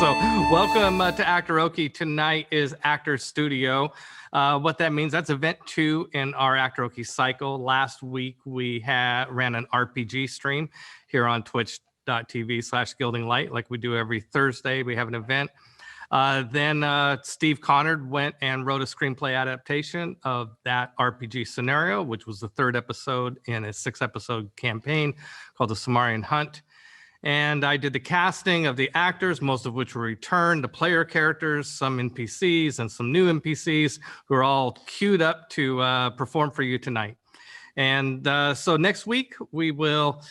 So welcome to Actoroke. Tonight is Actor Studio. What that means, that's event 2 in our Actoroke cycle. Last week we ran an RPG stream here on twitch.tv/gildinglight, like we do every Thursday. We have an event. Then Steve Connard went and wrote a screenplay adaptation of that RPG scenario, which was the 3rd episode in a 6-episode campaign called the Somarrian Hunt. And I did the casting of the actors, most of which were returned, the player characters, some NPCs and some new NPCs who are all queued up to perform for you tonight. And so next week, we will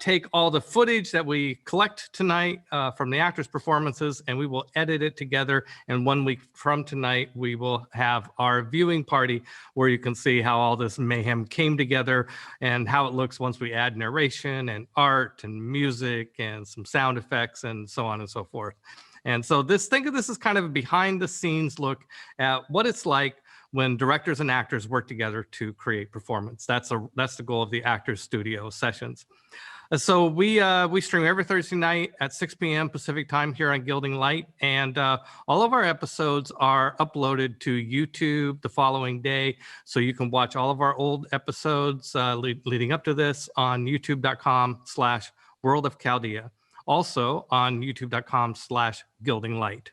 take all the footage that we collect tonight from the actors' performances, and we will edit it together. And 1 week from tonight, we will have our viewing party where you can see how all this mayhem came together and how it looks once we add narration and art and music and some sound effects and so on and so forth. And so think of this as kind of a behind the scenes look at what it's like when directors and actors work together to create performance. That's the goal of the Actors Studio sessions. So we stream every Thursday night at 6 p.m. Pacific time here on Gilding Light, and all of our episodes are uploaded to YouTube the following day, so you can watch all of our old episodes leading up to this on youtube.com/World of Chaldea, also on youtube.com/GildingLight.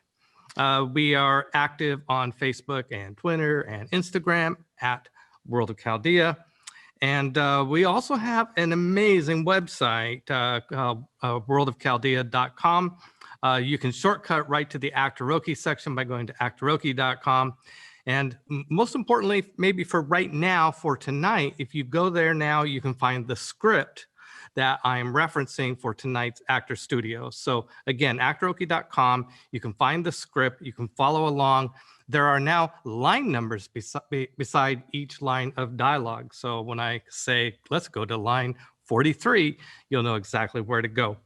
We are active on Facebook and Twitter and Instagram at World of Chaldea. And we also have an amazing website, worldofchaldea.com. You can shortcut right to the Actoroke section by going to actoroke.com. And most importantly, maybe for right now, for tonight, if you go there now, you can find the script that I'm referencing for tonight's Actor Studio. So again, actoroke.com, you can find the script, you can follow along. There are now line numbers beside each line of dialogue. So when I say, let's go to line 43, you'll know exactly where to go.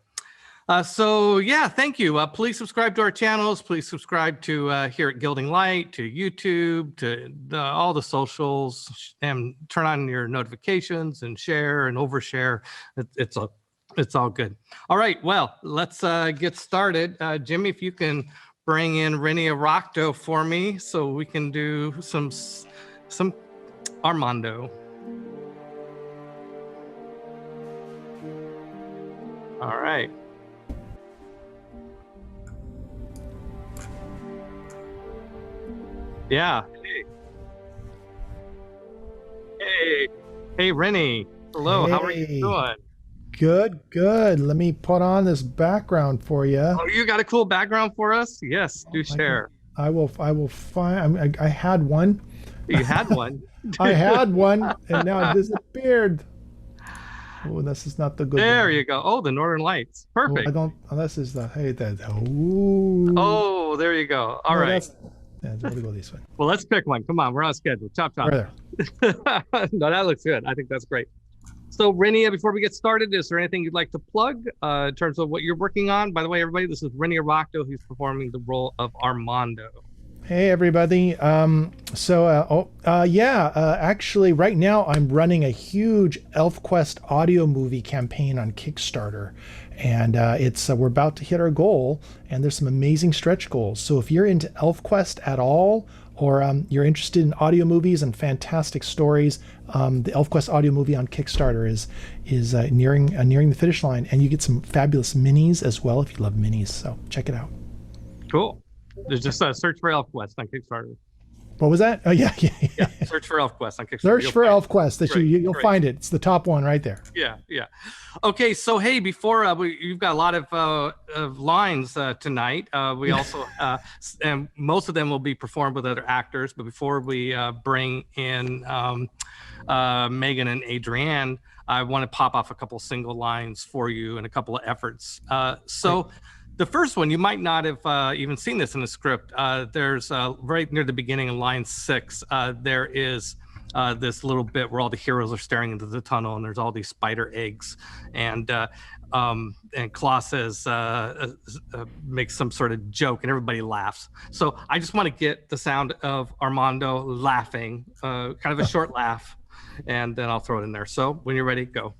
So yeah, thank you. Please subscribe to our channels. Please subscribe to here at Gilding Light, to YouTube, to all the socials, and turn on your notifications and share and overshare. It's all good. All right, well, let's get started. Jimmy, if you can bring in Rennie Araucto for me so we can do some Armando. All right. Yeah. Hey, Rennie. Hello. Hey. How are you doing? Good. Let me put on this background for you. Oh, you got a cool background for us? Yes. Do share. I will find. I had one. You had one. I had one, and now it disappeared. Oh, this is not the good. There one. You go. Oh, the Northern Lights. Perfect. Oh, I don't. Oh, this is the. Hey, that. Ooh. Oh, there you go. All right. Yeah, we'll go this way. Well, let's pick one. Come on, we're on schedule. Chop. Right there. No, that looks good. I think that's great. So, Rennie, before we get started, is there anything you'd like to plug in terms of what you're working on? By the way, everybody, this is Rennie Araucto. He's performing the role of Armando. Hey, everybody. Actually, right now I'm running a huge ElfQuest audio movie campaign on Kickstarter. And we're about to hit our goal, and there's some amazing stretch goals. So if you're into ElfQuest at all, or you're interested in audio movies and fantastic stories, the ElfQuest audio movie on Kickstarter is nearing the finish line, and you get some fabulous minis as well if you love minis. So check it out. Cool. There's just a search for ElfQuest on Kickstarter. What was that? Oh, yeah. Search for ElfQuest on Kickstarter. Search for ElfQuest. You'll find it. It's the top one right there. Yeah. Okay, so hey, before you've got a lot of lines tonight. We also, and most of them will be performed with other actors. But before we bring in Megan and Adrienne, I want to pop off a couple single lines for you and a couple of efforts. The first one, you might not have even seen this in the script. There's right near the beginning of line 6, there is this little bit where all the heroes are staring into the tunnel, and there's all these spider eggs. And Klaus says, makes some sort of joke, and everybody laughs. So I just want to get the sound of Armando laughing, kind of a short laugh, and then I'll throw it in there. So when you're ready, go.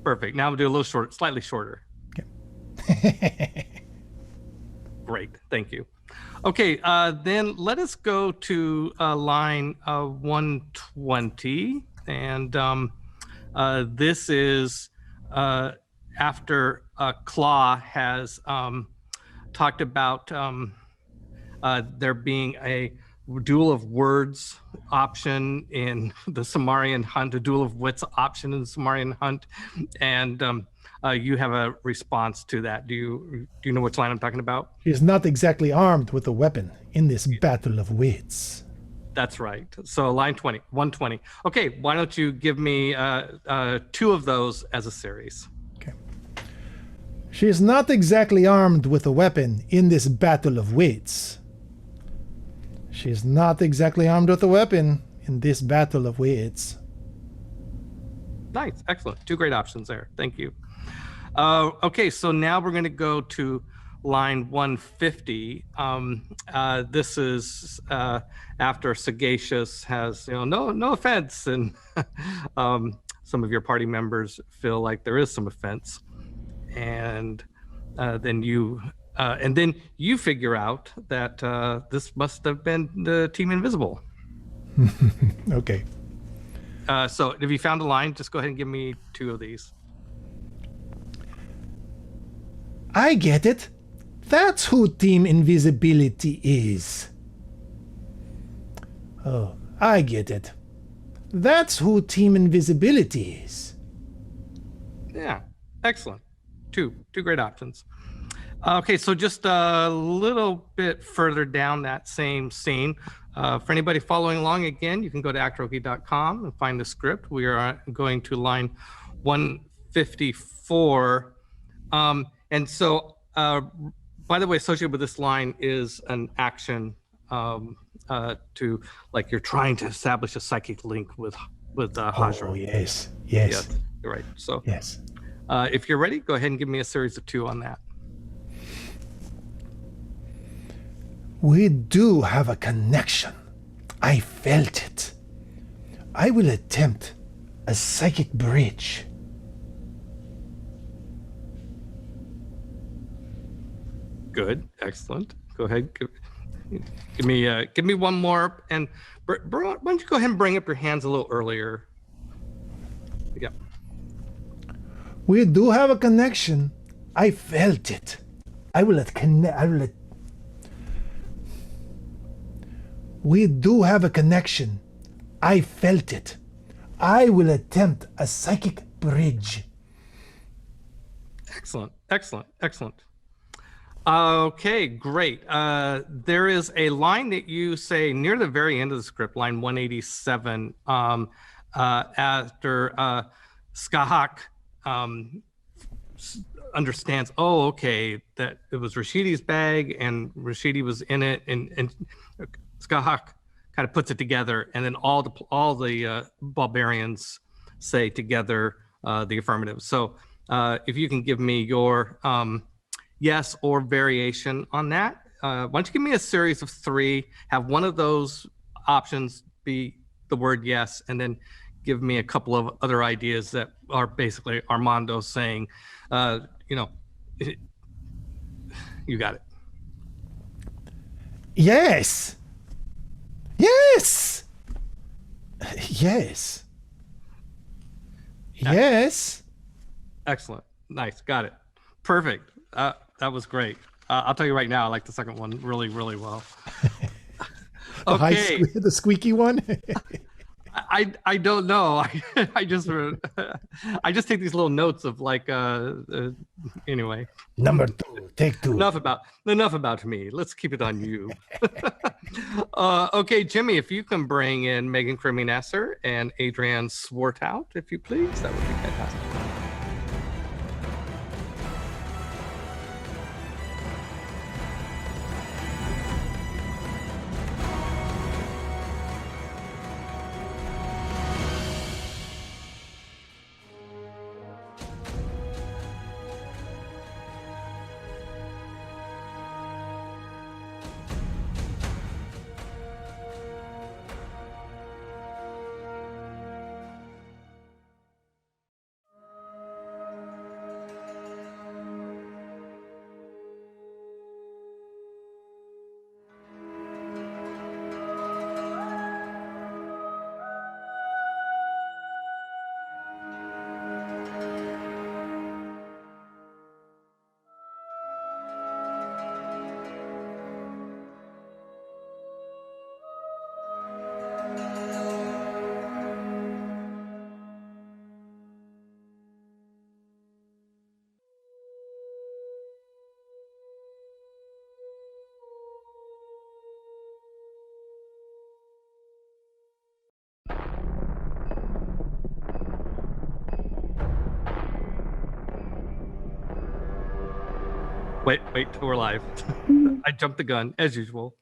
Perfect. Now we'll do a little short, slightly shorter. Okay. Great. Thank you. Okay. Then let us go to line 120. And this is after Claw has talked about there being a duel of words option in the Somarrian Hunt, a duel of wits option in the Somarrian Hunt, and you have a response to that. Do you know which line I'm talking about? She is not exactly armed with a weapon in this battle of wits. That's right. So line 120. Okay, why don't you give me 2 of those as a series? Okay. She is not exactly armed with a weapon in this battle of wits. She is not exactly armed with a weapon in this battle of wits. Nice. Excellent. 2 great options there. Thank you. Okay, so now we're going to go to line 150. This is after Sagacious has, no offense, and some of your party members feel like there is some offense, and then you figure out that this must have been the Team Invisible. Okay. So if you found a line, just go ahead and give me 2 of these. I get it. That's who Team Invisibility is. Oh, I get it. That's who Team Invisibility is. Yeah, excellent. Two great options. Okay, so just a little bit further down that same scene. For anybody following along, again, you can go to actoroke.com and find the script. We are going to line 154. And so, by the way, associated with this line is an action to, like, you're trying to establish a psychic link with Hajra. Oh, yes. Yes, you're right. So, Yes. If you're ready, go ahead and give me a series of 2 on that. We do have a connection. I felt it. I will attempt a psychic bridge. Good, excellent. Go ahead, give me one more, and why don't you go ahead and bring up your hands a little earlier? Yeah. We do have a connection. I felt it. We do have a connection. I felt it. I will attempt a psychic bridge. Excellent. Okay, great. There is a line that you say near the very end of the script, line 187, after Skahak understands, oh, okay, that it was Rashidi's bag and Rashidi was in it, and Skahak kind of puts it together, and then all the barbarians say together the affirmative. So if you can give me your yes or variation on that. Why don't you give me a series of 3, have one of those options be the word yes, and then give me a couple of other ideas that are basically Armando saying, you got it. Yes. Yes. Yes. Yes. Excellent. Nice. Got it. Perfect. That was great. I'll tell you right now, I like the second one really, really well. Okay. The squeaky one. I don't know. I just take these little notes of like anyway. Number 2, take 2. Enough about me. Let's keep it on you. Okay, Jimmy, if you can bring in Megan Kriminasser and Adrian Swartout, if you please, that would be fantastic. Wait, we're live. I jumped the gun as usual.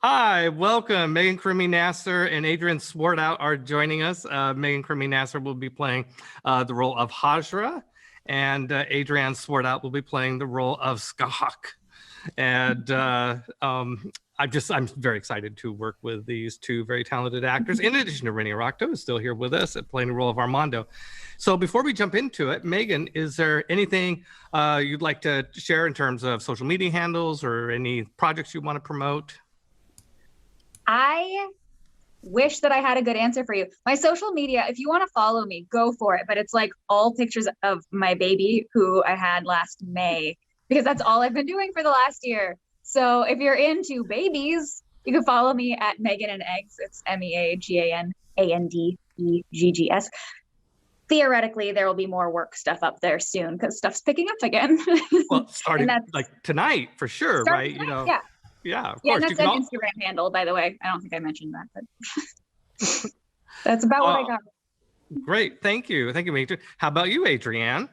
Hi, welcome. Megan Crimi Nasser and Adrian Swartout are joining us. Megan Crimi Nasser will be playing the role of Hajra, and Adrian Swartout will be playing the role of Skahak. And I'm very excited to work with these two very talented actors. In addition to Rennie Araucto, who's still here with us at playing the role of Armando. So before we jump into it, Megan, is there anything you'd like to share in terms of social media handles or any projects you want to promote? I wish that I had a good answer for you. My social media, if you want to follow me, go for it. But it's like all pictures of my baby who I had last May, because that's all I've been doing for the last year. So if you're into babies, you can follow me at Megan and Eggs. It's MEAGANANDEGGS. Theoretically, there will be more work stuff up there soon because stuff's picking up again. Well, starting like tonight for sure, right? Tonight, you know, yeah. Yeah, of yeah, course. that's an Instagram handle, by the way. I don't think I mentioned that, but that's about what I got. Great, thank you, Adrian. How about you, Adrienne?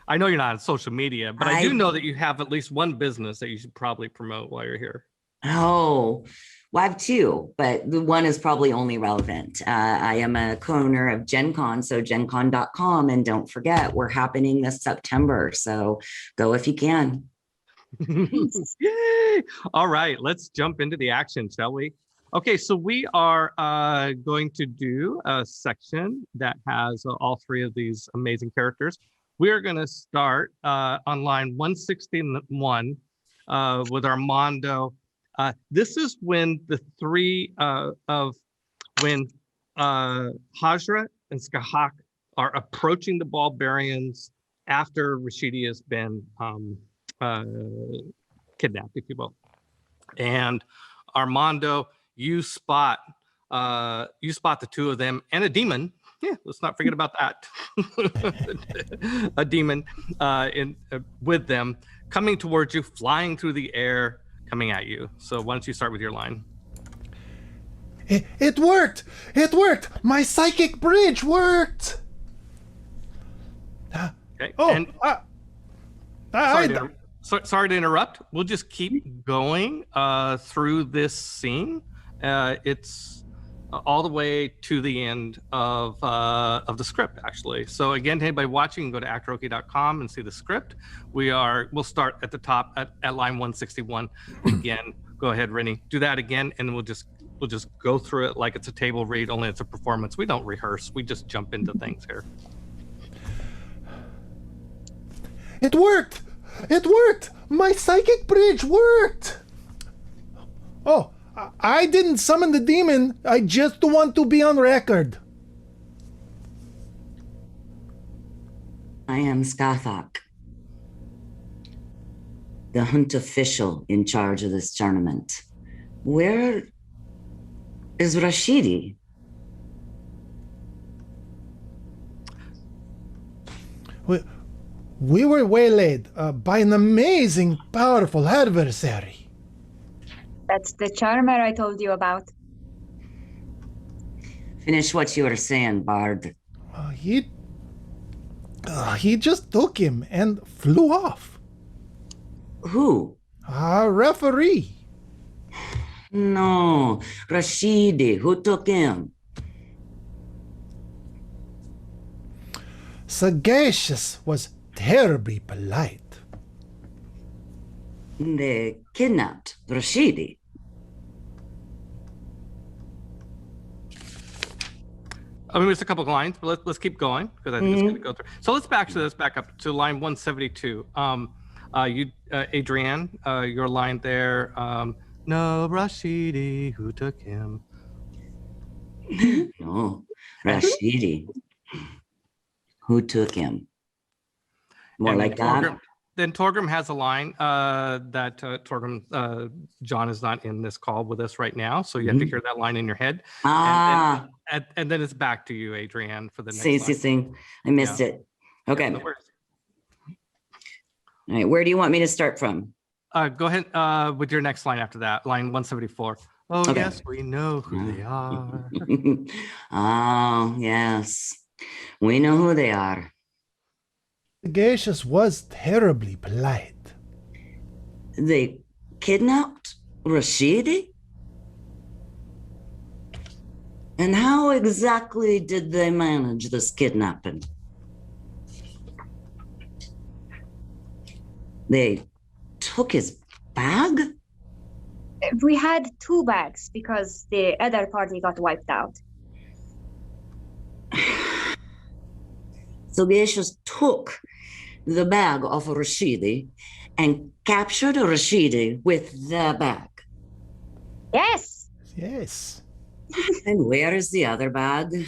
I know you're not on social media, but I do know that you have at least one business that you should probably promote while you're here. Oh, well, I have two, but the one is probably only relevant. I am a co-owner of Gen Con, so gencon.com, and don't forget, we're happening this September, so go if you can. Yay! All right, let's jump into the action, shall we? Okay, so we are going to do a section that has all three of these amazing characters. We are going to start on line 161 with Armando. This is when the three when Hajra and Skahak are approaching the Bulgarians after Rashidi has been kidnapped, if you will. And Armando, you spot the two of them and a demon. Yeah, let's not forget about that. A demon with them coming towards you, flying through the air, coming at you. So why don't you start with your line? It worked! It worked! My psychic bridge worked! Okay. And sorry to interrupt. We'll just keep going through this scene. It's all the way to the end of the script, actually. So again, to anybody watching, you can go to actoroke.com and see the script. We'll start at the top at line 161. Again, go ahead, Rennie. Do that again, and we'll just go through it like it's a table read, only it's a performance. We don't rehearse. We just jump into things here. It worked! It worked! My psychic bridge worked! Oh, I didn't summon the demon. I just want to be on record. I am Skathak, the Hunt official in charge of this tournament. Where is Rashidi? We were waylaid by an amazing, powerful adversary. That's the charmer I told you about. Finish what you were saying, Bard. He just took him and flew off. Who? Our referee. No, Rashidi. Who took him? Sagacious was terribly polite. They kidnapped Rashidi. I mean, there's a couple of lines, but let's keep going because I think it's going to go through. So let's back up to line 172. Adrienne, your line there. No, Rashidi, who took him? No, Rashidi. Who took him? More and like Torgrim, that. Then Torgrim has a line that Torgrim, John is not in this call with us right now, so you have to hear that line in your head. And then it's back to you, Adrienne, for the next line. I missed it. Okay. Yeah, no worries. All right, where do you want me to start from? Go ahead with your next line after that, line 174. Oh, Okay. yes, we know who they are. Oh, yes. We know who they are. Sagacious was terribly polite. They kidnapped Rashidi? And how exactly did they manage this kidnapping? They took his bag? We had 2 bags because the other party got wiped out. Sagacious took the bag off of Rashidi and captured Rashidi with the bag. Yes. Yes. And where is the other bag?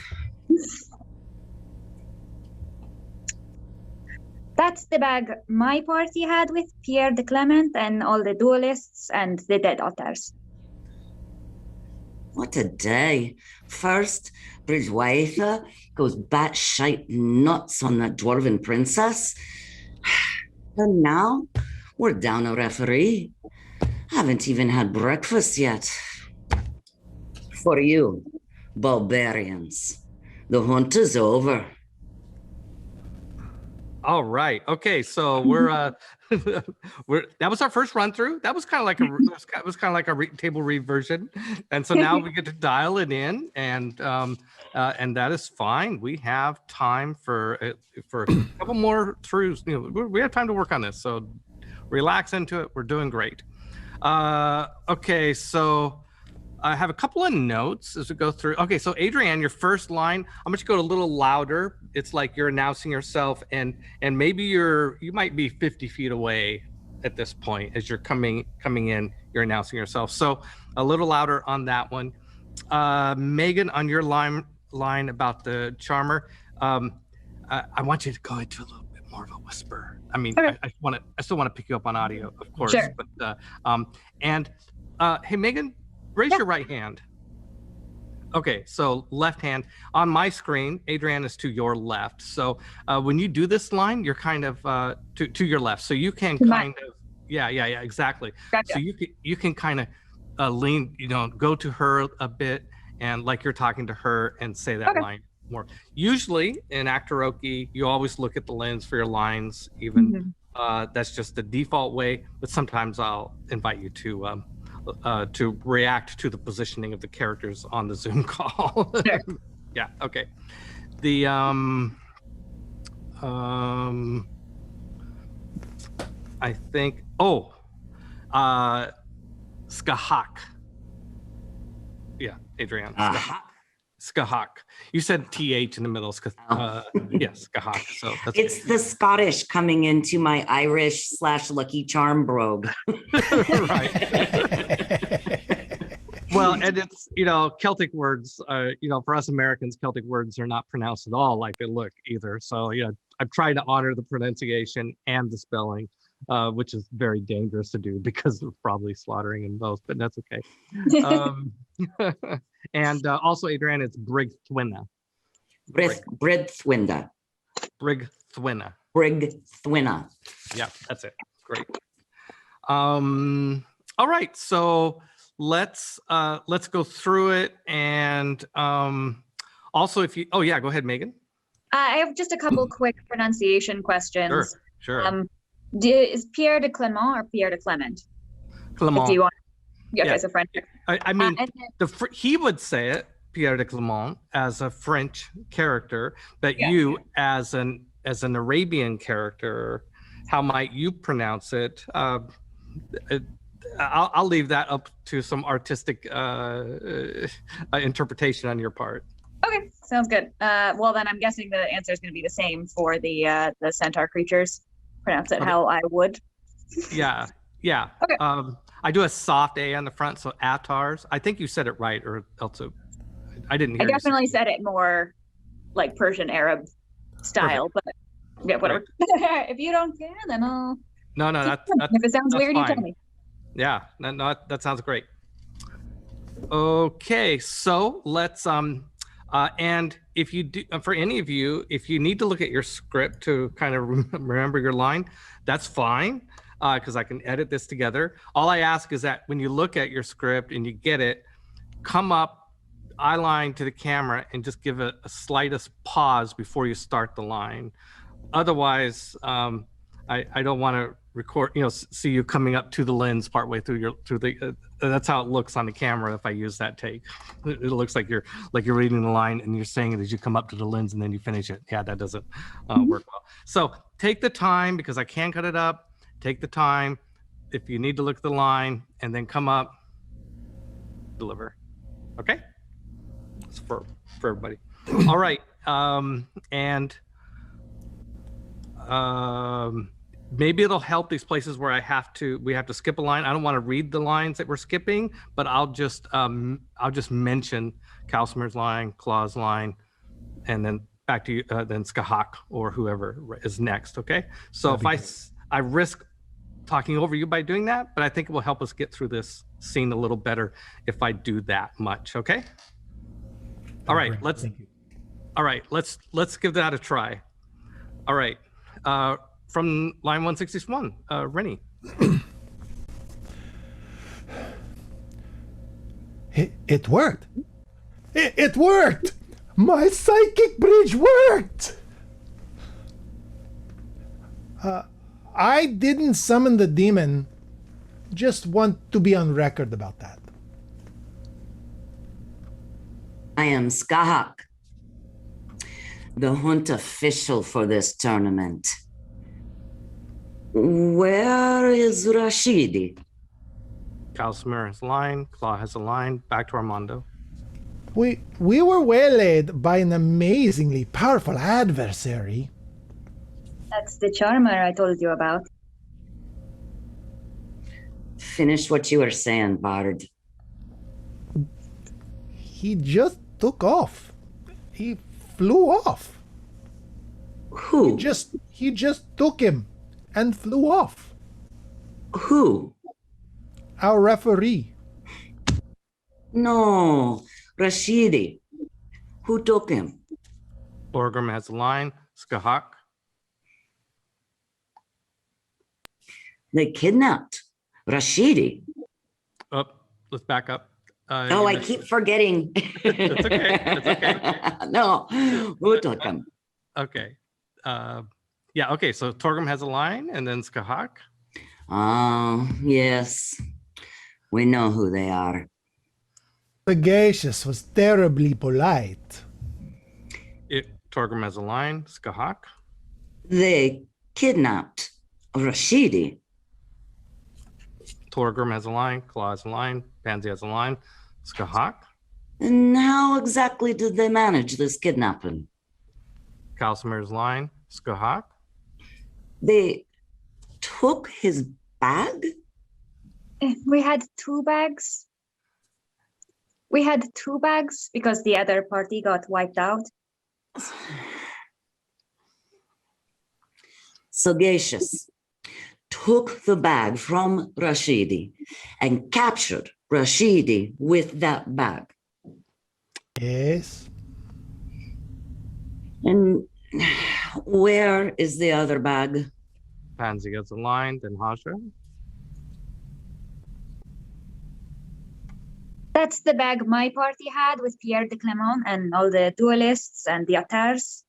That's the bag my party had with Pierre de Clement and all the duelists and the dead otters. What a day. First, Bridgewater goes batshite nuts on that dwarven princess. And now we're down a referee. Haven't even had breakfast yet. For you, barbarians, the hunt is over. All right. Okay. So we're that was our first run through. That was kind of like a table read version, and so now we get to dial it in, and that is fine. We have time for a couple more throughs. We have time to work on this, so relax into it. We're doing great. Okay. So I have a couple of notes as we go through. Okay, so Adrienne, your first line, I'm going to go a little louder. It's like you're announcing yourself, and maybe you might be 50 feet away at this point as you're coming in. You're announcing yourself, so a little louder on that one. Megan, on your line about the charmer, I want you to go into a little bit more of a whisper. I mean, okay. I still want to pick you up on audio, of course. Sure. But hey, Megan. Raise your right hand. Okay, so left hand. On my screen, Adrienne is to your left. So when you do this line, you're kind of to your left. So you can kind of, yeah, exactly. Gotcha. So you can kind of lean, go to her a bit, and like you're talking to her and say that line more. Usually in Actoroke, you always look at the lens for your lines, even that's just the default way, but sometimes I'll invite you to react to the positioning of the characters on the Zoom call. Sure. Yeah. Okay. The I think Skahak. Yeah, Adrienne. Skahak. You said TH in the middle. Yes, Skahak. So it's the Scottish coming into my Irish / Lucky Charm brogue. Right. Well, and it's, Celtic words, for us Americans, Celtic words are not pronounced at all like they look either. So, I've tried to honor the pronunciation and the spelling, which is very dangerous to do because of probably slaughtering in both, but that's okay. And also, Adrienne, it's Brigthwina. Brigthwina. Brigthwina. Brigthwina. Yeah, that's it. Great. All right, so let's go through it, and also if you go ahead, Megan. I have just a couple quick pronunciation questions. Sure. Is Pierre de Clement or Pierre de Clement? Clement. Do you want? Yeah, as a French. I mean, he would say it, Pierre de Clement, as a French character, but you as an Arabian character, how might you pronounce it? I'll leave that up to some artistic interpretation on your part. Okay, sounds good. Well, then I'm guessing the answer is going to be the same for the centaur creatures. Pronounce it how I would. Yeah. Okay. I do a soft A on the front, so Atars. I think you said it right, or else I didn't hear. I definitely said it more like Persian Arab style, but yeah, whatever. Right. If you don't care, then I'll. No, that's if it sounds weird, fine. you tell me. Yeah, no, that sounds great. Okay, so let's and if you do, for any of you, if you need to look at your script to kind of remember your line, that's fine, because I can edit this together. All I ask is that when you look at your script and you get it, come up eye line to the camera and just give a slightest pause before you start the line. otherwise, I don't want to record, see you coming up to the lens partway through that's how it looks on the camera if I use that take. It looks like you're reading the line and you're saying it as you come up to the lens and then you finish it. Yeah, that doesn't work well. So take the time, because I can cut it up. Take the time if you need to look at the line, and then come up, deliver. Okay? It's for everybody. All right. Maybe it'll help these places where we have to skip a line. I don't want to read the lines that we're skipping, but I'll just mention Kalsmer's line, Claw's line, and then back to you, then Skahak or whoever is next. Okay. So if I risk talking over you by doing that, but I think it will help us get through this scene a little better if I do that much. Okay. All right. Let's give that a try. All right. From line 161, Rennie. It worked. It worked. My psychic bridge worked. I didn't summon the demon. Just want to be on record about that. I am Skahak, the hunt official for this tournament. Where is Rashidi? Kalsmer has a line, Claw has a line, back to Armando. We were waylaid by an amazingly powerful adversary. That's the charmer I told you about. Finish what you were saying, Bard. He just took off. He flew off. Who? He just took him and flew off. Who? Our referee. No, Rashidi. Who took him? Borgrim has a line, Skahak. They kidnapped Rashidi. Oh, let's back up. I keep forgetting. It's okay. No, who took him? Okay. Okay. So Torgrim has a line, and then Skahak. Oh, yes. We know who they are. Sagacious was terribly polite. Torgrim has a line, Skahak. They kidnapped Rashidi. Torgrim has a line, Claw has a line, Pansy has a line, Skahak. And how exactly did they manage this kidnapping? Kalsmer's line, Skahak. They took his bag? We had two bags. We had two bags because the other party got wiped out. Sagacious took the bag from Rashidi and captured Rashidi with that bag. Yes. And where is the other bag? Pansy has a line, then Hasha. That's the bag my party had with Pierre de Clermont and all the duelists and the auteurs.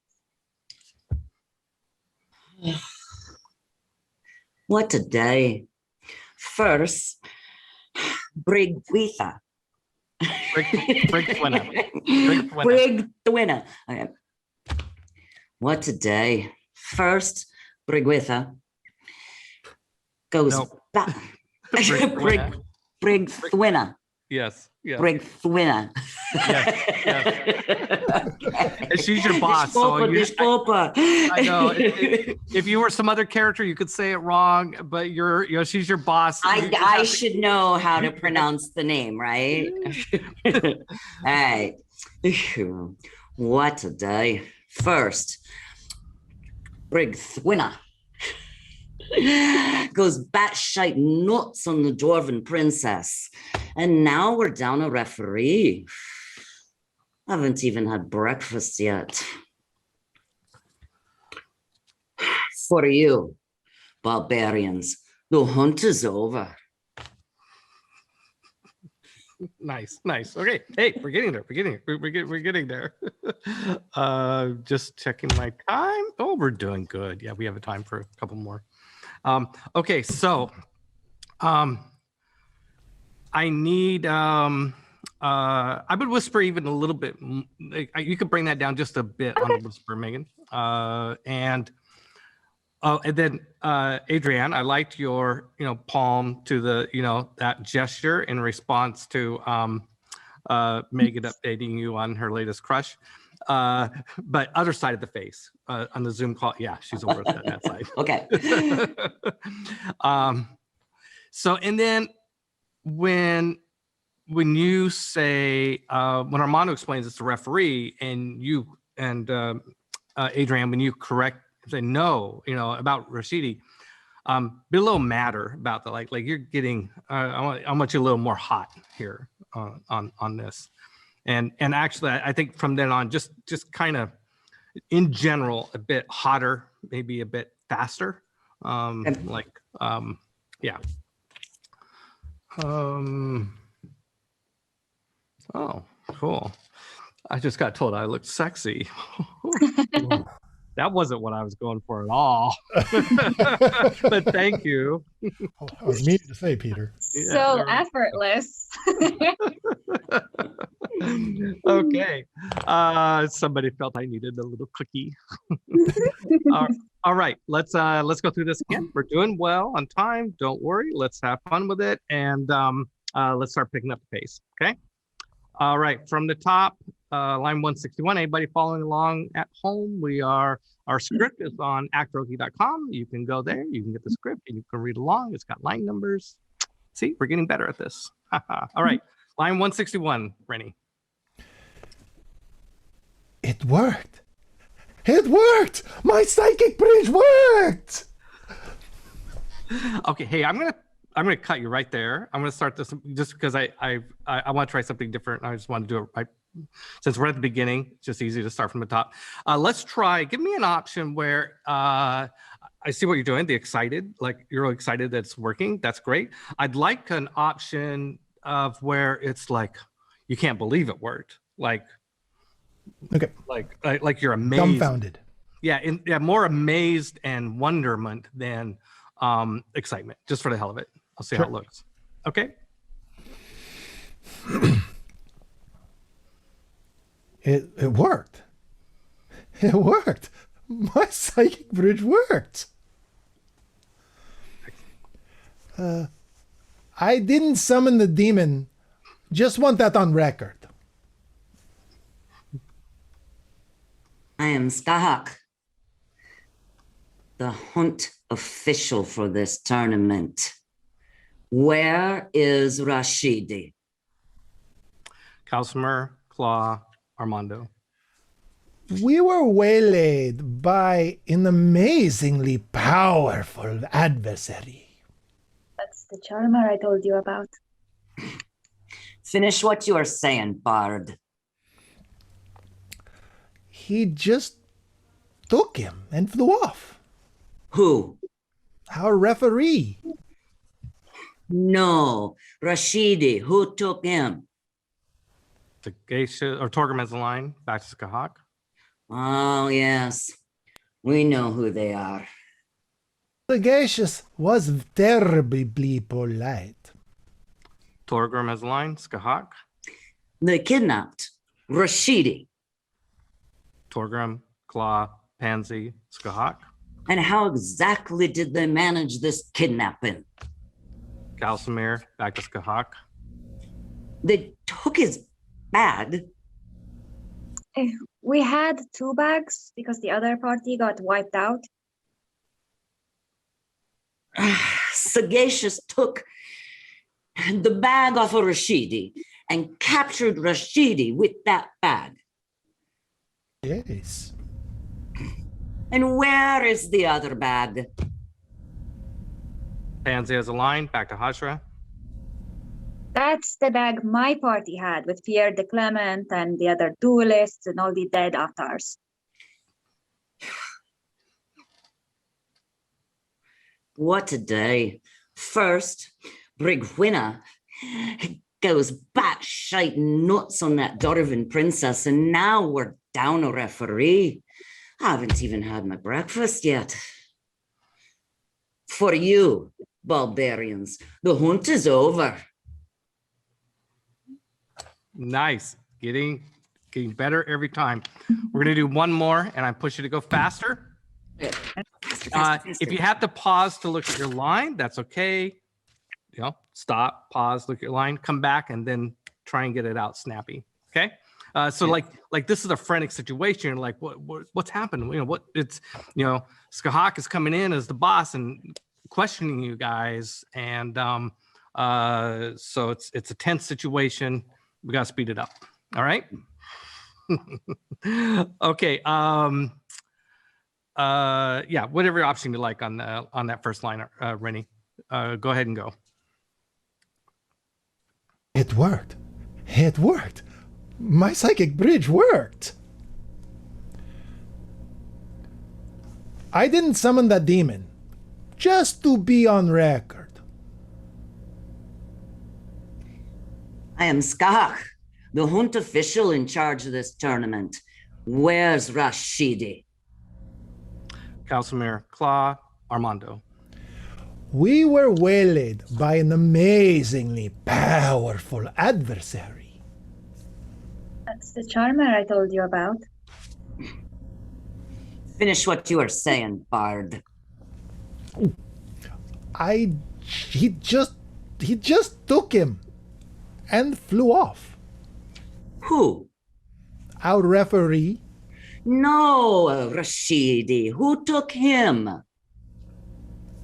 What a day. First, Brigwitha. Brigwitha. Okay. What a day. First, Brigwitha goes back. Brigwitha. Yes. Brigwitha. Yes. And she's your boss. So I know. If you were some other character, you could say it wrong, but she's your boss. I should know how to pronounce the name, right? All right. What a day. First, Brigwitha goes batshite nuts on the Dwarven princess. And now we're down a referee. Haven't even had breakfast yet. For you, barbarians, the hunt is over. Nice. Okay. Hey, we're getting there. We're getting there. Just checking my time. Oh, we're doing good. Yeah, we have a time for a couple more. Okay, so I need I would whisper even a little bit. You could bring that down just a bit on the whisper, Megan. And then Adrienne, I liked your palm to the that gesture in response to Megan updating you on her latest crush. But other side of the face on the Zoom call, yeah, she's over on that side. Okay. So and then when you say when Armando explains it's a referee and you and Adrienne, when you say no, about Rashidi, be a little madder about the like you're getting I want you a little more hot here on this. And actually I think from then on just kind of in general a bit hotter, maybe a bit faster. Yeah. Oh, cool. I just got told I looked sexy. That wasn't what I was going for at all. But thank you. I was meaning to say, Peter. So effortless. Okay. Somebody felt I needed a little cookie. All right. Let's go through this again. We're doing well on time. Don't worry. Let's have fun with it. And let's start picking up the pace. Okay. All right. From the top, line 161. Anybody following along at home? Our script is on actoroke.com. You can go there. You can get the script and you can read along. It's got line numbers. See, we're getting better at this. All right. Line 161, Rennie. It worked. It worked. My psychic bridge worked. Okay. Hey, I'm gonna cut you right there. I'm gonna start this just because I want to try something different. I just want to do it right. Since we're at the beginning, it's just easy to start from the top. Let's try, give me an option where I see what you're doing, the excited, like you're really excited that it's working. That's great. I'd like an option of where it's like, you can't believe it worked. Like you're amazed. Dumbfounded. Yeah, more amazed and wonderment than excitement, just for the hell of it. I'll see how it looks. Okay. It worked. It worked. My psychic bridge worked. I didn't summon the demon. Just want that on record. I am Skahak, the hunt official for this tournament. Where is Rashidi? Kalsimer, Claw, Armando. We were waylaid by an amazingly powerful adversary. That's the charmer I told you about. Finish what you are saying, Bard. He just took him and flew off. Who? Our referee. No, Rashidi. Who took him? The Geisha or Torgrim has the line. Back to Skahak. Oh, yes. We know who they are. The Geishas was terribly polite. Torgrim has the line. Skahak. They kidnapped Rashidi. Torgrim, Claw, Pansy, Skahak. And how exactly did they manage this kidnapping? Kalsimir, back to Skahak. They took his bag. We had 2 bags because the other party got wiped out. Sagacious took the bag off of Rashidi and captured Rashidi with that bag. Yes. And where is the other bag? Pansy has a line. Back to Hashra. That's the bag my party had with Pierre de Clement and the other duelists and all the dead avatars. What a day. First, Brigwina goes batshite nuts on that Dwarven princess, and now we're down a referee. I haven't even had my breakfast yet. For you, barbarians, the hunt is over. Nice. Getting better every time. We're going to do one more, and I push you to go faster. If you have to pause to look at your line, that's okay. You know, stop, pause, look at your line, come back, and then try and get it out snappy. Okay. So like this is a frantic situation. Like what's happened? You know, what it's, you know, Skahak is coming in as the boss and questioning you guys. And so it's a tense situation. We got to speed it up. All right. Okay. Yeah, whatever option you like on that first line, Rennie. Go ahead and go. It worked. It worked. My psychic bridge worked. I didn't summon that demon. Just to be on record. I am Skahak, the hunt official in charge of this tournament. Where's Rashidi? Calcimere, Claw, Armando. We were waylaid by an amazingly powerful adversary. That's the charmer I told you about. Finish what you are saying, Bard. He just took him and flew off. Who? Our referee. No, Rashidi. Who took him?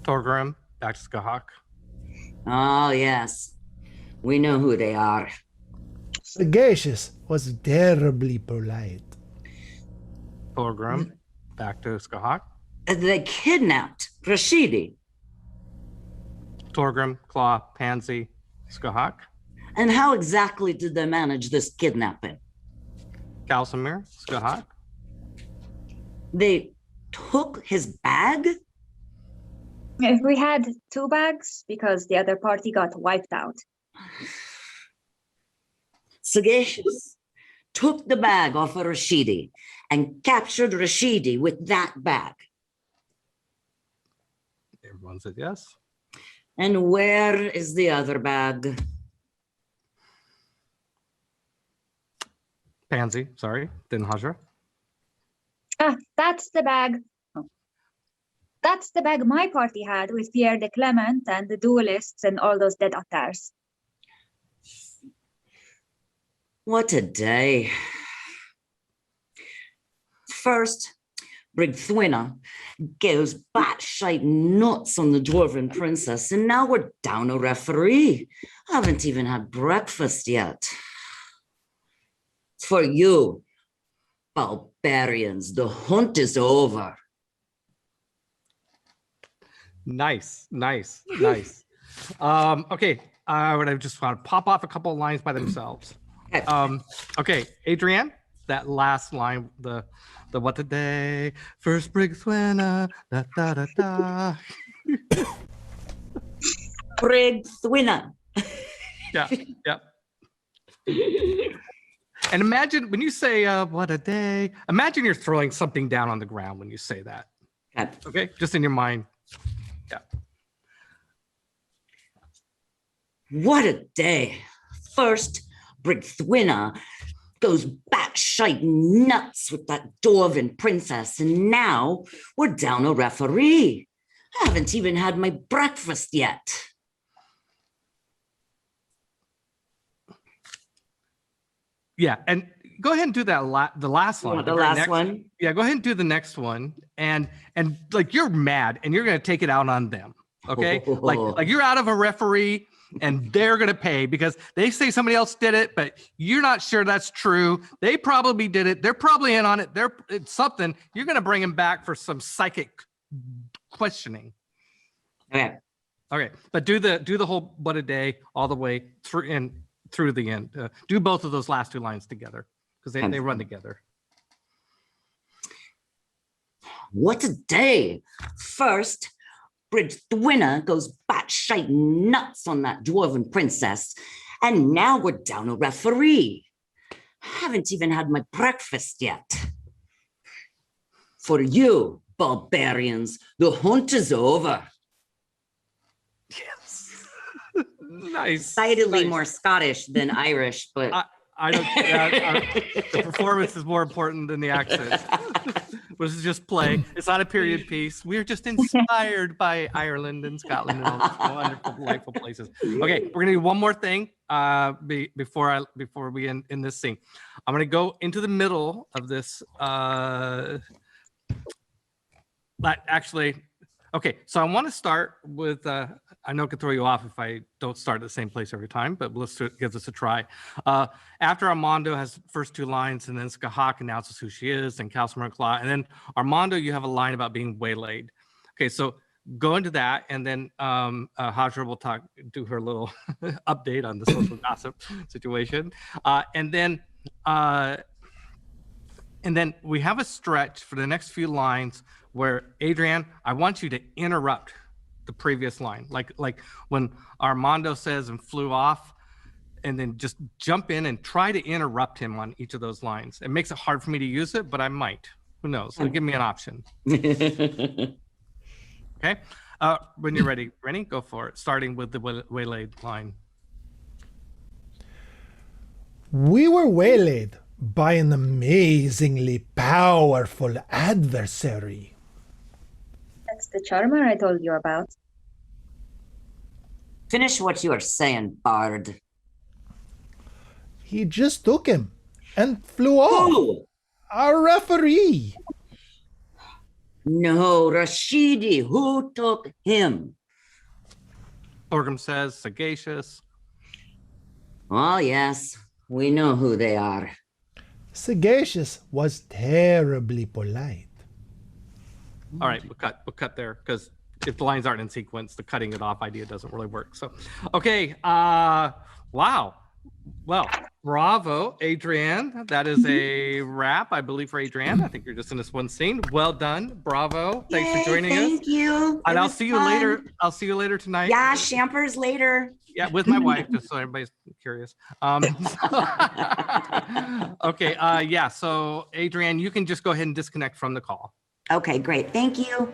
Torgrim, back to Skahak. Oh, yes. We know who they are. Sagacious was terribly polite. Torgrim, back to Skahak. They kidnapped Rashidi. Torgrim, Claw, Pansy, Skahak. And how exactly did they manage this kidnapping? Calcimere, Skahak. They took his bag? If we had 2 bags, because the other party got wiped out. Sagacious took the bag off of Rashidi and captured Rashidi with that bag. Everyone said yes. And where is the other bag? Pansy, sorry, then Hajra. That's the bag. Oh. That's the bag my party had with Pierre de Clement and the duelists and all those dead otters. What a day. First, Brigthwina goes batshite nuts on the Dwarven princess, and now we're down a referee. I haven't even had breakfast yet. For you, barbarians, the hunt is over. Nice, nice, nice. Okay, I would just want to pop off a couple of lines by themselves. Okay, Adrienne, that last line, the what the day, first Brigthwina, da da da da. Brigthwina. Yeah, yeah. And imagine when you say what a day, imagine you're throwing something down on the ground when you say that. Okay, just in your mind. Yeah. What a day. First, Brigthwina goes batshite nuts with that Dwarven princess, and now we're down a referee. I haven't even had my breakfast yet. Yeah, and go ahead and do that. The last line. The last one. Yeah, go ahead and do the next one, and like you're mad, and you're gonna take it out on them. Okay, like you're out of a referee, and they're gonna pay because they say somebody else did it, but you're not sure that's true. They probably did it. They're probably in on it. It's something. You're gonna bring them back for some psychic questioning. Okay. Okay, but do the whole what a day all the way through and through the end. Do both of those last 2 lines together because they run together. What a day. First, Brigthwina goes batshite nuts on that Dwarven princess, And now we're down a referee. Haven't even had my breakfast yet. For you, barbarians, the hunt is over. Yes. Nice. Decidedly nice. more Scottish than Irish, but I don't. The performance is more important than the accent. This is just play. It's not a period piece. We're just inspired by Ireland and Scotland and all these wonderful, delightful places. Okay, we're gonna do one more thing before we end this scene. I'm gonna go into the middle of this. Actually, okay. So I want to start with. I know I can throw you off if I don't start at the same place every time, but let's give this a try. After Armando has the first two lines, and then Skahak announces who she is, and Calcimer Claw, and then Armando, you have a line about being waylaid. Okay, so go into that, and then Hajra will do her little update on the social gossip situation, and then we have a stretch for the next few lines where Adrian, I want you to interrupt the previous line, like when Armando says and flew off, and then just jump in and try to interrupt him on each of those lines. It makes it hard for me to use it, but I might. Who knows? So give me an option. Okay. When you're ready, Rennie, go for it. Starting with the waylaid line. We were waylaid by an amazingly powerful adversary. That's the charmer I told you about. Finish what you are saying, Bard. He just took him and flew off. Who? Our referee. No, Rashidi. Who took him? Orgrim says, sagacious. Oh, yes. We know who they are. Sagacious was terribly polite. All right, we'll cut there because if the lines aren't in sequence, the cutting it off idea doesn't really work. So, okay, wow. Well, bravo, Adrienne. That is a wrap, I believe, for Adrienne. I think you're just in this one scene. Well done, bravo. Thanks for joining us. Thank you. And I'll see you later. I'll see you later tonight. Yeah, Shampers later. Yeah, with my wife, just so everybody's curious. Okay, yeah. So, Adrienne, you can just go ahead and disconnect from the call. Okay, great. Thank you.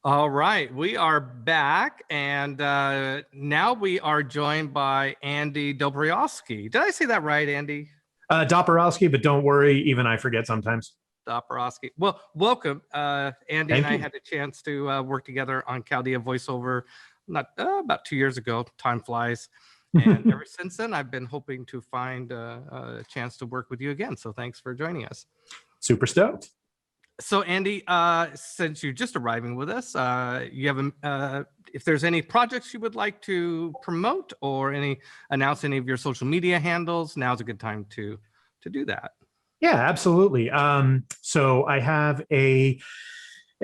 All right, we are back, and now we are joined by Andy Dobrowski. Did I say that right, Andy? Dobrowski, but don't worry, even I forget sometimes. Dobrowski. Well, welcome. Andy Thank and I you. had a chance to work together on Chaldea voiceover about 2 years ago. Time flies. And ever since then, I've been hoping to find a chance to work with you again. So thanks for joining us. Super stoked. So Andy, since you're just arriving with us, you have if there's any projects you would like to promote or announce any of your social media handles, now's a good time to do that. Yeah, absolutely. So I have a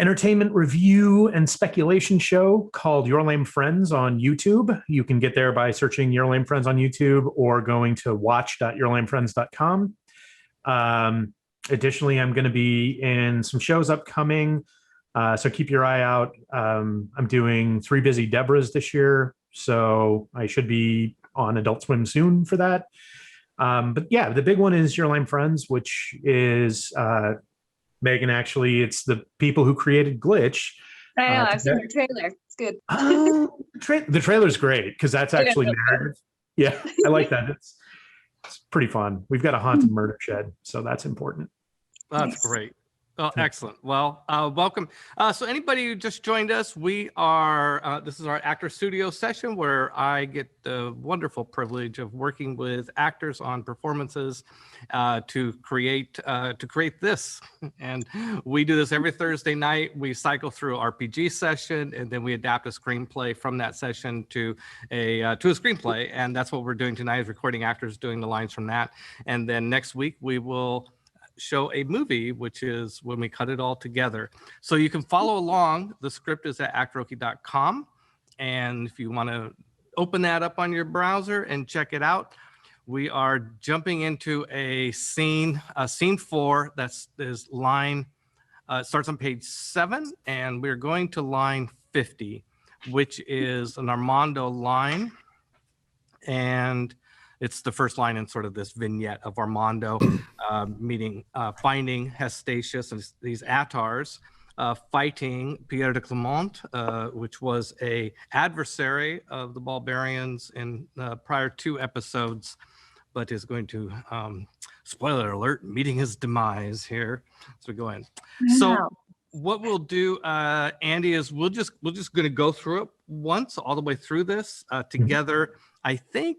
entertainment review and speculation show called Your Lame Friends on YouTube. You can get there by searching Your Lame Friends on YouTube or going to watch.yourlamefriends.com. Additionally, I'm going to be in some shows upcoming. So keep your eye out. I'm doing 3 Busy Debras this year. So I should be on Adult Swim soon for that. But yeah, the big one is Your Lame Friends, which is Megan, actually, it's the people who created Glitch. I know, I've seen the trailer. It's good. The trailer's great because that's actually narrative. Yeah, I like that. It's pretty fun. We've got a haunted murder shed, so that's important. That's great. Oh, excellent. Well, welcome. So anybody who just joined us, we are, this is our actor studio session where I get the wonderful privilege of working with actors on performances to create this. And we do this every Thursday night. We cycle through an RPG session, and then we adapt a screenplay from that session to a screenplay. And that's what we're doing tonight, is recording actors doing the lines from that. And then next week we will show a movie, which is when we cut it all together. So you can follow along. The script is at actoroke.com. And if you want to open that up on your browser and check it out, we are jumping into a scene 4. That's this line, starts on page 7, and we're going to line 50, which is an Armando line. And it's the first line in sort of this vignette of Armando finding Hestatius and these Atars, fighting Pierre de Clement, which was a adversary of the Bulgarians in prior 2 episodes, but is going to, spoiler alert, meeting his demise here as we go in. So what we'll do, Andy, is we're just going to go through it once, all the way through this together. I think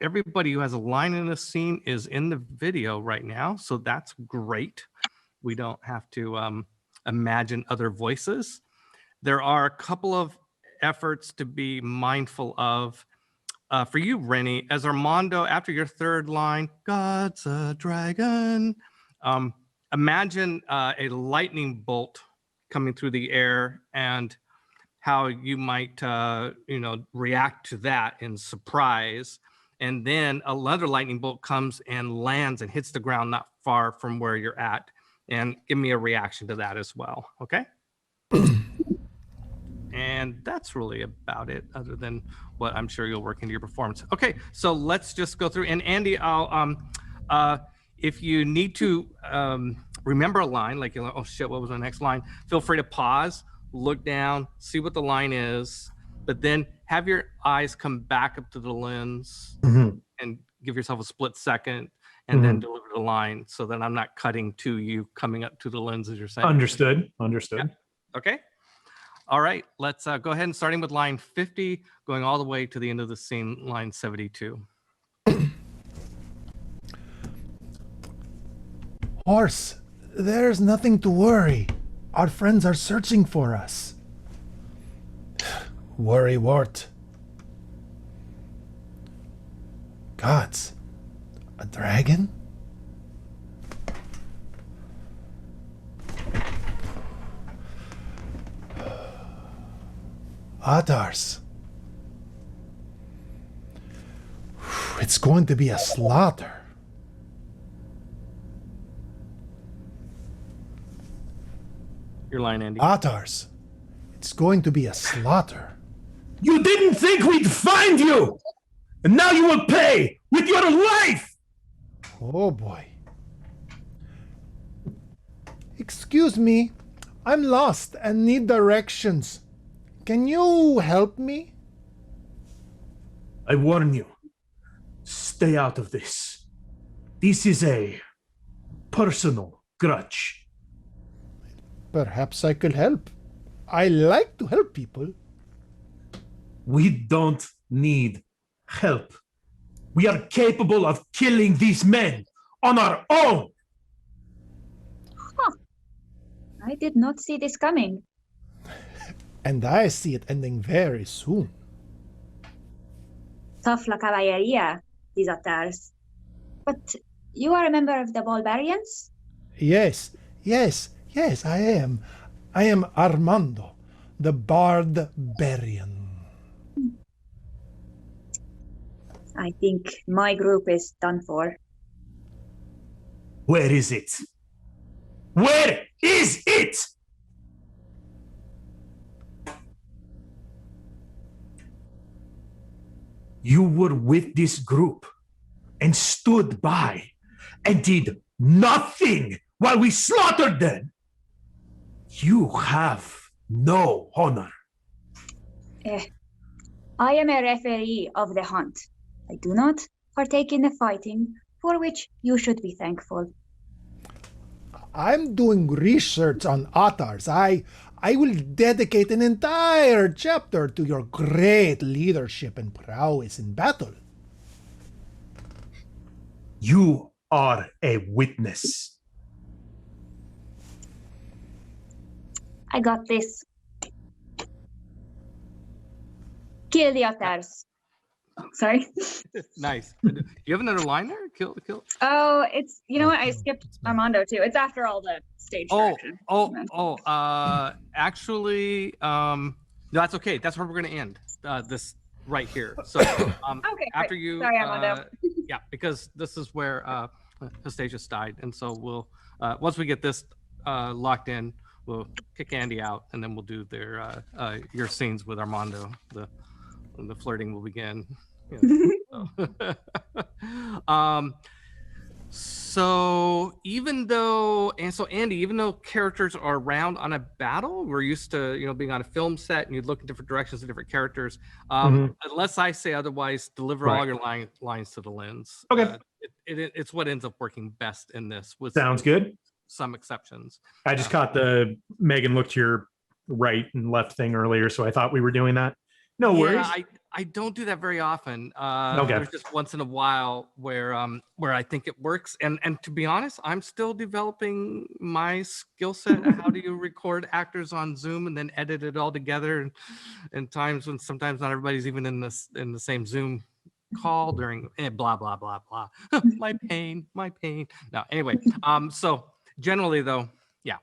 everybody who has a line in this scene is in the video right now, so that's great. We don't have to imagine other voices. There are a couple of efforts to be mindful of. For you, Rennie, as Armando, after your 3rd line, God's a dragon, imagine a lightning bolt coming through the air and how you might react to that in surprise. And then another lightning bolt comes and lands and hits the ground not far from where you're at. And give me a reaction to that as well, okay? And that's really about it, other than what I'm sure you'll work into your performance. Okay, so let's just go through. And Andy, I'll if you need to remember a line, like you're like, oh shit, what was the next line? Feel free to pause, look down, see what the line is, but then have your eyes come back up to the lens and give yourself a split second and then deliver the line so that I'm not cutting to you coming up to the lens as you're saying. Understood. Yeah. Okay. All right. Let's go ahead and starting with line 50, going all the way to the end of the scene, line 72. Horse, there's nothing to worry. Our friends are searching for us. Worry what? Gods, a dragon? Atars. It's going to be a slaughter. Your line, Andy. Atars. It's going to be a slaughter. You didn't think we'd find you! And now you will pay with your life! Oh boy. Excuse me. I'm lost and need directions. Can you help me? I warn you, stay out of this. This is a personal grudge. Perhaps I could help. I like to help people. We don't need help. We are capable of killing these men on our own. Huh. I did not see this coming. And I see it ending very soon. Tough la caballeria, these Atars. But you are a member of the Bulgarians? Yes, I am. I am Armando, the Barbarian. I think my group is done for. Where is it? Where is it? You were with this group and stood by and did nothing while we slaughtered them. You have no honor. I am a referee of the hunt. I do not partake in the fighting, for which you should be thankful. I'm doing research on otters. I will dedicate an entire chapter to your great leadership and prowess in battle. You are a witness. I got this. Kill the otters. Sorry. Nice. Do you have another line there? Kill. Oh, it's, you know what? I skipped Armando too. It's after all the stage direction. Actually, no, that's okay. That's where we're going to end this right here. So Okay, after great. you, Sorry, Armando. yeah, because this is where Hostasius died. And so we'll, once we get this locked in, we'll kick Andy out and then we'll do their your scenes with Armando. The flirting will begin. So even though, Andy, even though characters are around on a battle, we're used to, being on a film set and you look in different directions of different characters. Unless I say otherwise, deliver all your lines to the lens. Okay. It's what ends up working best in this. Sounds good. Some exceptions. I just caught the Megan looked to your right and left thing earlier, so I thought we were doing that. No worries. I don't do that very often. Okay. There's just once in a while where I think it works. And to be honest, I'm still developing my skill set. How do you record actors on Zoom and then edit it all together? And times when sometimes not everybody's even in the same Zoom call during blah blah blah blah. my pain. No, anyway. So generally though, yeah.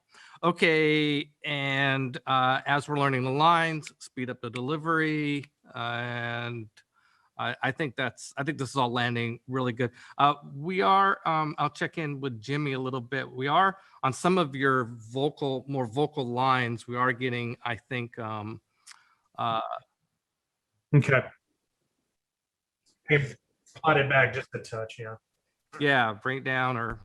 Okay, and as we're learning the lines, speed up the delivery, and I think this is all landing really good. We are, I'll check in with Jimmy a little bit. We are on some of your more vocal lines. We are getting, I think, Okay. Hey, plot it back just a touch, yeah. Yeah, bring it down or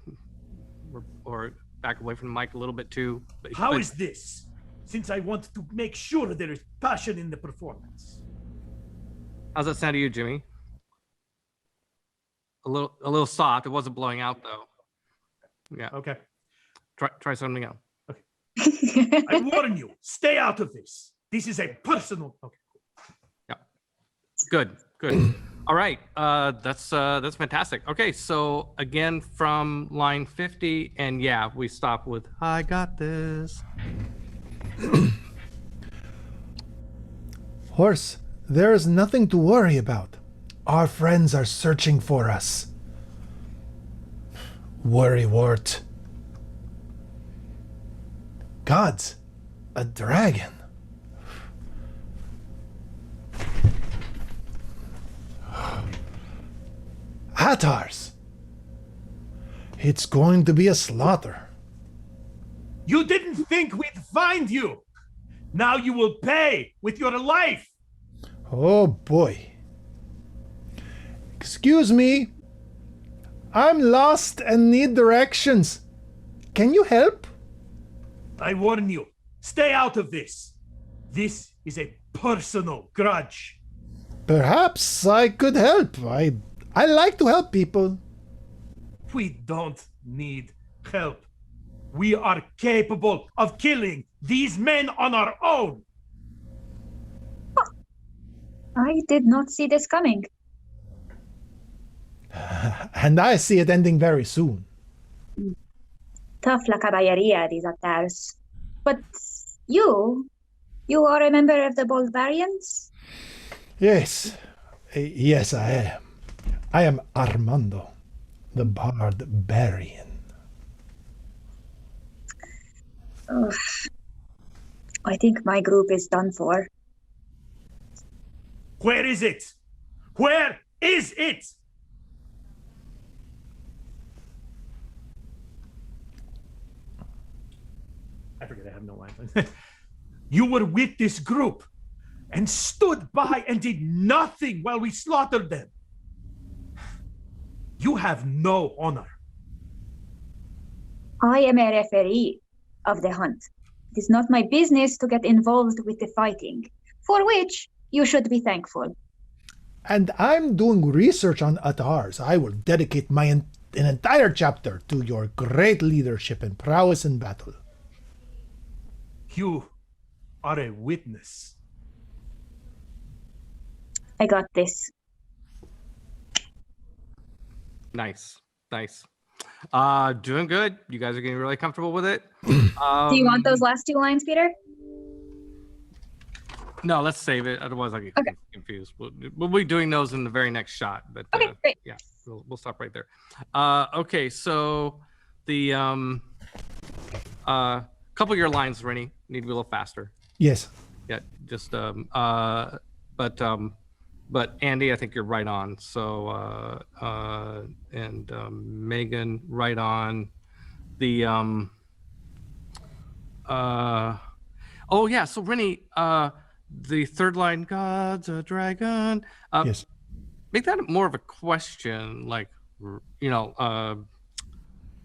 back away from the mic a little bit too. How is this? Since I want to make sure there is passion in the performance. How's that sound to you, Jimmy? A little soft. It wasn't blowing out though. Yeah. Okay. Try something else. Okay. I warn you, stay out of this. This is a personal. Okay. Yeah. Good. All right, that's fantastic. Okay, so again from line 50, and yeah, we stop with "I got this." Horse, there is nothing to worry about. Our friends are searching for us. Worrywart. Gods, a dragon. Attars. It's going to be a slaughter. You didn't think we'd find you. Now you will pay with your life. Oh boy. Excuse me. I'm lost and need directions. Can you help? I warn you, stay out of this. This is a personal grudge. Perhaps I could help. I like to help people. We don't need help. We are capable of killing these men on our own. I did not see this coming. And I see it ending very soon. Tough la caballeria, these attars. But you are a member of the Bulgarians? Yes. Yes, I am. I am Armando, the Barbarian. Ugh. I think my group is done for. Where is it? Where is it? I forget I have no lines. You were with this group and stood by and did nothing while we slaughtered them. You have no honor. I am a referee of the hunt. It is not my business to get involved with the fighting, for which you should be thankful. And I'm doing research on Atars. I will dedicate an entire chapter to your great leadership and prowess in battle. You are a witness. I got this. Nice. Doing good. You guys are getting really comfortable with it. Do you want those last 2 lines, Peter? No, let's save it. Otherwise, I get confused. We'll be doing those in the very next shot. But Okay, great. yeah, we'll stop right there. Okay, so the couple of your lines, Rennie, need to be a little faster. Yes. Yeah, just but Andy, I think you're right on. So and Megan, right on. The oh yeah, so Rennie, the third line, God's a dragon. Yes. Make that more of a question, like, you know,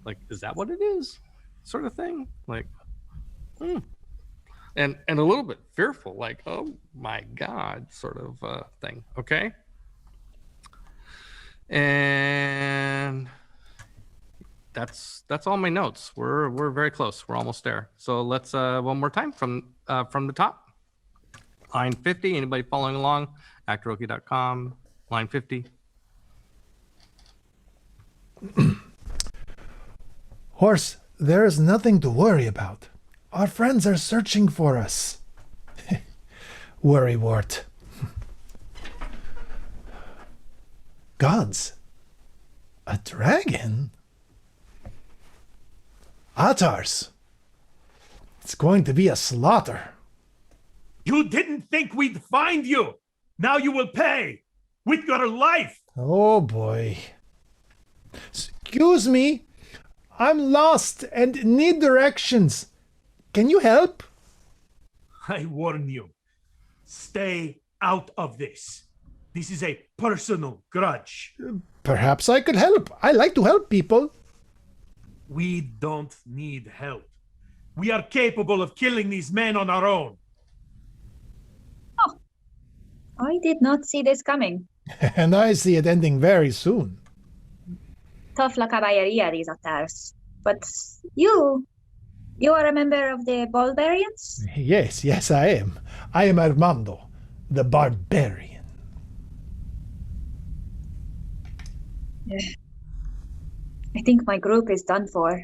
like, is that what it is, sort of thing, like, and a little bit fearful, like, oh my God, sort of thing. Okay. And that's all my notes. We're very close. We're almost there. So let's one more time from the top. Line 50. Anybody following along? Actoroke.com. Line 50. Horse, there is nothing to worry about. Our friends are searching for us. Worrywart. Gods? A dragon? Atars? It's going to be a slaughter. You didn't think we'd find you. Now you will pay with your life. Oh boy. Excuse me. I'm lost and need directions. Can you help? I warn you. Stay out of this. This is a personal grudge. Perhaps I could help. I like to help people. We don't need help. We are capable of killing these men on our own. I did not see this coming. And I see it ending very soon. Tough la caballeria, these Atars. But you are a member of the Barbarians? Yes, I am. I am Armando, the barbarian. I think my group is done for.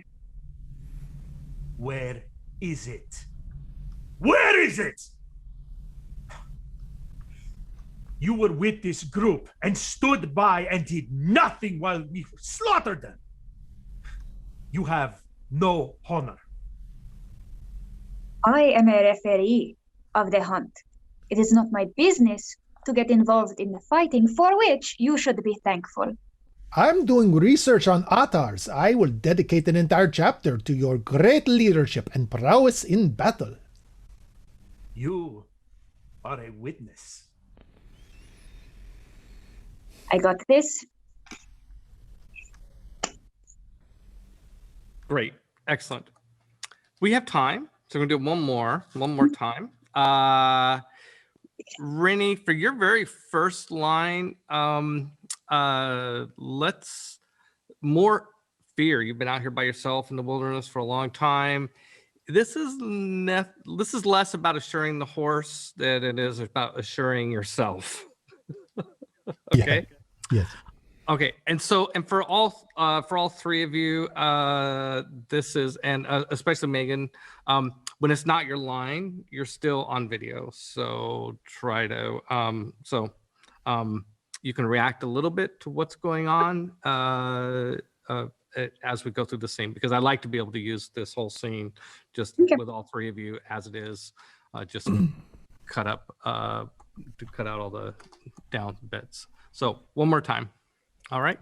Where is it? Where is it? You were with this group and stood by and did nothing while we slaughtered them. You have no honor. I am a referee of the hunt. It is not my business to get involved in the fighting, for which you should be thankful. I'm doing research on Atars. I will dedicate an entire chapter to your great leadership and prowess in battle. You are a witness. I got this. Great. Excellent. We have time, so we're going to do one more time. Rennie, for your very first line, let's more fear. You've been out here by yourself in the wilderness for a long time. This is less about assuring the horse than it is about assuring yourself. Okay. Yeah. Yes. Okay, and for all three of you, this is, and especially Megan, when it's not your line, you're still on video. So try to you can react a little bit to what's going on as we go through the scene, because I like to be able to use this whole scene just with all three of you as it is, just cut up to cut out all the down bits. So one more time. All right.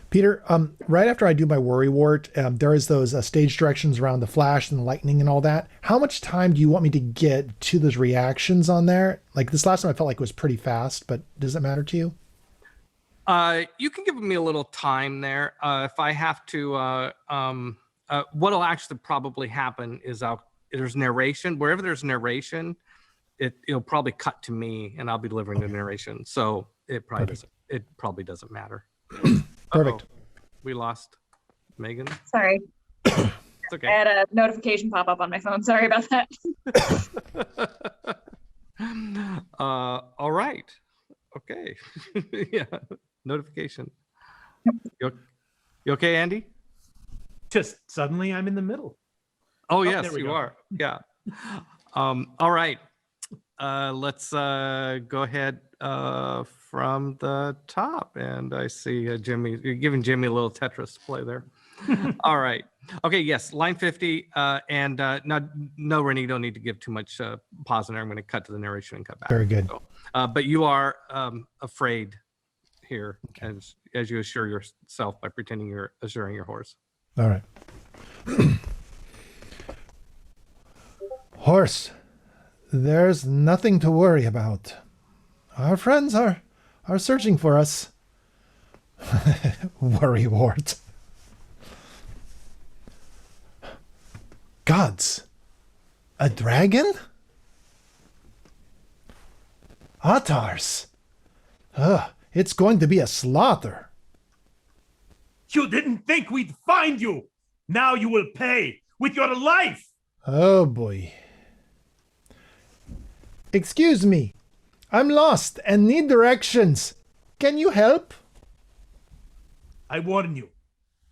Peter, right after I do my worry wart, there is those stage directions around the flash and the lightning and all that. How much time do you want me to get to those reactions on there? Like this last time I felt like it was pretty fast, but does it matter to you? You can give me a little time there. If I have to, what'll actually probably happen is there's narration. Wherever there's narration, it'll probably cut to me and I'll be delivering the narration. So it probably doesn't matter. Perfect. We lost Megan. Sorry. It's okay. I had a notification pop up on my phone. Sorry about that. All right. Okay. Yeah. Notification. You okay, Andy? Just suddenly I'm in the middle. Oh, yes, there we you go. are. Yeah. All right. Let's go ahead from the top. And I see Jimmy, you're giving Jimmy a little Tetris to play there. All right. Okay, yes, line 50. And no, Rennie, you don't need to give too much pause in there. I'm going to cut to the narration and cut back. Very good. So, but you are afraid here, as you assure yourself by pretending you're assuring your horse. All right. Horse, there's nothing to worry about. Our friends are searching for us. Worry wart. Gods, a dragon? Ottars. It's going to be a slaughter. You didn't think we'd find you. Now you will pay with your life. Oh boy. Excuse me. I'm lost and need directions. Can you help? I warn you,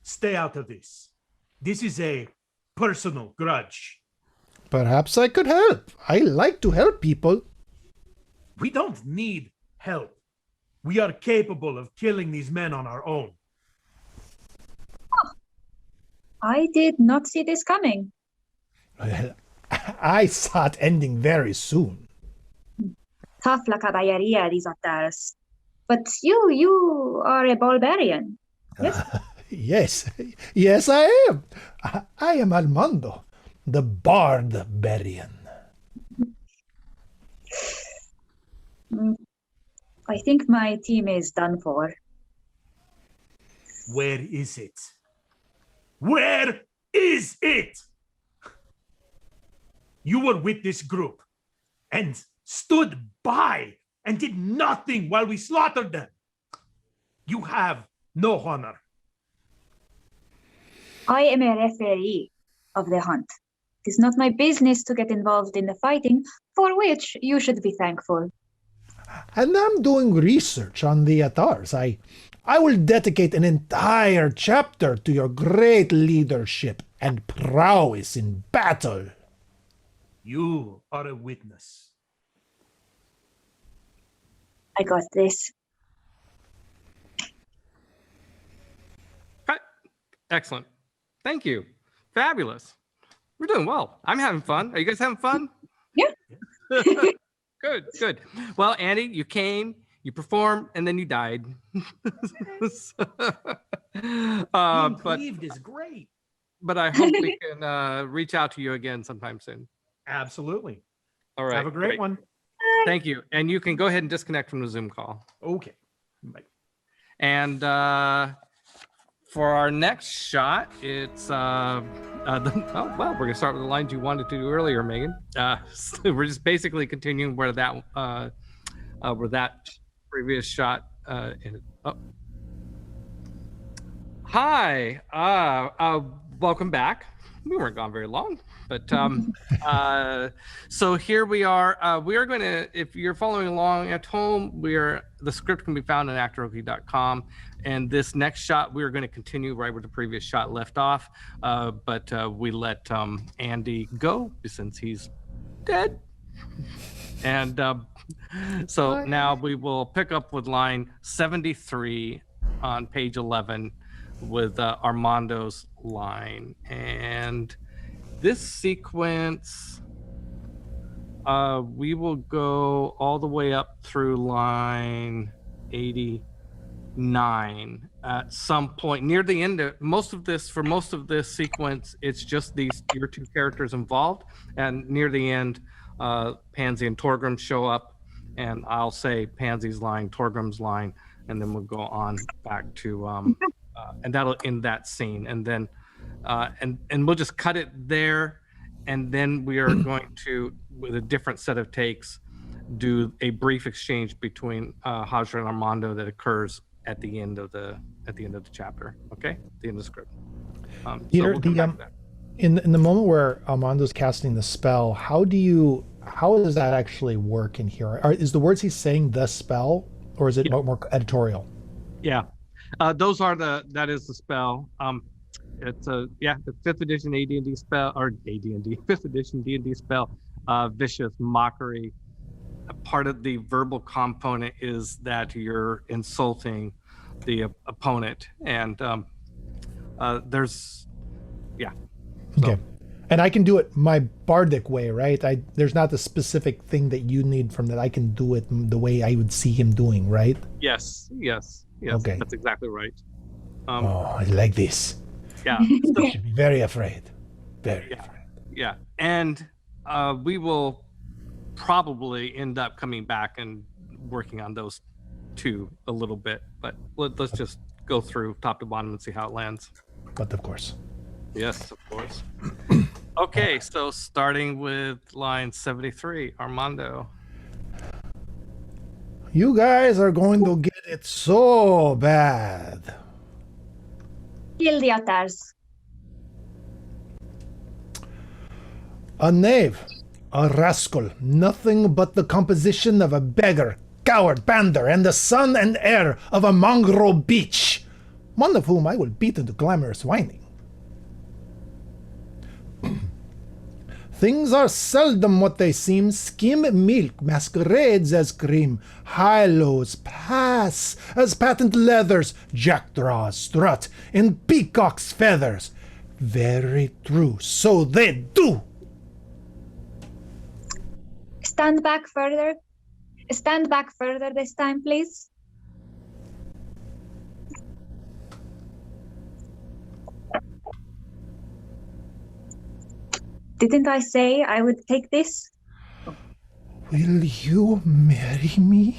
stay out of this. This is a personal grudge. Perhaps I could help. I like to help people. We don't need help. We are capable of killing these men on our own. I did not see this coming. Well, I saw it ending very soon. Tough la caballeria, these Ottars. But you are a barbarian. Yes? Yes, yes, I am. I am Armando, the barbarian. I think my team is done for. Where is it? Where is it? You were with this group and stood by and did nothing while we slaughtered them. You have no honor. I am a referee of the hunt. It is not my business to get involved in the fighting, for which you should be thankful. And I'm doing research on the Atars. I will dedicate an entire chapter to your great leadership and prowess in battle. You are a witness. I got this. Excellent. Thank you. Fabulous. We're doing well. I'm having fun. Are you guys having fun? Yeah. Good, good. Well, Andy, you came, you performed, and then you died. Being grieved is great. But I hope we can reach out to you again sometime soon. Absolutely. All right. Have a great one. Thank you. And you can go ahead and disconnect from the Zoom call. Okay. Bye. And for our next shot, it's well, we're gonna start with the lines you wanted to do earlier, Megan. We're just basically continuing where that previous shot ended. Oh. Hi, welcome back. We weren't gone very long, but so here we are. We are going to, if you're following along at home, the script can be found on actoroke.com. And this next shot, we are going to continue right where the previous shot left off. But we let Andy go since he's dead. And so now we will pick up with line 73 on page 11 with Armando's line. And this sequence, we will go all the way up through line 80. 9 at some point near the end of most of this sequence. It's just your two characters involved, and near the end, Pansy and Torgrim show up, and I'll say Pansy's line, Torgrim's line, and then we'll go on back to and that'll end that scene, and then and we'll just cut it there, and then we are going to, with a different set of takes, do a brief exchange between Hajra and Armando that occurs at the end of the chapter. Okay, at the end of the script. Peter, we'll come back to that. in the moment where Armando's casting the spell, how does that actually work in here? Is the words he's saying the spell, or is it more editorial? Yeah, that is the spell. It's the 5th edition AD&D spell, or AD&D 5th edition D&D spell, vicious mockery. A part of the verbal component is that you're insulting the opponent, and there's Okay, and I can do it my bardic way, right? There's not the specific thing that you need from that. I can do it the way I would see him doing, right? Yes. Okay, That's exactly right. I like this. Yeah. You should be very afraid. Very afraid. Yeah, and we will probably end up coming back and working on those two a little bit, but let's just go through top to bottom and see how it lands. But of course. Yes, of course. Okay, so starting with line 73, Armando. You guys are going to get it so bad. Kill the otters. A knave, a rascal, nothing but the composition of a beggar, coward, bander, and the son and heir of a mongrel beach, one of whom I will beat into glamorous whining. Things are seldom what they seem. Skim milk masquerades as cream. High-lows pass as patent leathers. Jackdaws strut in peacock's feathers. Very true, so they do. Stand back further. Stand back further this time, please. Didn't I say I would take this? Will you marry me?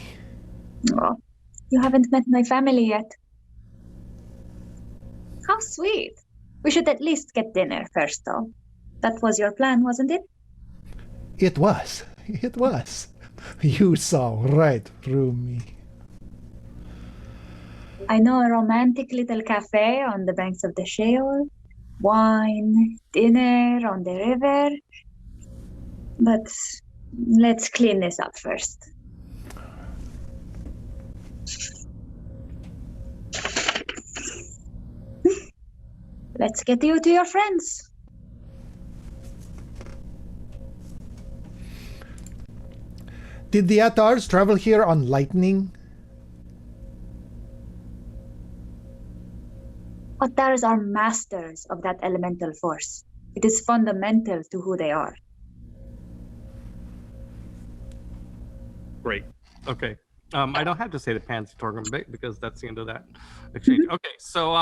Oh, you haven't met my family yet. How sweet. We should at least get dinner first, though. That was your plan, wasn't it? It was. It was. You saw right through me. I know a romantic little cafe on the banks of the Sheol. Wine, dinner on the river. But let's clean this up first. Let's get you to your friends. Did the Atars travel here on lightning? Ottars are masters of that elemental force. It is fundamental to who they are. Great. Okay. I don't have to say the Pansy Torgrim bit because that's the end of that exchange. Mm-hmm. Okay. So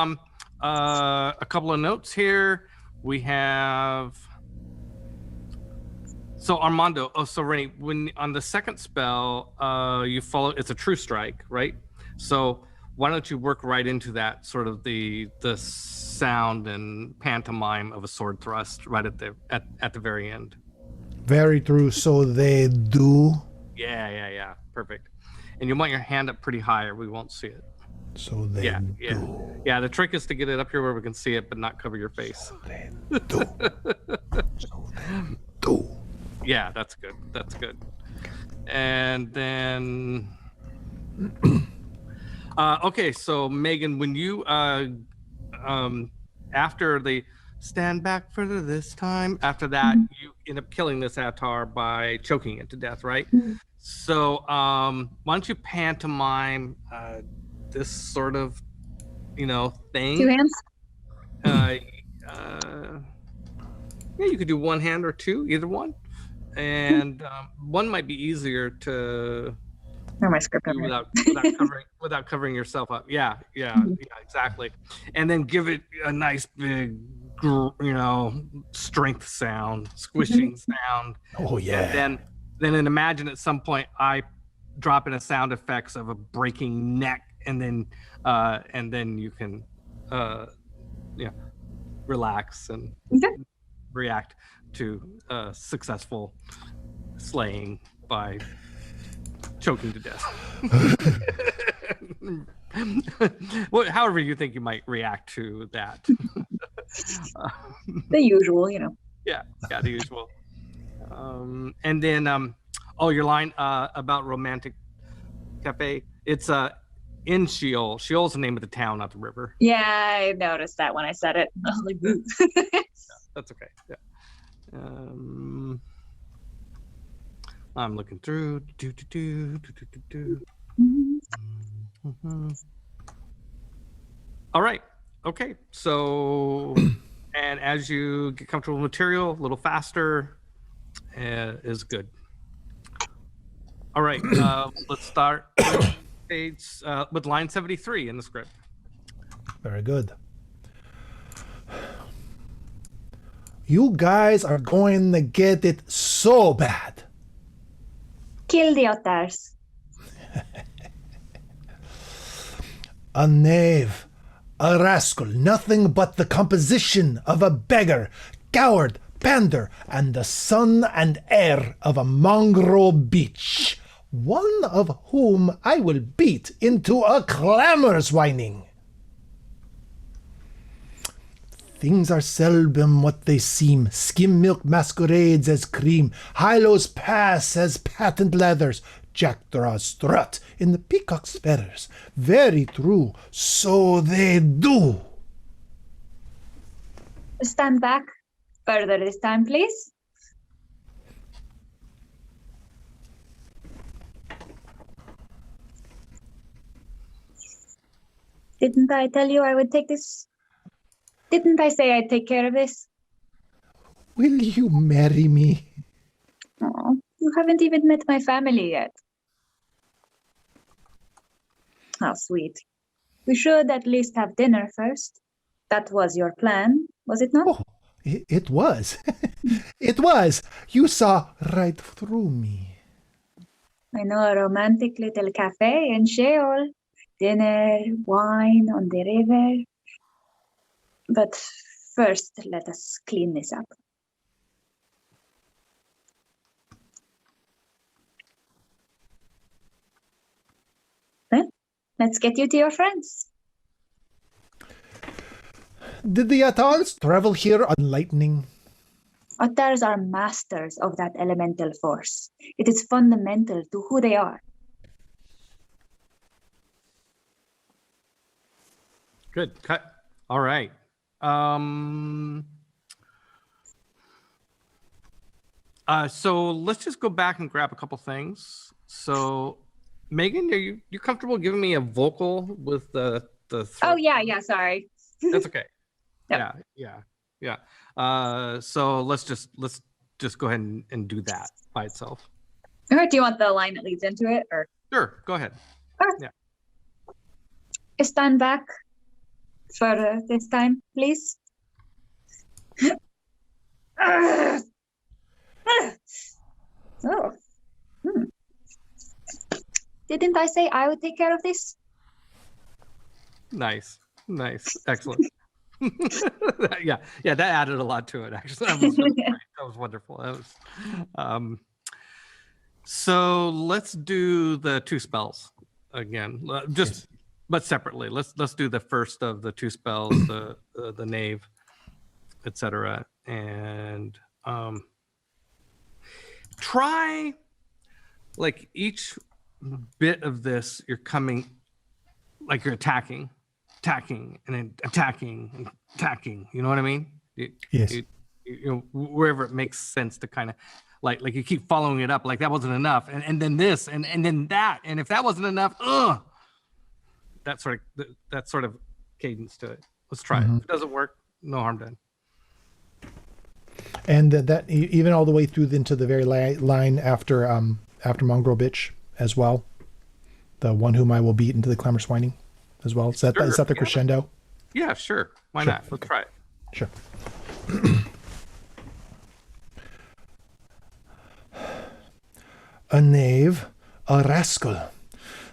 a couple of notes here. We have. So Armando. Oh, so Rennie, when on the second spell, you follow. It's a true strike, right? So why don't you work right into that sort of the sound and pantomime of a sword thrust right at the very end. Very true. So they do. Yeah. Perfect. And you want your hand up pretty high or we won't see it. So they do. Yeah, the trick is to get it up here where we can see it but not cover your face. So they do. So they do. Yeah, that's good. And then okay, so Megan, when you after the stand back further this time, after that you end up killing this Attar by choking it to death, right? So why don't you pantomime this sort of thing? Two hands? Yeah, you could do one hand or two, either one. And one might be easier to Or my script over here. without covering yourself up. Yeah, exactly. And then give it a nice big, strength sound, squishing sound. Oh yeah. And then imagine at some point I drop in a sound effects of a breaking neck, and then you can relax and react to successful slaying by choking to death. However you think you might react to that. The usual, Yeah, the usual. And then your line about romantic cafe, it's in Sheol. Sheol's the name of the town, not the river. Yeah, I noticed that when I said it. I was like, ooh. That's okay. Yeah. I'm looking through. All right. Okay. So, and as you get comfortable with material, a little faster is good. All right. Let's start with with line 73 in the script. Very good. You guys are going to get it so bad. Kill the otters. A knave, a rascal, nothing but the composition of a beggar, coward, pander, and the son and heir of a mongrel bitch, one of whom I will beat into a clamorous whining. Things are seldom what they seem. Skim milk masquerades as cream. Highlows pass as patent leathers. Jackdaws strut in the peacock's feathers. Very true, so they do. Stand back further this time, please. Didn't I tell you I would take this? Didn't I say I'd take care of this? Will you marry me? Oh, you haven't even met my family yet. How sweet. We should at least have dinner first. That was your plan, was it not? Oh, it was. It was. You saw right through me. I know a romantic little cafe in Sheol. Dinner, wine on the river. But first, let us clean this up. Well, let's get you to your friends. Did the Atals travel here on lightning? Otters are masters of that elemental force. It is fundamental to who they are. Good. Cut. All right. So let's just go back and grab a couple things. So, Megan, are you comfortable giving me a vocal with the throat? Oh yeah, sorry. That's okay. Yep. Yeah. So let's just go ahead and do that by itself. All right, do you want the line that leads into it, or? Sure. Go ahead. Yeah. Stand back for this time, please. Oh. Didn't I say I would take care of this? Nice. Excellent. yeah, that added a lot to it, actually. That was, really great. That was wonderful. That was, so let's do the two spells again. But separately. Let's do the first of the two spells, the knave, etc. And try, like, each bit of this, you're coming, like, you're attacking and then attacking and attacking. You know what I mean? Yes. You wherever it makes sense to kind of like you keep following it up, like that wasn't enough, and then this and then that, and if that wasn't enough, that sort of cadence to it. Let's try it. If it doesn't work, no harm done. And that even all the way through into the very line after Mongrel Bitch as well. the one whom I will beat into the clamorous whining as well. Is that the crescendo? Yeah, sure. Why Sure, not? Let's okay. try it. Sure. A knave, a rascal,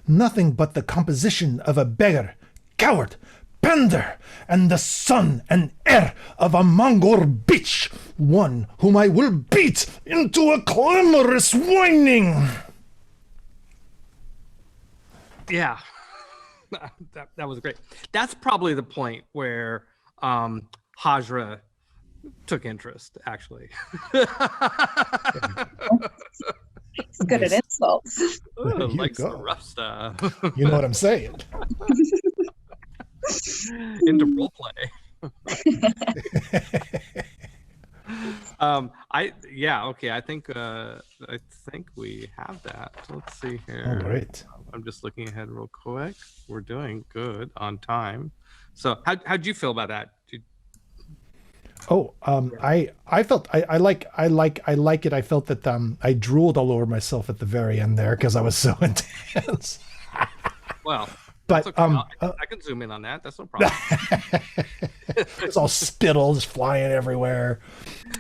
nothing but the composition of a beggar, coward, pander, and the son and heir of a Mongol bitch, one whom I will beat into a clamorous whining. Yeah, that was great. That's probably the point where Hajra took interest, actually. He's good at insults. There you Likes the go. rough stuff. You know what I'm saying? Into role play. I think we have that. Let's see here. All right. I'm just looking ahead real quick. We're doing good on time. So how'd you feel about that? I felt I like it. I felt that I drooled all over myself at the very end there because I was so intense. Well, But that's okay. I can zoom in on that. That's no problem. it's all spittle just flying everywhere.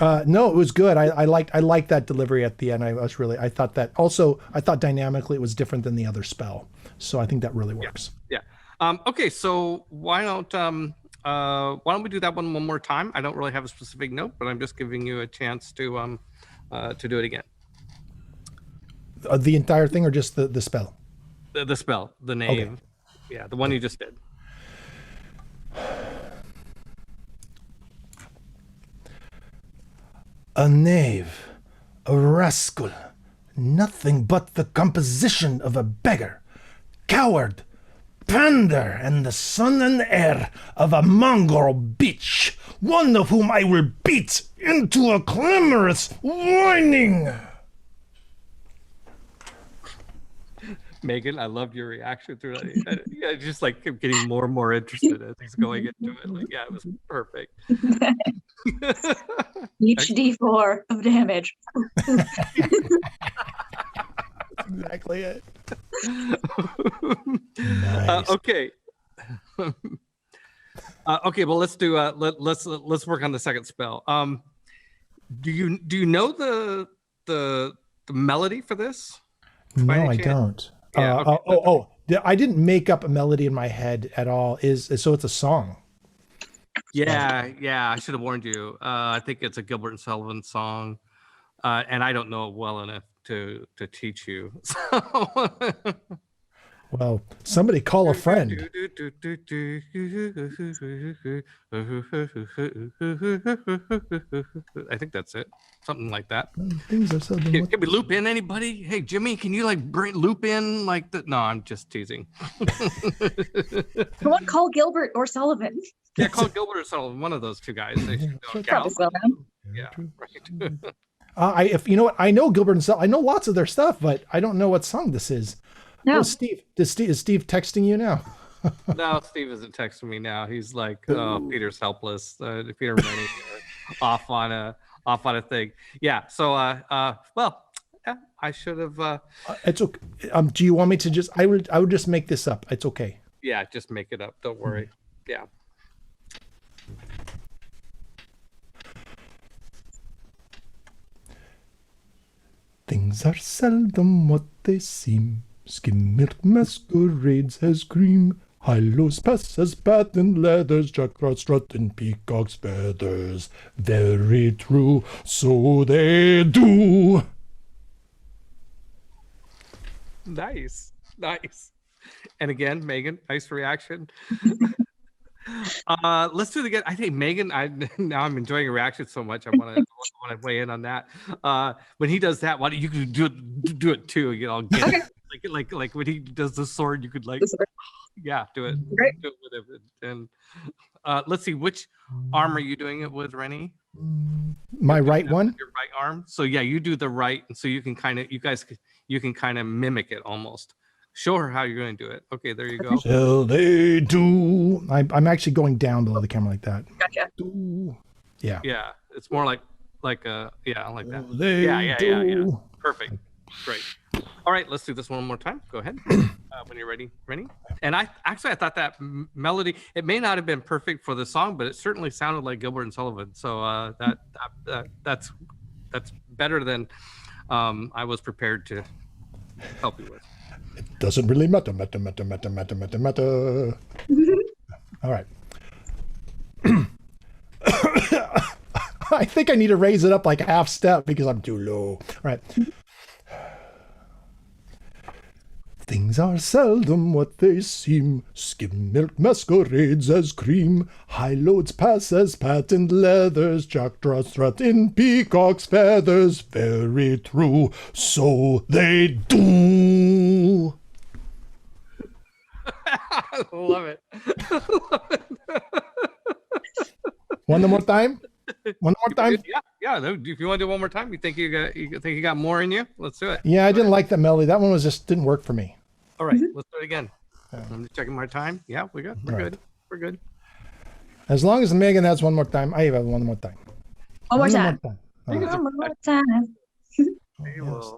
No, it was good. I liked that delivery at the end. I thought dynamically it was different than the other spell. So I think that really works. Yeah. Okay, so why don't we do that one more time? I don't really have a specific note, but I'm just giving you a chance to do it again. The entire thing, or just the spell? The spell, the name. Okay. Yeah, the one you just did. A knave, a rascal, nothing but the composition of a beggar, coward, pander, and the son and heir of a Mongol bitch, one of whom I will beat into a clamorous whining. Megan, I loved your reaction through that. Yeah, just like kept getting more and more interested as he's going into it. Like, yeah, it was perfect. Each D4 of damage. Exactly it. Okay. Okay. Well, let's do. Let's work on the second spell. Do you know the melody for this? No, any I chance? don't. Yeah, okay. I didn't make up a melody in my head at all. So it's a song. Yeah. I should have warned you. I think it's a Gilbert and Sullivan song, and I don't know it well enough to teach you. So. Well, somebody call a friend. I think that's it. Something like that. Things are so Can we loop in anybody? Hey, Jimmy, can you loop in like that? No, I'm just teasing. Someone call Gilbert or Sullivan. Yeah, call Gilbert or Sullivan, one of those two guys. They should know. Probably well known. Yeah, right. If you know what, I know Gilbert and Sullivan. I know lots of their stuff, but I don't know what song this is. No. Oh, Steve. Is Steve texting you now? No, Steve isn't texting me now. He's like, oh, Peter's helpless. Peter and Rennie are off on a thing. Yeah. So, well, yeah, I should have. It's okay. Do you want me to just? I would just make this up. It's okay. Yeah, just make it up. Don't worry. Yeah. Things are seldom what they seem. Skim-milk masquerades as cream. Highlows pass as patent leathers. Jackrots strut in peacock's feathers. Very true, so they do. Nice. And again, Megan, nice reaction. Let's do it again. I think Megan, now I'm enjoying your reaction so much. I want to weigh in on that. When he does that, why don't you could do it too? You know, get it. Like when he does the sword, you could do it. Great. Do it with him. And let's see, which arm are you doing it with, Rennie? My right one. Your right arm. So yeah, you do the right, and so you can kind of mimic it almost. Show her how you're going to do it. Okay, there you go. Till they do. I'm actually going down below the camera like that. Gotcha. Ooh. Yeah. Yeah, it's more like that. They Yeah. do. Perfect. Great. All right, let's do this one more time. Go ahead when you're ready, Rennie. And I thought that melody, it may not have been perfect for the song, but it certainly sounded like Gilbert and Sullivan. So that's better than I was prepared to help you with. It doesn't really matter. All right. I think I need to raise it up like a half step because I'm too low. All right. Things are seldom what they seem. Skim milk masquerades as cream. High loads pass as patent leathers. Jackdaws strut in peacock's feathers. Very true, so they do. I love it. One more time? One more time? Yeah. If you want to do one more time, you think you got more in you? Let's do it. Yeah, I didn't like that melody. That one didn't work for me. All right, let's do it again. I'm just checking my time. Yeah, we're good. We're good. As long as Megan has one more time, I have one more time. One more time. One more time. Yes.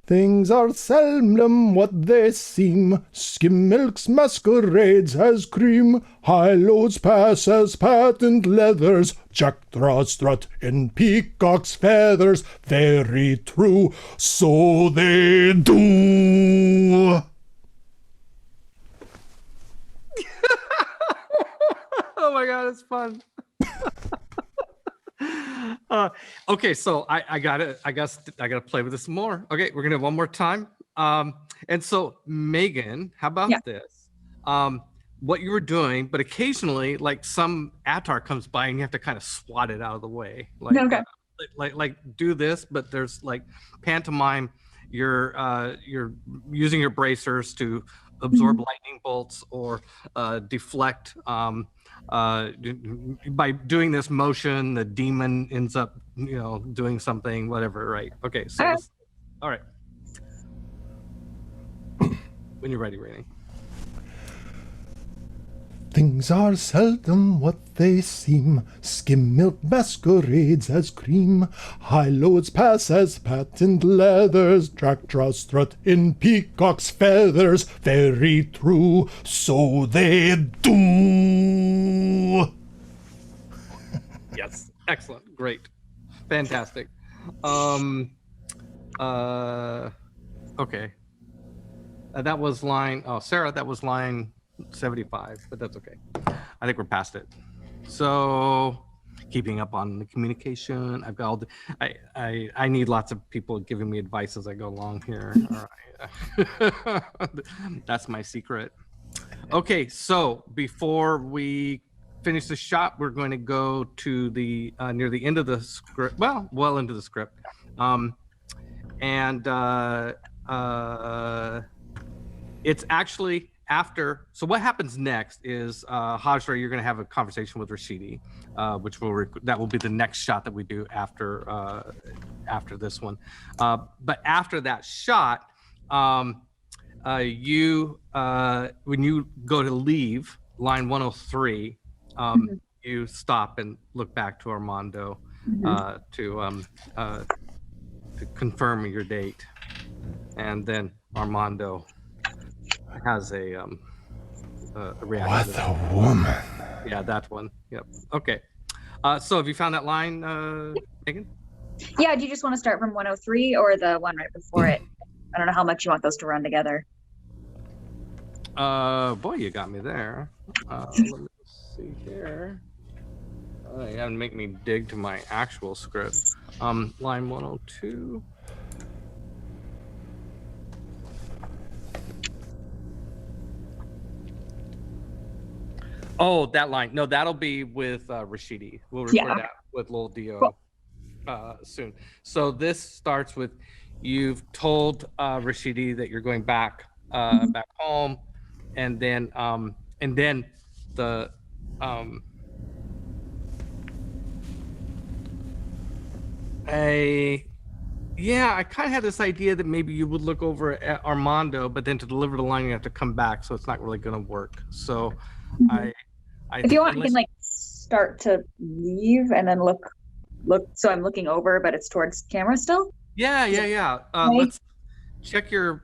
Things are seldom what they seem. Skim milks masquerades as cream. High loads pass as patent leathers. Jackdaws strut in peacock's feathers. Very true, so they do. Oh my God, it's fun. Okay, so I guess I gotta play with this more. Okay, we're gonna have one more time. And so Megan, how about this? What you were doing, but occasionally like some Attar comes by and you have to kind of swat it out of the way. Like, okay. Like do this, but there's like pantomime. You're using your bracers to absorb lightning bolts or deflect. By doing this motion, the demon ends up, doing something, whatever, right? Okay, so all right. When you're ready, Rennie. Things are seldom what they seem. Skim milk masquerades as cream. High loads pass as patent leathers. Jackdaws strut in peacock's feathers. Very true, so they do. Yes, excellent, great, fantastic. Okay. That was line. Oh, Sarah, that was line 75, but that's okay. I think we're past it. So keeping up on the communication. I've got all the, I need lots of people giving me advice as I go along here. All right. That's my secret. Okay, so before we finish the shot, we're going to go to the near the end of the script. Well into the script. It's actually after. So what happens next is Hajra, you're going to have a conversation with Rashidi, which that will be the next shot that we do after this one. But after that shot, when you go to leave line 103, you stop and look back to Armando to confirm your date, and then Armando has a reaction. What a woman. Yeah, that one. Yep. Okay. So have you found that line, Megan? Yeah, do you just want to start from 103 or the one right before it? I don't know how much you want those to run together. Boy, you got me there. Let me see here. You have to make me dig to my actual script. Line 102. Oh, that line. No, that'll be with Rashidi. We'll record that with Lil Dio soon. So this starts with you've told Rashidi that you're going back home, and then the I kind of had this idea that maybe you would look over at Armando, but then to deliver the line you have to come back, so it's not really going to work. So I if you want, you can like start to leave and then look look. So I'm looking over, but it's towards camera still. Yeah. Right. Let's check your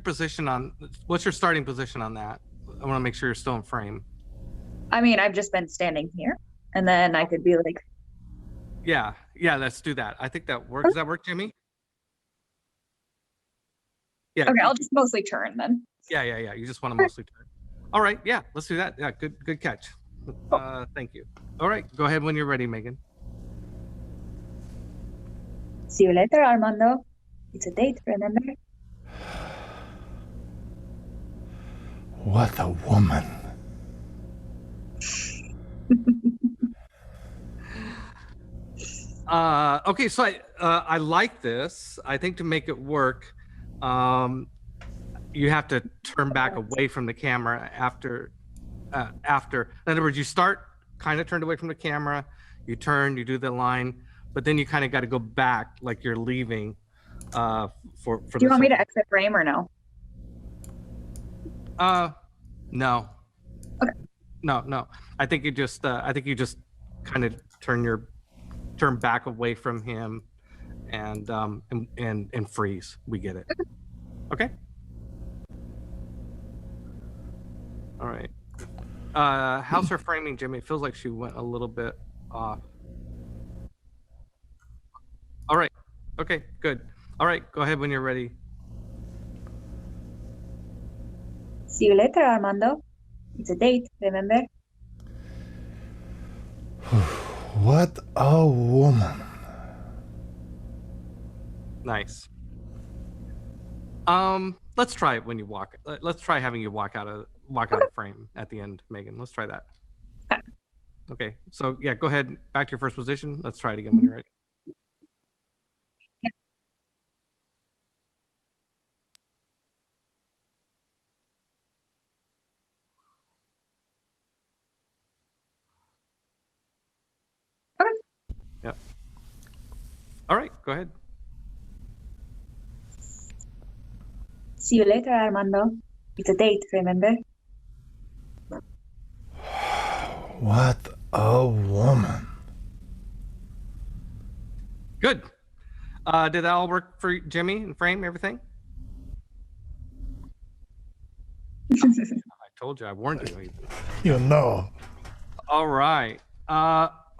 position on. What's your starting position on that? I want to make sure you're still in frame. I mean, I've just been standing here, and then I could be like, Yeah. Let's do that. I think that works. Does that work, Jimmy? Yeah. okay, I'll just mostly turn then. Yeah. You just want to mostly turn. All right. Yeah. Let's do that. Yeah. Good catch. Thank you. All right. Go ahead when you're ready, Megan. See you later, Armando. It's a date, remember? What a woman. Okay, so I like this. I think to make it work, you have to turn back away from the camera after. In other words, you start kind of turned away from the camera, you turn, you do the line, but then you kind of got to go back like you're leaving. For Do you want me to exit frame or no? No. Okay. No. I think you just kind of turn back away from him and freeze. We get it. Okay. All right. How's her framing, Jimmy? It feels like she went a little bit off. All right. Okay, good. All right, go ahead when you're ready. See you later, Armando. It's a date, remember? What a woman. Nice. Let's try it when you walk. Let's try having you walk out of frame at the end, Megan. Let's try that. Okay. So yeah, go ahead back to your first position. Let's try it again when you're ready. Yep. All right, go ahead. See you later, Armando. It's a date, remember? What a woman. Good. Did that all work for Jimmy and frame everything? I told you, I warned you. You know. All right.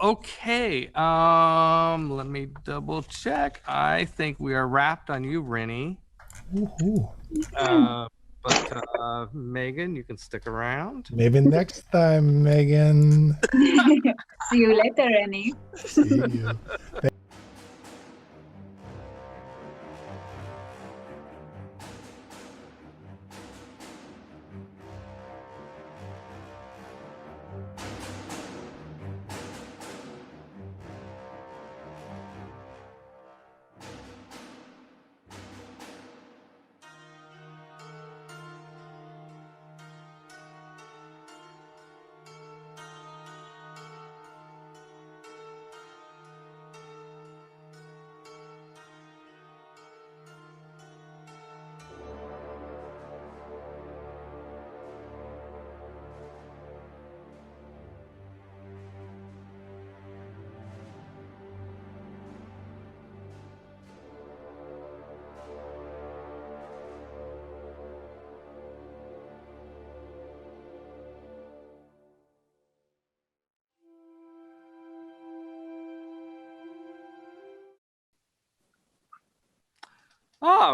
Okay. Let me double check. I think we are wrapped on you, Rennie. Woohoo. But Megan, you can stick around. Maybe next time, Megan. See you later, Rennie. See you.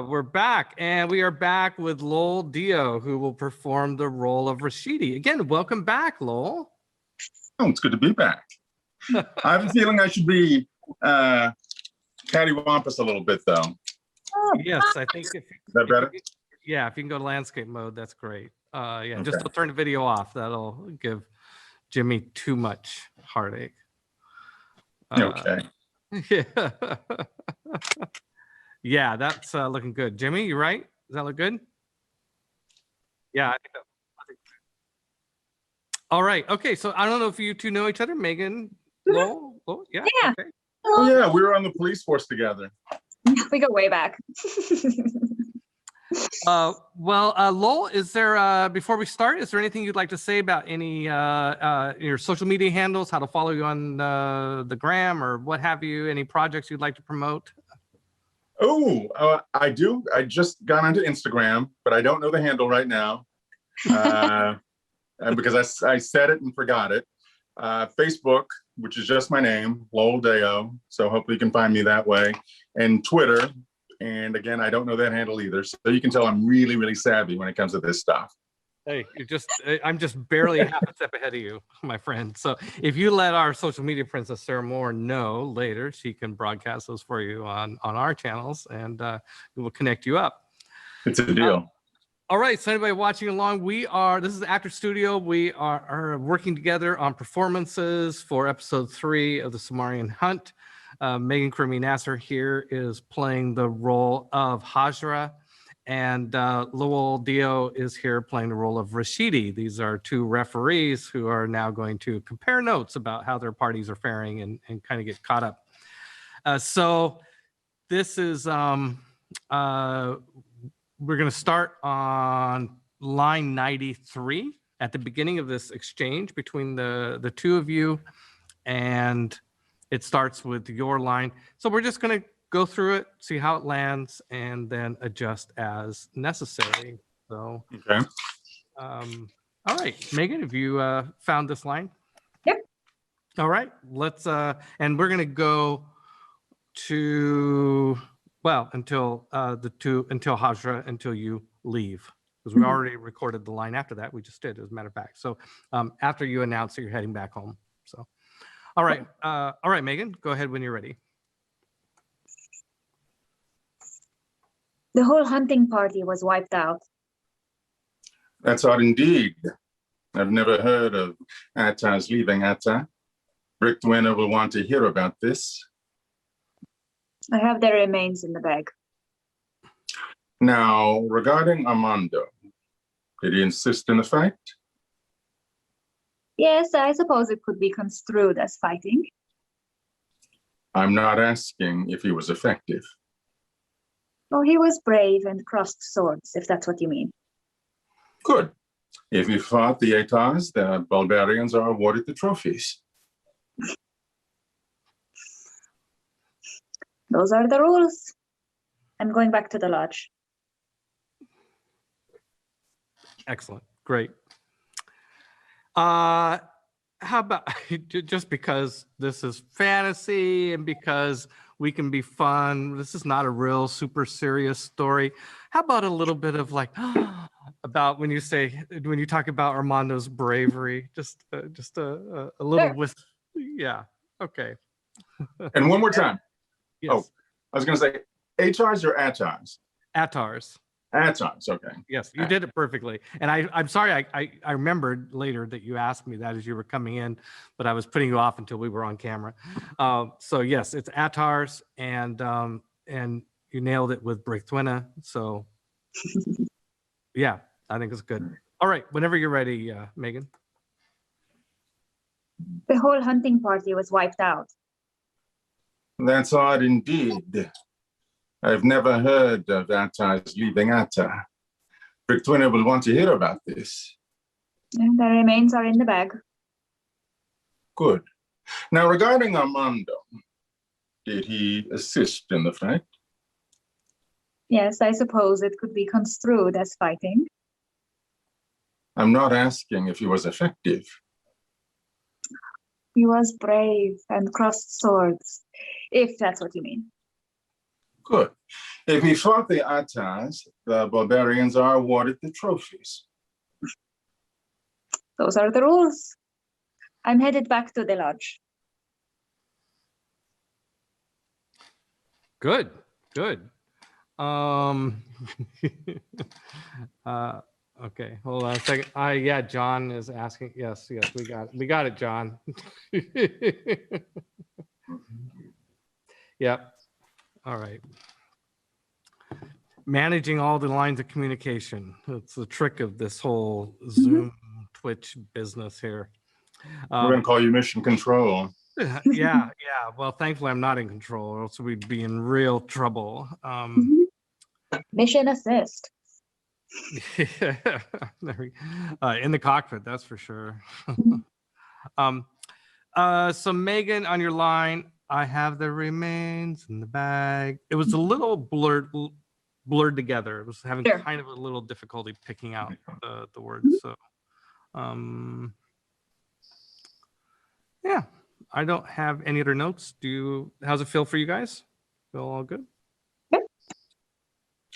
We're back, and we are back with Lowell Dio, who will perform the role of Rashidi. Again, welcome back, Lowell. Oh, it's good to be back. I have a feeling I should be cattywampus a little bit, though. Yes, I think if Is that better? if you can go to landscape mode, that's great. Yeah, just Okay. don't turn the video off. That'll give Jimmy too much heartache. Okay. Yeah. Yeah, that's looking good. Jimmy, you right? Does that look good? Yeah. I think all right. Okay. So I don't know if you two know each other, Megan. Lowell? Oh, yeah. Yeah. Okay. Oh, yeah, we were on the police force together. We go way back. Lowell, is there, before we start, is there anything you'd like to say about any your social media handles, how to follow you on the gram or what have you, any projects you'd like to promote? I do. I just got onto Instagram, but I don't know the handle right now because I said it and forgot it. Facebook, which is just my name, Lowell Deo. So hopefully you can find me that way. And Twitter. And again, I don't know that handle either. So you can tell I'm really, really savvy when it comes to this stuff. Hey, I'm just barely half a step ahead of you, my friend. So if you let our social media princess Sarah Moore know later, she can broadcast those for you on our channels, and we will connect you up. It's a deal. All right, so anybody watching along, this is the Actor Studio. We are working together on performances for episode 3 of the Somarrian Hunt. Megan Karimi Nasser here is playing the role of Hajra, and Lowell Dio is here playing the role of Rashidi. These are 2 referees who are now going to compare notes about how their parties are faring and kind of get caught up. So this is, we're going to start on line 93 at the beginning of this exchange between the 2 of you, and it starts with your line. So we're just going to go through it, see how it lands, and then adjust as necessary. So, okay. All right, Megan, have you found this line? Yep. All right, let's, and we're going to go to, well, until until Hajra, until you leave, because we already recorded the line after that. We just did, as a matter of fact. So after you announce that you're heading back home. So. All right, Megan, go ahead when you're ready. The whole hunting party was wiped out. That's odd indeed. I've never heard of Atta's leaving Atta. Brickwinner will want to hear about this. I have their remains in the bag. Now, regarding Armando, did he insist on the fight? Yes, I suppose it could be construed as fighting. I'm not asking if he was effective. Oh, he was brave and crossed swords, if that's what you mean. Good. If he fought the Atars, the Bulgarians are awarded the trophies. Those are the rules. I'm going back to the lodge. Excellent. Great. How about, just because this is fantasy and because we can be fun, this is not a real super serious story. How about a little bit of like, about when you talk about Armando's bravery, just a little Sure. with, yeah. Okay. And one more time. Yes. Oh, I was going to say Atars or Atars? Atars. Atars, okay. Yes, you did it perfectly. And I'm sorry, I remembered later that you asked me that as you were coming in, but I was putting you off until we were on camera. So yes, it's Atars, and you nailed it with Brickwinner. So yeah, I think it's good. All right, whenever you're ready, Megan. The whole hunting party was wiped out. That's odd indeed. I've never heard of Atta's leaving Atta. Brickwinner will want to hear about this. And the remains are in the bag. Good. Now, regarding Armando, did he assist in the fight? Yes, I suppose it could be construed as fighting. I'm not asking if he was effective. He was brave and crossed swords, if that's what you mean. Good. If he fought the Attas, the Bulgarians are awarded the trophies. Those are the rules. I'm headed back to the lodge. Good, good. Okay, hold on a second. Yeah, John is asking. Yes, we got it. We got it, John. Yep. All right. Managing all the lines of communication. That's the trick of this whole Zoom, Twitch business here. We're going to call you Mission Control. Yeah. Well, thankfully, I'm not in control, or else we'd be in real trouble. Mission assist. In the cockpit, that's for sure. So Megan, on your line, I have the remains in the bag. It was a little blurred together. It was having Sure. kind of a little difficulty picking out the words. So, yeah, I don't have any other notes. How's it feel for you guys? Feel all good?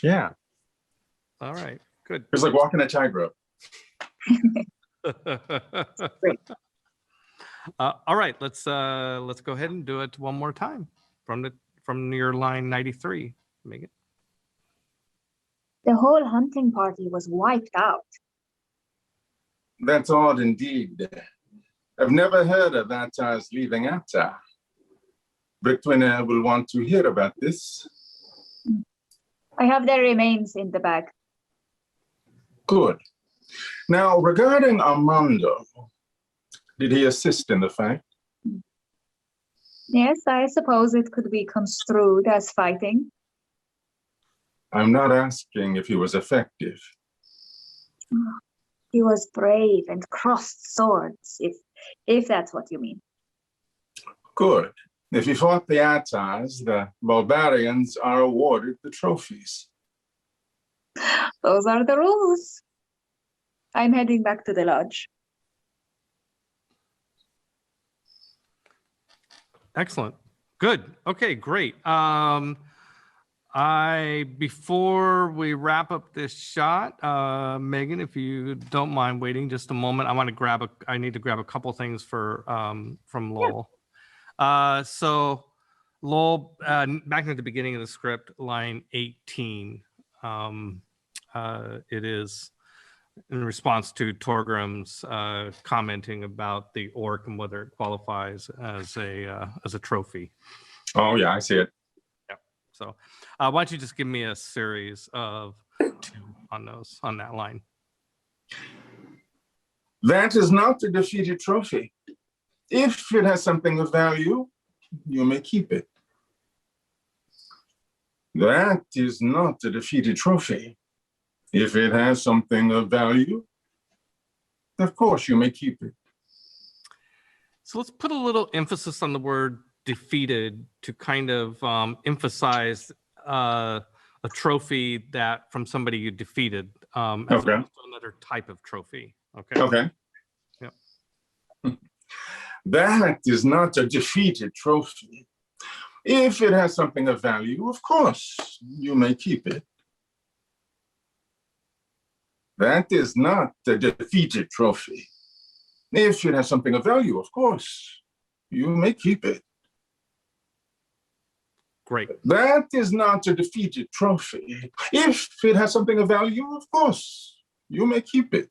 Yeah. All right, good. It's like walking a tightrope. All right, let's go ahead and do it one more time from your line 93, Megan. The whole hunting party was wiped out. That's odd indeed. I've never heard of Atta's leaving Atta. Brickwinner will want to hear about this. I have their remains in the bag. Good. Now, regarding Armando, did he assist in the fight? Yes, I suppose it could be construed as fighting. I'm not asking if he was effective. He was brave and crossed swords, if that's what you mean. Good. If he fought the Attas, the barbarians are awarded the trophies. Those are the rules. I'm heading back to the lodge. Excellent. Good. Okay, great. Before we wrap up this shot, Megan, if you don't mind waiting just a moment, I need to grab a couple things from Lowell. So Lowell, back at the beginning of the script, line 18, it is in response to Torgrim's commenting about the orc and whether it qualifies as a trophy. Oh yeah, I see it. Yeah. So why don't you just give me a series of 2 on that line? That is not a defeated trophy. If it has something of value, you may keep it. That is not a defeated trophy. If it has something of value, of course you may keep it. So let's put a little emphasis on the word defeated to kind of emphasize a trophy that from somebody you defeated, as opposed to another type of trophy. Okay. Okay. Yeah. That is not a defeated trophy. If it has something of value, of course, you may keep it. That is not a defeated trophy. If it has something of value, of course, you may keep it. Great. That is not a defeated trophy. If it has something of value, of course, you may keep it.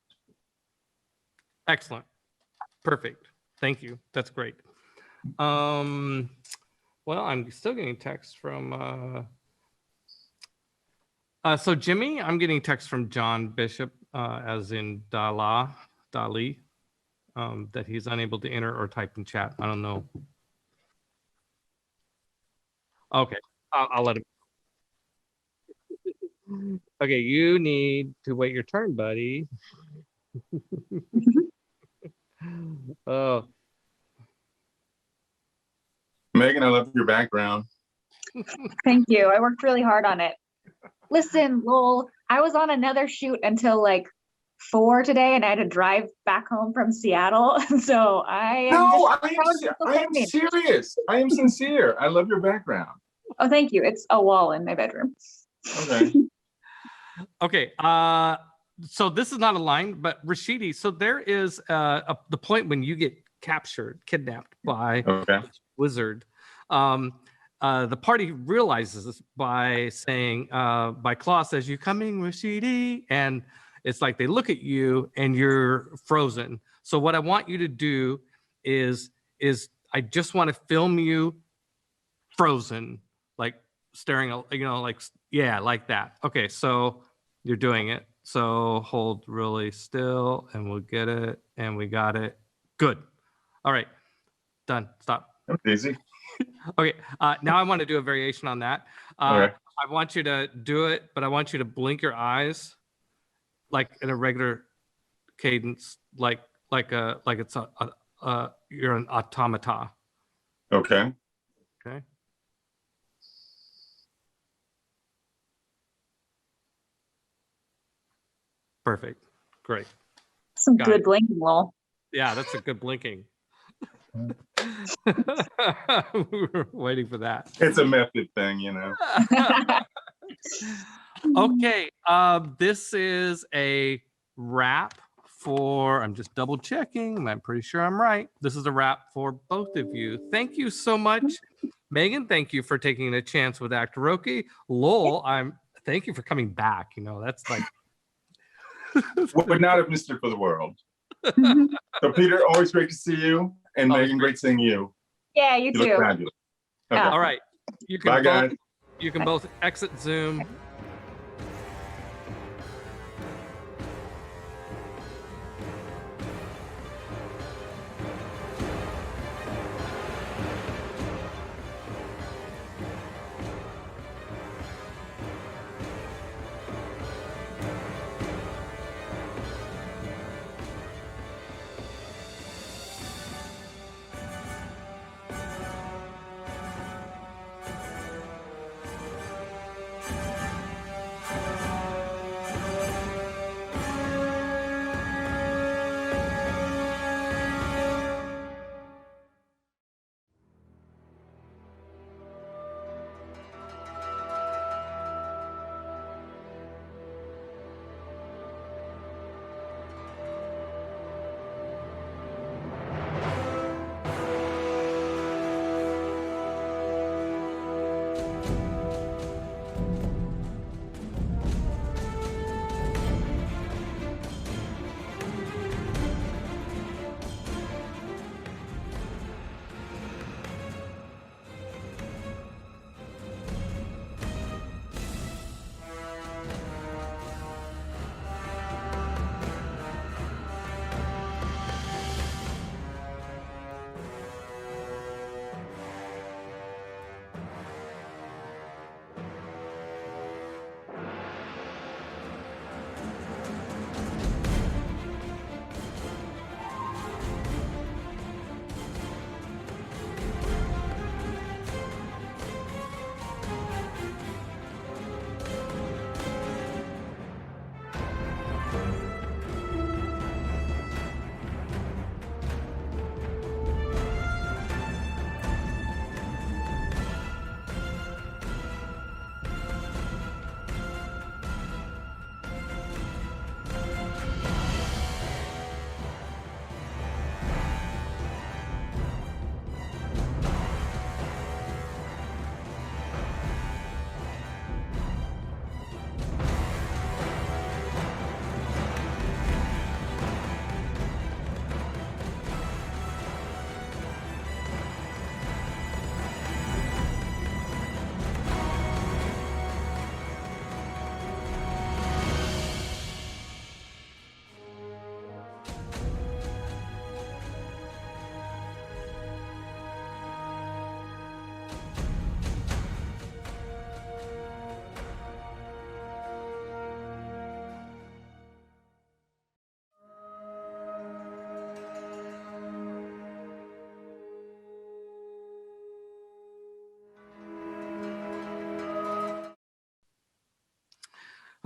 Excellent. Perfect. Thank you. That's great. Well, I'm still getting text from so Jimmy, I'm getting text from John Bishop, as in Dali, that he's unable to enter or type in chat. I don't know. Okay, I'll let him. Okay, you need to wait your turn, buddy. Oh. Megan, I love your background. Thank you. I worked really hard on it. Listen, Lowell, I was on another shoot until like 4 today, and I had to drive back home from Seattle. So I am serious. I am sincere. I love your background. Oh, thank you. It's a wall in my bedroom. Okay. Okay. So this is not a line, but Rashidi, so there is the point when you get kidnapped by the wizard. The party realizes this by saying, by Claw says, "You coming, Rashidi?" And it's like they look at you and you're frozen. So what I want you to do is I just want to film you frozen, like staring, like, yeah, like that. Okay, so you're doing it. So hold really still and we'll get it. And we got it. Good. All right. Done. Stop. That was easy. Okay. Now I want to do a variation on that. Okay. I want you to do it, but I want you to blink your eyes like in a regular cadence, like it's you're an automata. Okay. Okay. Perfect. Great. Some Got good it. blinking, Lowell. Yeah, that's a good blinking. We were waiting for that. It's a method thing, you know. Okay, this is a wrap for, I'm just double checking, I'm pretty sure I'm right. This is a wrap for both of you. Thank you so much. Megan, thank you for taking a chance with Actoroke. Lowell, thank you for coming back. You know, that's like Would not have missed it for the world. So Peter, always great to see you. And Always Megan, great seeing you. Yeah, you You look too. fabulous. Okay. Yeah. all right. You Bye, can guys. you can both exit Zoom.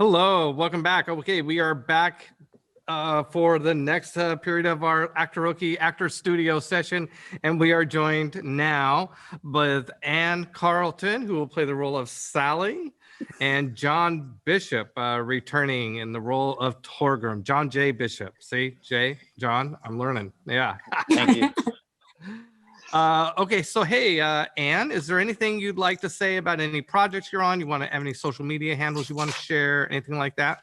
Hello, welcome back. Okay, we are back for the next period of our Actoroke Actor Studio session, and we are joined now with Anne Carlton, who will play the role of Sally, and John Bishop, returning in the role of Torgrim. John J. Bishop. See, Jay, John, I'm learning. Yeah. Thank you. Okay, so hey, Anne, is there anything you'd like to say about any projects you're on? You want to have any social media handles you want to share, anything like that?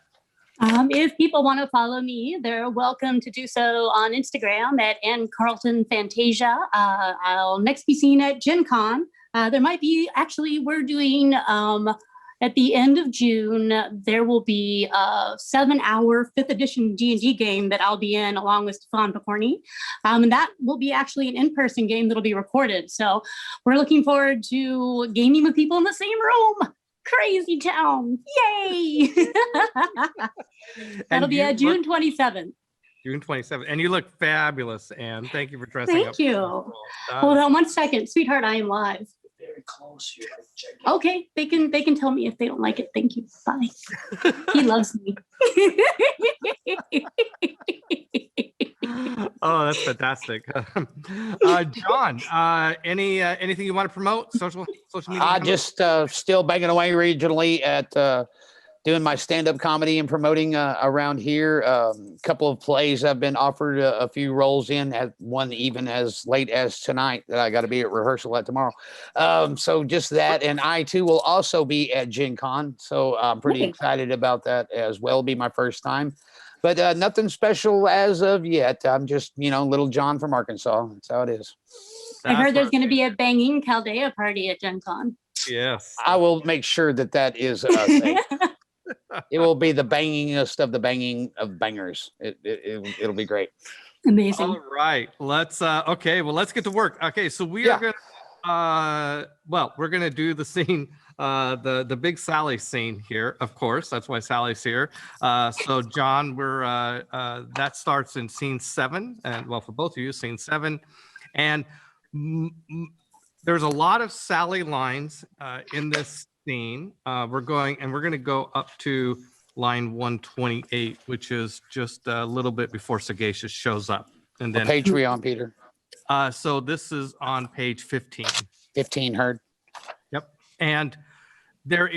If people want to follow me, they're welcome to do so on Instagram at Ann Carlton Fantasia. I'll next be seen at Gen Con. There might be, actually, we're doing, at the end of June, there will be a 7-hour 5th edition D&D game that I'll be in along with Stefan Picorni. And that will be actually an in-person game that'll be recorded. So we're looking forward to gaming with people in the same room. Crazy Town. Yay. That'll be June 27th. June 27th. And you look fabulous, Anne. Thank you for dressing up. Thank you. Hold on one second. Sweetheart, I am live. Very close here. Okay, they can tell me if they don't like it. Thank you. Bye. He loves me. Oh, that's fantastic. John, anything you want to promote? Social media? I just still banging away regionally at doing my stand-up comedy and promoting around here. A couple of plays I've been offered a few roles in, at one even as late as tonight that I got to be at rehearsal at tomorrow. So just that, and I too will also be at Gen Con. So I'm pretty excited about that as well. It'll be my first time. But nothing special as of yet. I'm just, little John from Arkansas. That's how it is. I heard there's going to be a banging Chaldea party at Gen Con. Yes. I will make sure that is a thing. It will be the bangingest of the banging of bangers. It'll be great. Amazing. All right. Let's let's get to work. Okay, so we are gonna we're gonna do the scene, the big Sally scene here, of course. That's why Sally's here. So John, we're that starts in scene 7, and for both of you, scene 7. And there's a lot of Sally lines in this scene. We're going to go up to line 128, which is just a little bit before Sagacious shows up. And then what page are we on, Peter? So this is on page 15. 15, heard. Yep. And there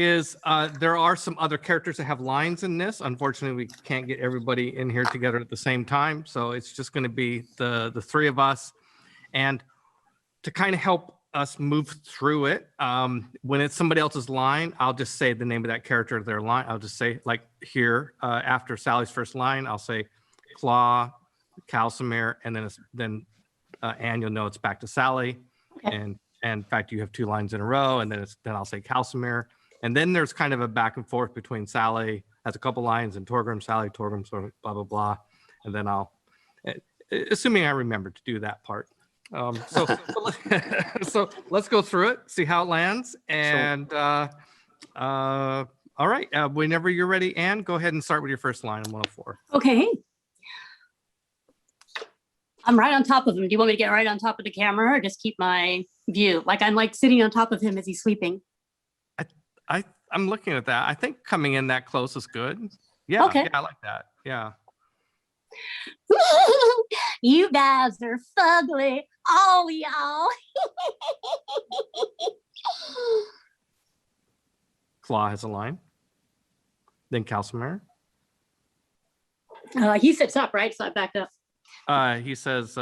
are some other characters that have lines in this. Unfortunately, we can't get everybody in here together at the same time. So it's just going to be the three of us. And to kind of help us move through it, when it's somebody else's line, I'll just say the name of that character, their line. I'll just say, like here, after Sally's first line, I'll say Claw, Calcimer, and then Anne, you'll know it's back to Sally. Okay. And in fact, you have 2 lines in a row, and then I'll say Calcimer. And then there's kind of a back and forth between Sally has a couple lines and Torgrim, Sally, Torgrim, sort of blah, blah, blah. And then I'll, assuming I remember to do that part. So let's go through it, see how it lands. And all right, whenever you're ready, Anne, go ahead and start with your first line in 104. Okay. I'm right on top of him. Do you want me to get right on top of the camera or just keep my view? Like I'm like sitting on top of him as he's sleeping. I'm looking at that. I think coming in that close is good. Yeah, okay. Yeah, I like that. Yeah. You guys are fugly, all y'all. Claw has a line. Then Calcimer. He sits up, right? So I backed up. He says,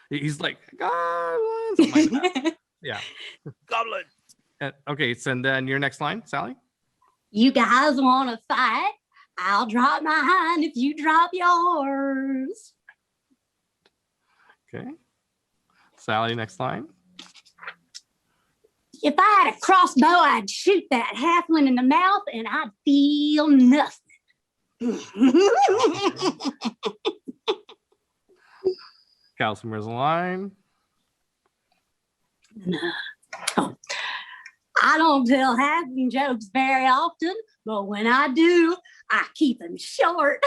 he's like, goblin, something like that. Yeah. Goblin. Okay, so then your next line, Sally. You guys want to fight? I'll drop mine if you drop yours. Okay. Sally, next line. If I had a crossbow, I'd shoot that halfling in the mouth and I'd feel nothing. Calcimer's line. Oh. I don't tell halfling jokes very often, but when I do, I keep them short.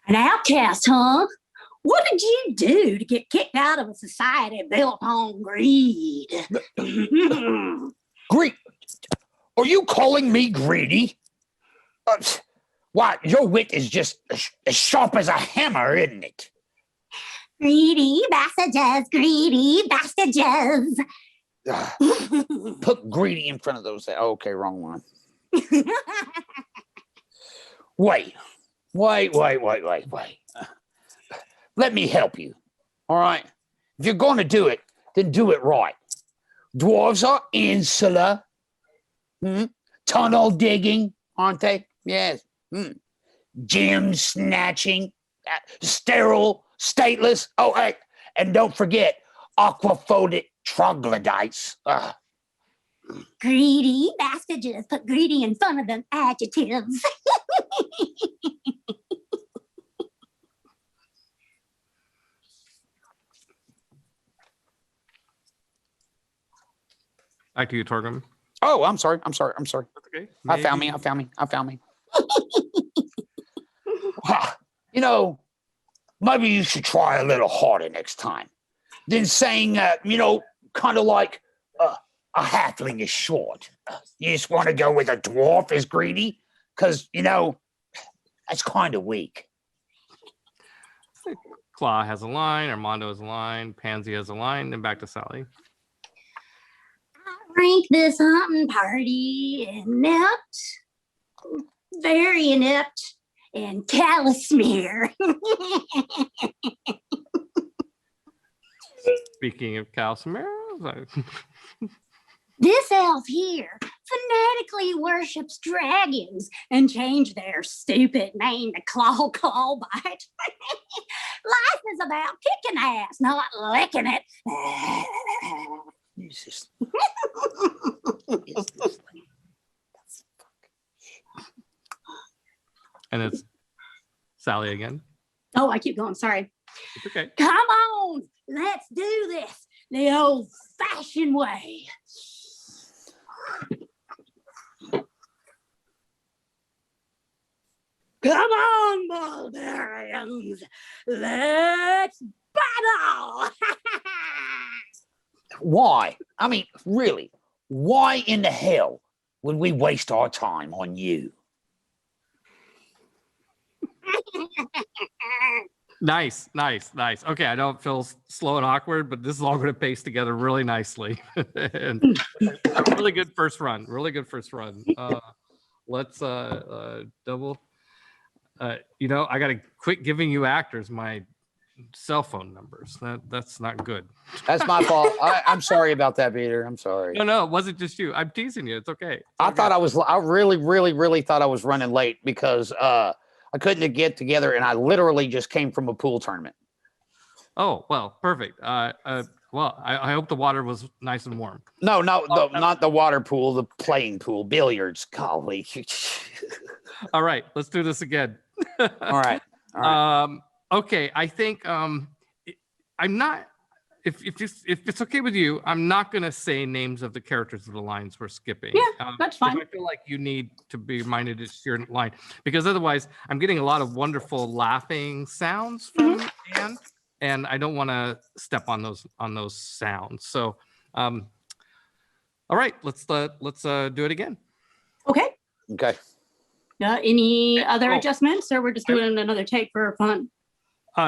An outcast, huh? What did you do to get kicked out of a society built on greed? Greed? Are you calling me greedy? Why, your wit is just as sharp as a hammer, isn't it? Greedy bastards, greedy bastards. Put greedy in front of those. Okay, wrong one. Wait. Let me help you. All right. If you're going to do it, then do it right. Dwarves are insular. Tunnel digging, aren't they? Yes. Gem snatching, sterile, stateless. Oh, and don't forget aquaphobic troglodytes. Greedy bastard, just put greedy in front of them adjectives. Back to you, Torgrim. Oh, I'm sorry. That's okay. I found me. You know, maybe you should try a little harder next time than saying that, kind of like a halfling is short. You just want to go with a dwarf is greedy because, that's kind of weak. Claw has a line, Armando has a line, Pansy has a line, and back to Sally. I rank this hunting party inept, very inept, and callous smear. Speaking of Calcimer, this elf here fanatically worships dragons and changed their stupid name to Clawbite. Life is about kicking ass, not licking it. Jesus. and it's Sally again. Oh, I keep going. Sorry. It's okay. Come on, let's do this the old-fashioned way. Come on, barbarians. Let's battle. Why? I mean, really, why in the hell would we waste our time on you? Nice. Okay, I don't feel slow and awkward, but this is all going to pace together really nicely. And a really good first run. Let's double. I got to quit giving you actors my cell phone numbers. That's not good. That's my fault. I'm sorry about that, Peter. I'm sorry. No, it wasn't just you. I'm teasing you. It's okay. I really thought I was running late because I couldn't get together, and I literally just came from a pool tournament. Oh, well, perfect. Well, I hope the water was nice and warm. No, not the water pool, the playing pool, billiards. Golly. All right, let's do this again. All right. Okay, I think I'm not. If it's okay with you, I'm not going to say names of the characters of the lines we're skipping. Yeah, that's fine. I feel like you need to be reminded it's your line, because otherwise I'm getting a lot of wonderful laughing sounds from Anne, and I don't want to step on those sounds. So, all right, let's do it again. Okay. Okay. Any other adjustments, or we're just doing another take for fun?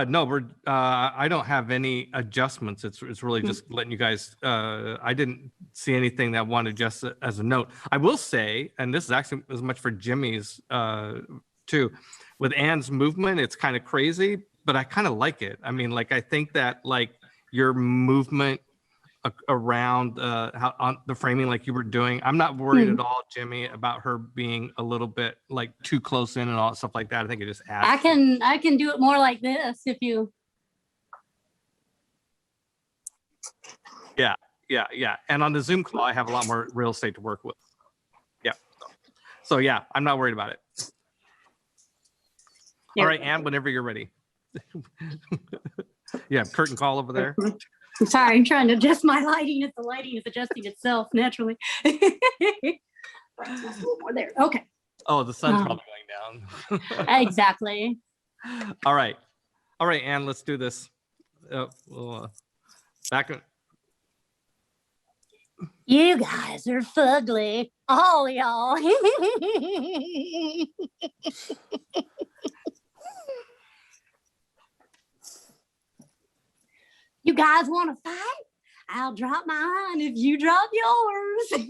No, I don't have any adjustments. It's really just letting you guys. I didn't see anything that I wanted to adjust as a note. I will say, and this is actually as much for Jimmy's too. With Anne's movement, it's kind of crazy, but I kind of like it. I mean, I think that your movement around how on the framing, like you were doing, I'm not worried at all, Jimmy, about her being a little bit too close in and all that stuff like that. I think it just adds. I can do it more like this if you. Yeah. And on the Zoom call, I have a lot more real estate to work with. Yeah. So yeah, I'm not worried about it. All right, Anne, whenever you're ready. Yeah, curtain call over there. I'm sorry, I'm trying to adjust my lighting as the lighting is adjusting itself naturally. More there. Okay. Oh, the sun's probably going down. Exactly. All right, Anne, let's do this. Back. You guys are fugly, all y'all. You guys want to fight? I'll drop mine if you drop yours. If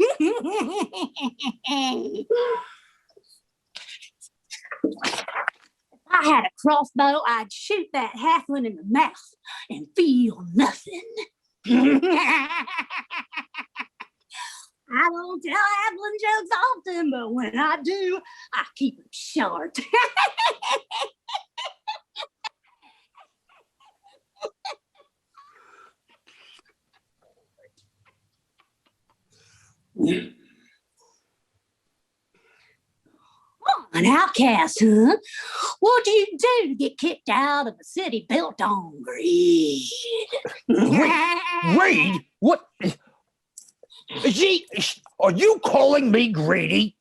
I had a crossbow, I'd shoot that halfling in the mouth and feel nothing. I don't tell halfling jokes often, but when I do, I keep them short. An outcast, huh? What'd you do to get kicked out of a city built on greed? Greed? What? Are you calling me greedy?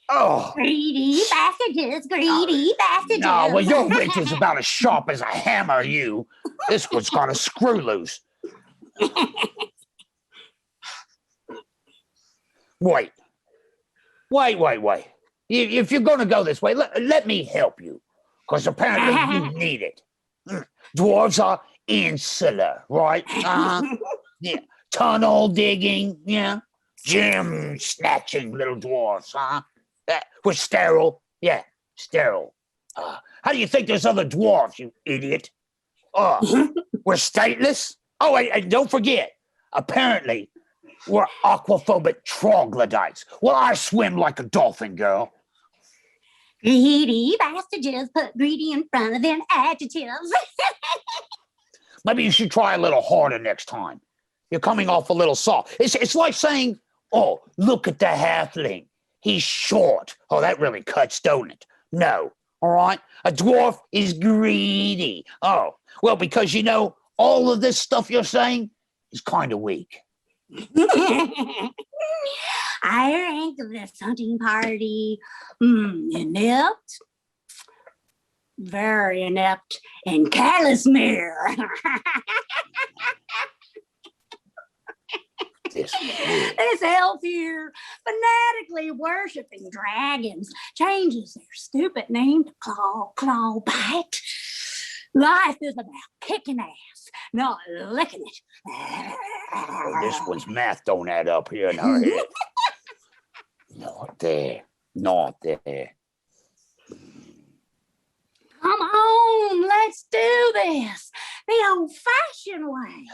Oh. Greedy bastards, greedy bastards. No, well, your wit is about as sharp as a hammer, you. This one's got a screw loose. Wait. If you're going to go this way, let me help you. Because apparently you need it. Dwarves are insular, right? Yeah. Tunnel digging, yeah. Gem snatching little dwarves, huh? We're sterile. Yeah, sterile. How do you think there's other dwarves, you idiot? We're stateless? Oh, and don't forget, apparently, we're aquaphobic troglodytes. Well, I swim like a dolphin, girl. Greedy bastards put greedy in front of their adjectives. Maybe you should try a little harder next time. You're coming off a little soft. It's like saying, oh, look at the halfling. He's short. Oh, that really cuts, don't it? No, all right? A dwarf is greedy. Oh, well, because, you know, all of this stuff you're saying is kind of weak. I rank this hunting party inept, very inept, and careless mere. This elf here, fanatically worshiping dragons, changes their stupid name to Clawbite. Life is about kicking ass, not licking it. This one's math don't add up here in our head. Not there. Come on, let's do this the old-fashioned way.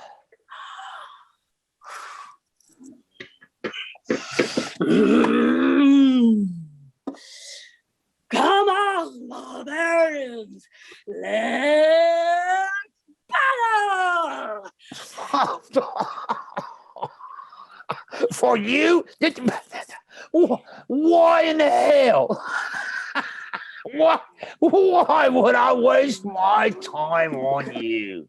Come on, barbarians, let's battle! For you? Why in the hell? Why would I waste my time on you?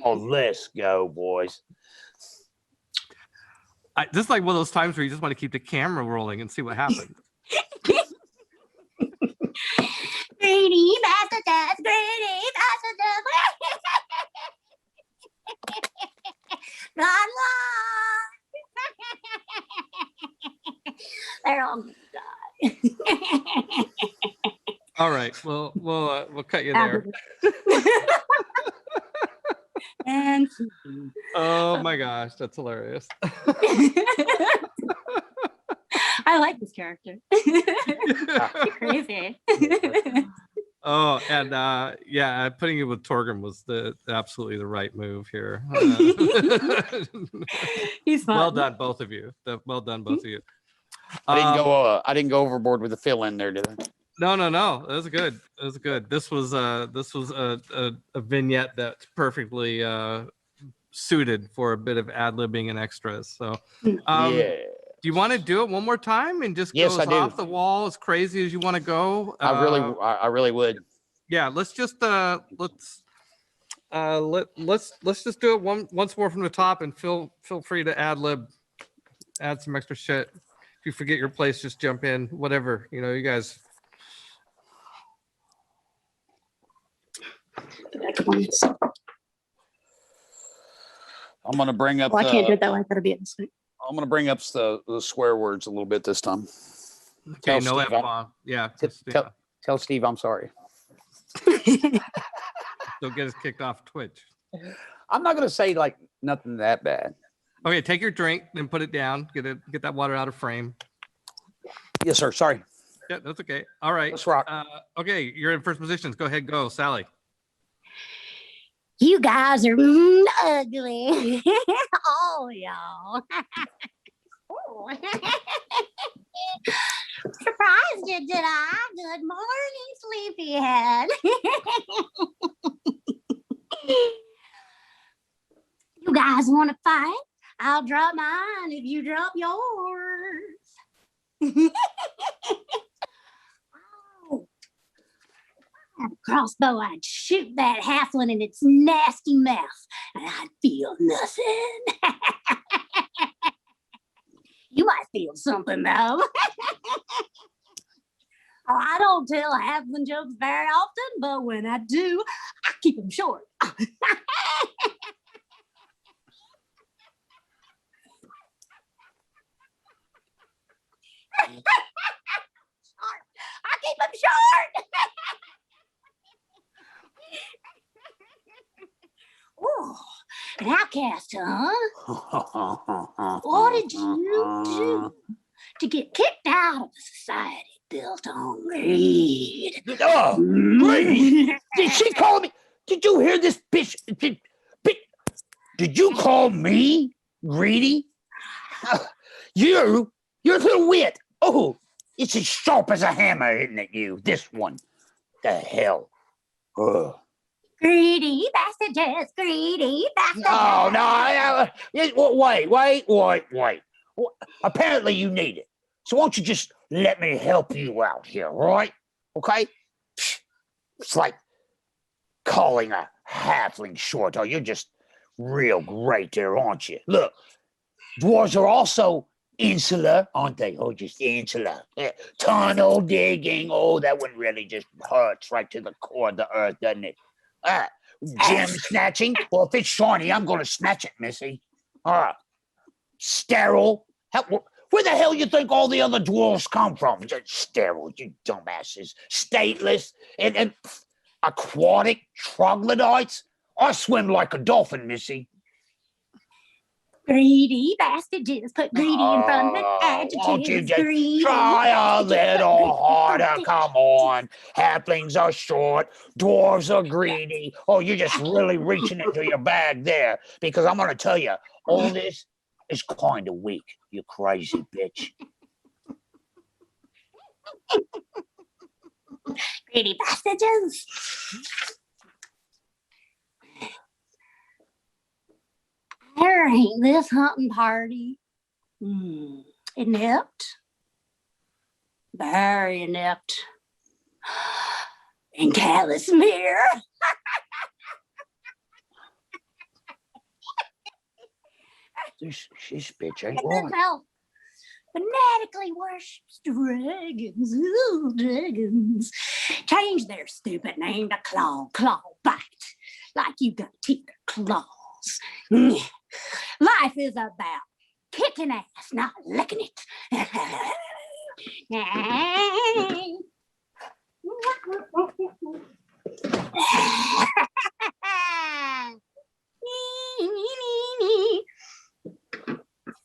Oh, let's go, boys. This is like one of those times where you just want to keep the camera rolling and see what happens. Greedy bastards, greedy bastards. God love. They're all gonna die. All right, we'll cut you there. And oh my gosh, that's hilarious. I like this character. Crazy. Oh, and yeah, putting it with Torgrim was absolutely the right move here. He's fun. Well done, both of you. Well done, both of you. I didn't go overboard with the fill in there, did I? No. That was good. This was a vignette that's perfectly suited for a bit of ad-libbing and extras. So, yeah. Do you want to do it one more time and just go off the wall as crazy as you want to go? I really would. Yeah, let's just let's just do it once more from the top, and feel free to ad-lib, add some extra shit. If you forget your place, just jump in. Whatever, you guys. I'm gonna bring up. I can't do it that way. I gotta be in sync. I'm gonna bring up the swear words a little bit this time. Okay, no F-bomb. Yeah. Tell Steve I'm sorry. Don't get us kicked off Twitch. I'm not gonna say like nothing that bad. Okay, take your drink, then put it down. Get that water out of frame. Yes, sir. Sorry. Yeah, that's okay. All right. Let's rock. Okay, you're in first positions. Go ahead, go, Sally. You guys are ugly. All y'all. Surprised you, did I? Good morning, sleepyhead. You guys want right. I'll drop mine if you drop yours. Oh. With a crossbow, I'd shoot that halfling in its nasty mouth, and I'd feel nothing. You might feel something, though. Oh, I don't tell halfling jokes very often, but when I do, I keep them short. I keep them short. Oh, an outcast, huh? What did you do to get kicked out of a society built on greed? Oh, greed? Did she call me? Did you hear this bitch? Did you call me greedy? You're a little wit. Oh, it's as sharp as a hammer, isn't it, you? This one. The hell? Ugh. Greedy bastards, greedy bastards. No. Wait. Apparently you need it. So why don't you just let me help you out here, right? Okay? It's like calling a halfling short. Oh, you're just real great there, aren't you? Look, dwarves are also insular, aren't they? Oh, just insular. Yeah. Tunnel digging. Oh, that one really just hurts right to the core of the earth, doesn't it? Gem snatching. Well, if it's shiny, I'm going to snatch it, Missy. Sterile. Where the hell you think all the other dwarves come from? Just sterile, you dumbasses. Stateless and aquatic troglodytes. I swim like a dolphin, Missy. Greedy bastards. Put greedy in front of it. Won't you Adjectives. just Greedy. try a little harder? Come on. Halflings are short. Dwarves are greedy. Oh, you're just really reaching into your bag there. Because I'm going to tell you, all this is kind of weak, you crazy bitch. Greedy bastards. There ain't this hunting party. Inept. Very inept. And callous mirror. This bitch ain't This right. elf fanatically worships dragons. Ooh, dragons. Change their stupid name to Claw Bite. Like you got teeth or claws. Life is about kicking ass, not licking it.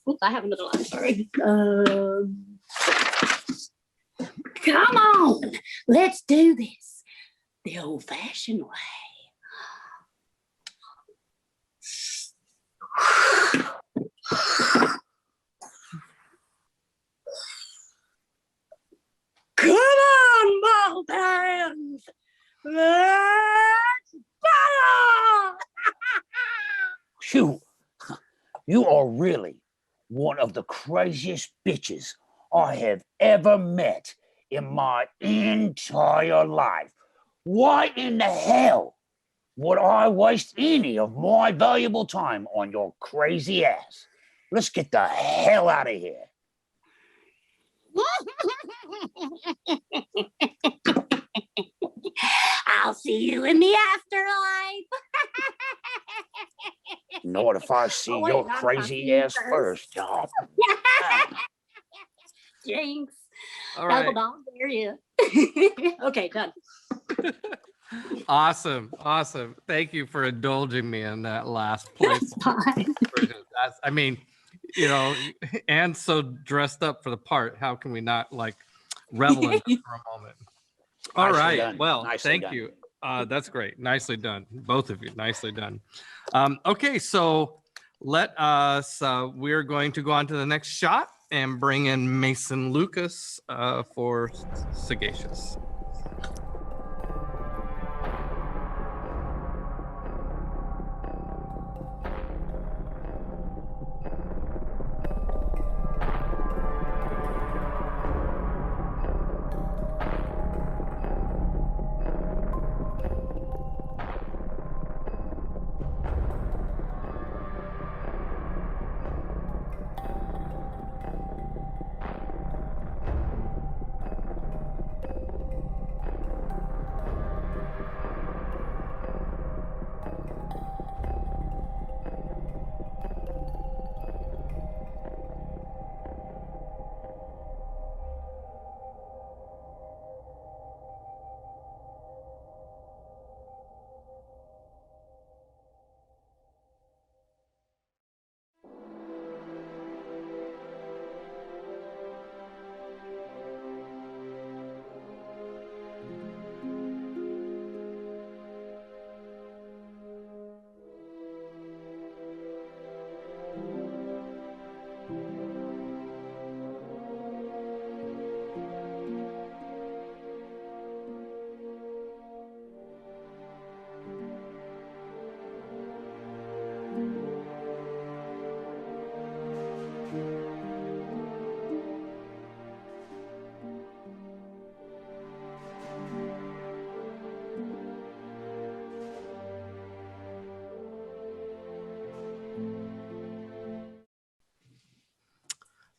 Oops, I have another line, sorry. Come on, let's do this the old-fashioned way. Come on, ball pans! Let's battle! You are really one of the craziest bitches I have ever met in my entire life. Why in the hell would I waste any of my valuable time on your crazy ass? Let's get the hell out of here. I'll see you in the afterlife. Not if I see Oh, wait, your not if I see crazy you ass first. first. Oh, Jinx. All right. Double dog, there you. Okay, done. Awesome. Thank you for indulging me in that last place. Fine. I mean, and so dressed up for the part. How can we not revel in it for a moment? All Nicely right. done. Well, Nicely thank done. you. That's great. Nicely done. Both of you. Nicely done. Okay, so let us, we're going to go on to the next shot and bring in Mason Lucas for Sagacious.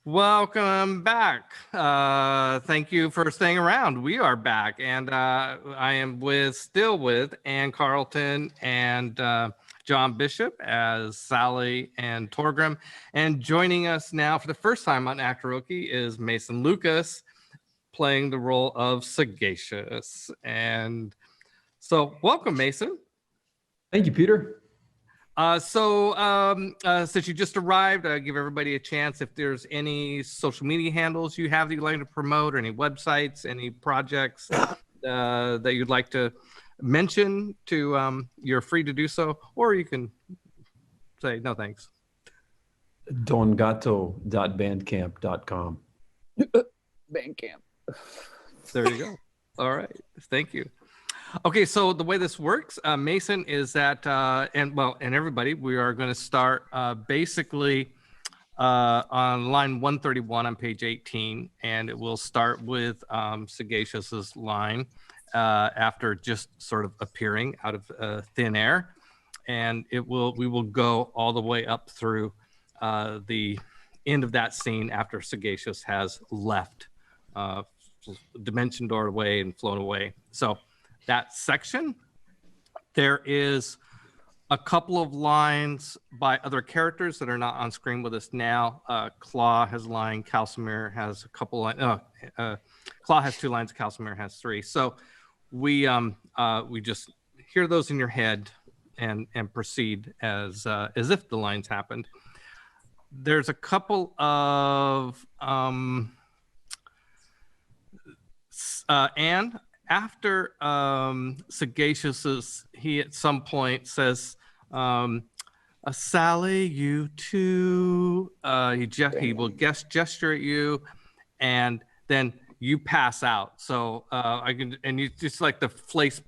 Welcome back. Thank you for staying around. We are back, and I am still with Ann Carlton and John Bishop as Sally and Torgrim. And joining us now for the first time on Actoroke is Mason Lucas, playing the role of Sagacious. And so welcome, Mason. Thank you, Peter. Since you just arrived, give everybody a chance if there's any social media handles you have that you'd like to promote, or any websites, any projects that you'd like to mention you're free to do so, or you can say no thanks. dongato.bandcamp.com. Bandcamp. There you go. All right. Thank you. Okay, so the way this works, Mason, is that, and everybody, we are going to start basically on line 131 on page 18, and it will start with Sagacious's line after just sort of appearing out of thin air, and we will go all the way up through the end of that scene after Sagacious has left, dimension door away and flown away. So that section, there is a couple of lines by other characters that are not on screen with us now. Claw has a line, Calcimere has a couple lines. Claw has 2 lines, Calcimere has 3. So we just hear those in your head and proceed as if the lines happened. There's a couple of Anne, after Sagacious's, he at some point says, Sally, you too. He will gesture at you, and then you pass out. So and you just like the face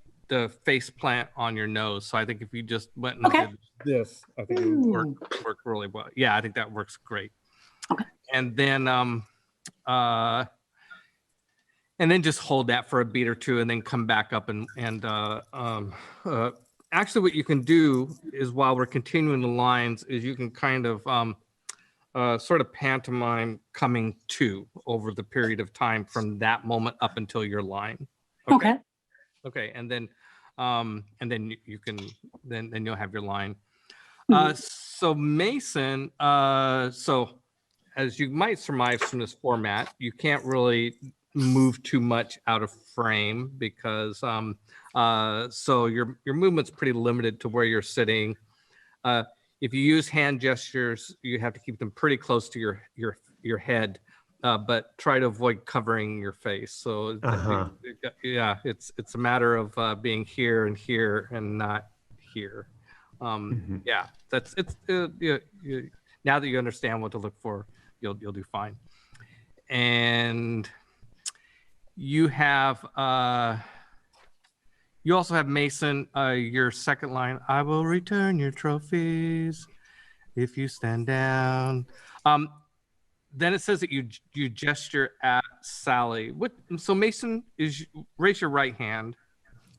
plant on your nose. So I think if you just went and did this, I think it would work really well. Yeah, I think that works great. Okay. And then just hold that for a beat or two, and then come back up and actually what you can do is, while we're continuing the lines, is you can kind of sort of pantomime coming to over the period of time from that moment up until your line. Okay. Okay, and then you can then you'll have your line. So Mason, so as you might surmise from this format, you can't really move too much out of frame because so your movement's pretty limited to where you're sitting. If you use hand gestures, you have to keep them pretty close to your head, but try to avoid covering your face. So yeah, it's a matter of being here and here and not here. Yeah, that's now that you understand what to look for, you'll do fine. And you have you also have Mason, your second line, I will return your trophies if you stand down. Then it says that you gesture at Sally. So Mason, raise your right hand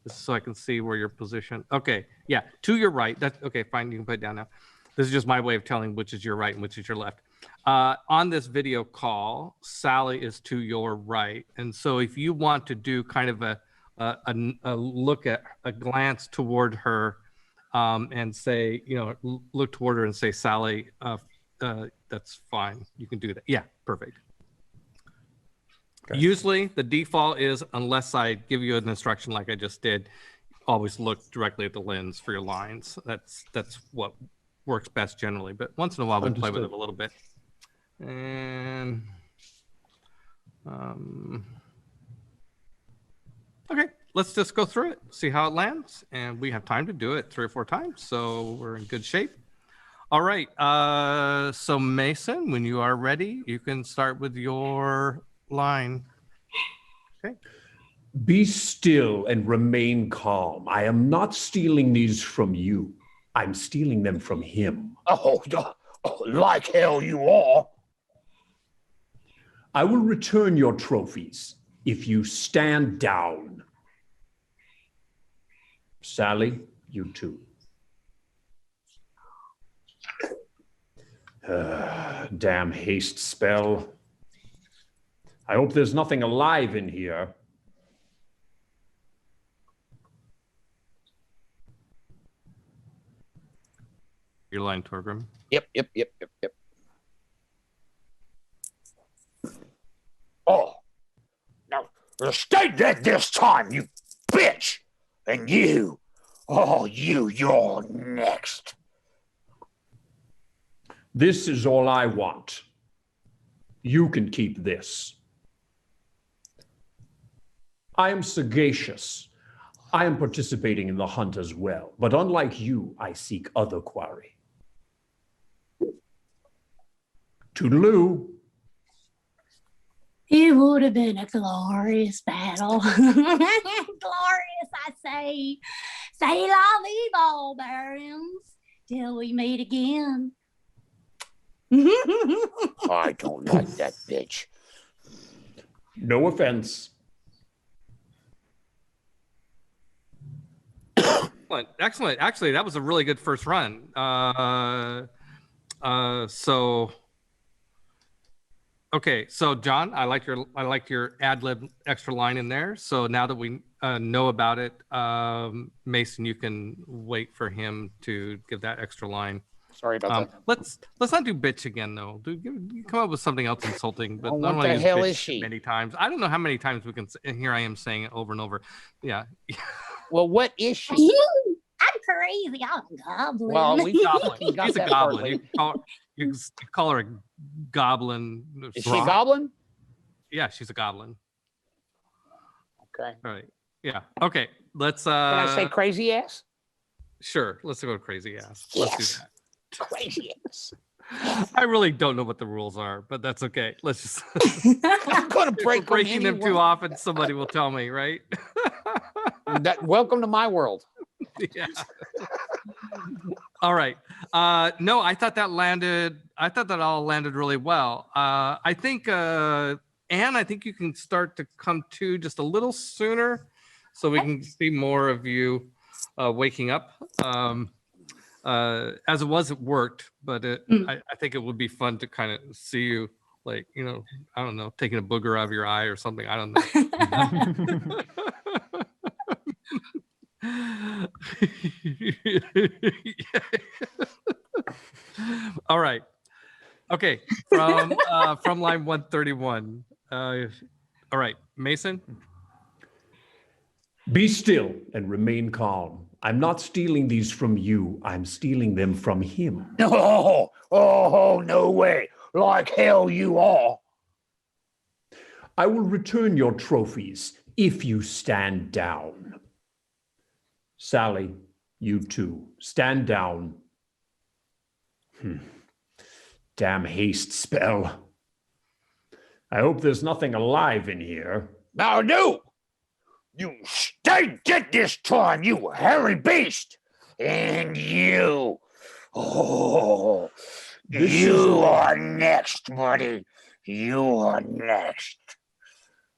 so I can see where your position. Okay, yeah, to your right. That's okay, fine, you can put it down now. This is just my way of telling which is your right and which is your left. On this video call, Sally is to your right. And so if you want to do kind of a look at a glance toward her and say, look toward her and say, Sally, that's fine. You can do that. Yeah, perfect. Okay. Usually the default is, unless I give you an instruction like I just did, always look directly at the lens for your lines. That's what works best generally. But once in a while, we'll play with it a little bit. And okay, let's just go through it, see how it lands. And we have time to do it 3 or 4 times, so we're in good shape. All right, so Mason, when you are ready, you can start with your line. Okay. Be still and remain calm. I am not stealing these from you. I'm stealing them from him. Oh, like hell you are. I will return your trophies if you stand down. Sally, you too. Damn haste spell. I hope there's nothing alive in here. Your line, Torgrim. Yep. Oh, now stay dead this time, you bitch! And you, you're next. This is all I want. You can keep this. I am sagacious. I am participating in the hunt as well, but unlike you, I seek other quarry. Toodaloo. It would have been a glorious battle. Glorious, I say. Say la vie, barbarians, till we meet again. I don't like that bitch. No offense. Excellent. Actually, that was a really good first run. Okay, so John, I like your ad lib extra line in there. So now that we know about it, Mason, you can wait for him to give that extra line. Sorry about that. Let's not do bitch again though. Come up with something else insulting. But What the hell is she? Many times. I don't know how many times we can. And here I am saying it over and over. Yeah. Well, what is she? I'm crazy. I'm a goblin. Well, She's a goblin. You call her a goblin. Is she a goblin? Yeah, she's a goblin. Okay. All right. Yeah. Okay. Let's. Can I say crazy ass? Sure. Let's go crazy ass. Yes. Let's do that. Crazy ass. I really don't know what the rules are, but that's okay. Let's just. I'm gonna break breaking them too often. Somebody will tell me, right? Welcome to my world. Yeah. All right. No, I thought that all landed really well. I think, Anne, I think you can start to come to just a little sooner so we can see more of you waking up. As it was, it worked, but I think it would be fun to kind of see you, like, I don't know, taking a booger out of your eye or something. I don't know. All right. Okay. From line 131. All right, Mason. Be still and remain calm. I'm not stealing these from you. I'm stealing them from him. Oh, no way. Like hell you are. I will return your trophies if you stand down. Sally, you too. Stand down. Damn haste spell. I hope there's nothing alive in here. Now, no! You stay dead this time, you hairy beast! And you... Oh, you are next, buddy. You are next.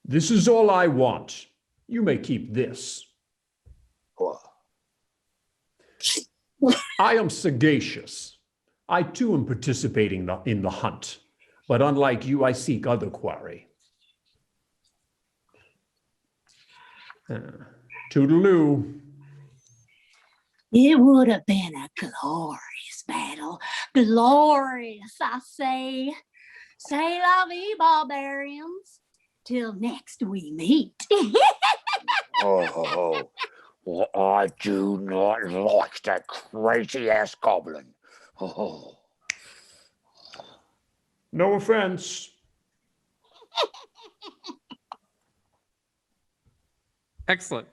This is all I want. You may keep this. I am sagacious. I too am participating in the hunt, but unlike you, I seek other quarry. Toodaloo. It would have been a glorious battle. Glorious, I say. Say la vie, barbarians. Till next we meet. Oh, well, I do not like that crazy ass goblin. Oh. No offense. Excellent.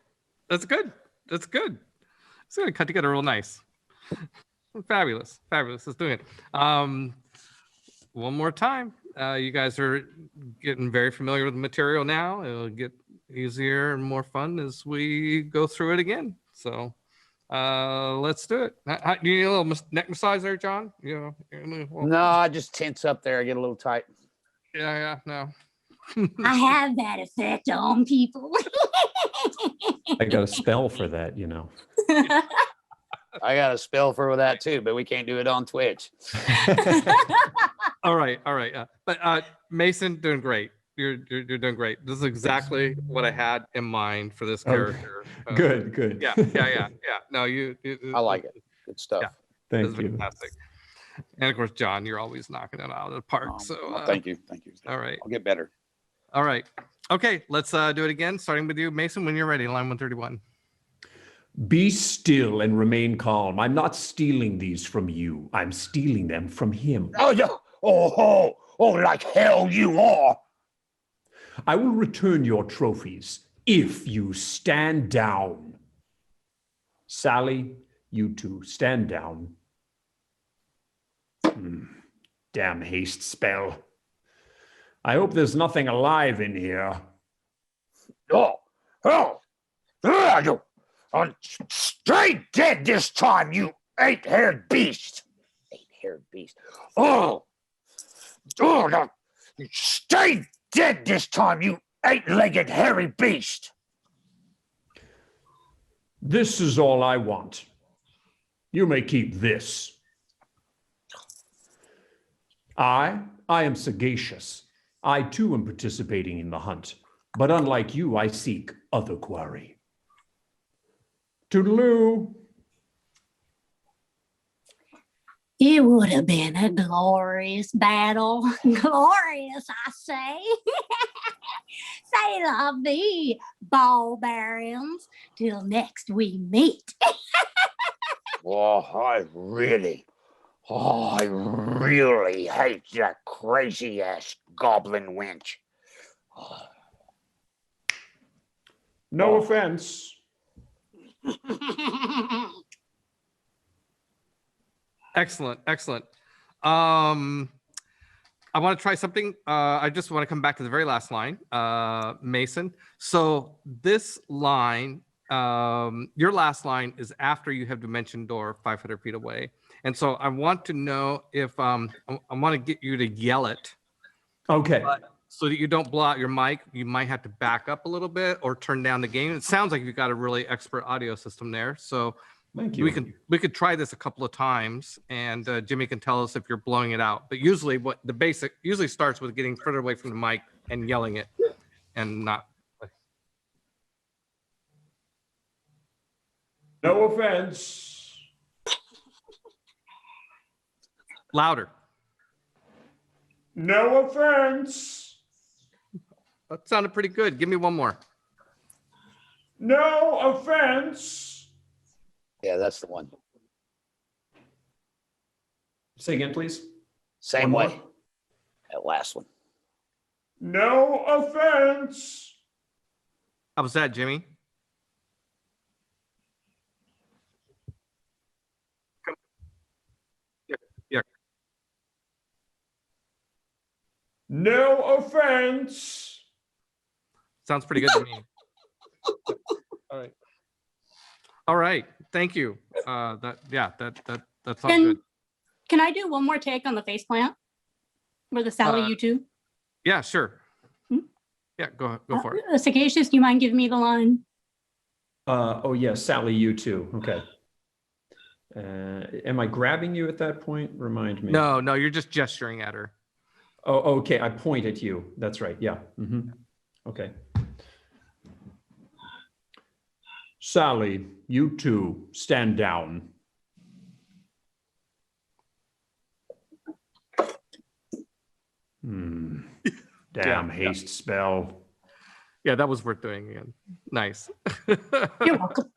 That's good. That's good. It's gonna cut together real nice. Fabulous. Fabulous. Let's do it. One more time. You guys are getting very familiar with the material now. It'll get easier and more fun as we go through it again. So let's do it. Do you need a little neck massage there, John? No, I just tense up there. I get a little tight. Yeah, no. I have that effect on people. I got a spell for that, I got a spell for that too, but we can't do it on Twitch. All right. But Mason, doing great. You're doing great. This is exactly what I had in mind for this character. Good. Yeah. No, you I like it. Good stuff. Yeah. Thank This is you. fantastic. And of course, John, you're always knocking it out of the park. Well, thank you. All right. I'll get better. All right. Okay, let's do it again. Starting with you, Mason, when you're ready. Line 131. Be still and remain calm. I'm not stealing these from you. I'm stealing them from him. Oh, yeah. Oh, like hell you are. I will return your trophies if you stand down. Sally, you two, stand down. Damn haste spell. I hope there's nothing alive in here. I'm straight dead this time, you eight-haired beast. Eight-haired beast. No. Stay dead this time, you eight-legged hairy beast. This is all I want. You may keep this. I am sagacious. I too am participating in the hunt, but unlike you, I seek other quarry. Toodaloo. It would have been a glorious battle. Glorious, I say. Say la vie, barbarians, till next we meet. I really hate that crazy ass goblin wench. No offense. Excellent. I want to try something. I just want to come back to the very last line, Mason. So this line, your last line is after you have Dimension Door 500 feet away. And so I want to know if I want to get you to yell it. Okay. But so that you don't blow out your mic, you might have to back up a little bit or turn down the gain. It sounds like you've got a really expert audio system there. So Thank you. we could try this a couple of times, and Jimmy can tell us if you're blowing it out. But usually, what the basic usually starts with getting further away from the mic and yelling it, and not. No offense. Louder. No offense. That sounded pretty good. Give me one more. No offense. Yeah, that's the one. Say again, please. Same One way. more. That last one. No offense. How was that, Jimmy? Yeah. No offense. Sounds pretty good to me. All right. Thank you. That's all good. Can I do one more take on the face plant? For the Sally YouTube? Yeah, sure. Yeah, go for it. Sagacious, do you mind giving me the line? Oh yeah, Sally, you too. Okay. Am I grabbing you at that point? Remind me. No, you're just gesturing at her. Oh, okay. I point at you. That's right. Yeah. Okay. Sally, you too, stand down. Damn haste spell. Yeah, that was worth doing again. Nice. You're welcome.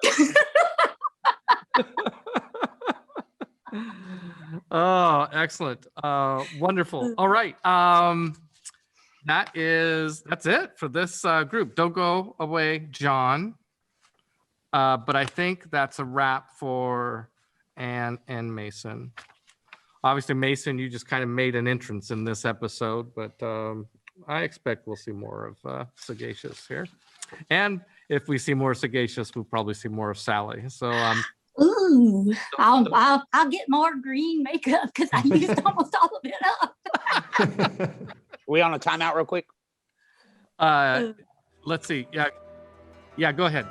Oh, excellent. Wonderful. All right. That's it for this group. Don't go away, John. But I think that's a wrap for Anne and Mason. Obviously, Mason, you just kind of made an entrance in this episode, but I expect we'll see more of Sagacious here. And if we see more Sagacious, we'll probably see more of Sally. So Ooh, I'll get more green makeup because I used almost all of it up. We on a timeout real quick? let's see. Yeah, go ahead.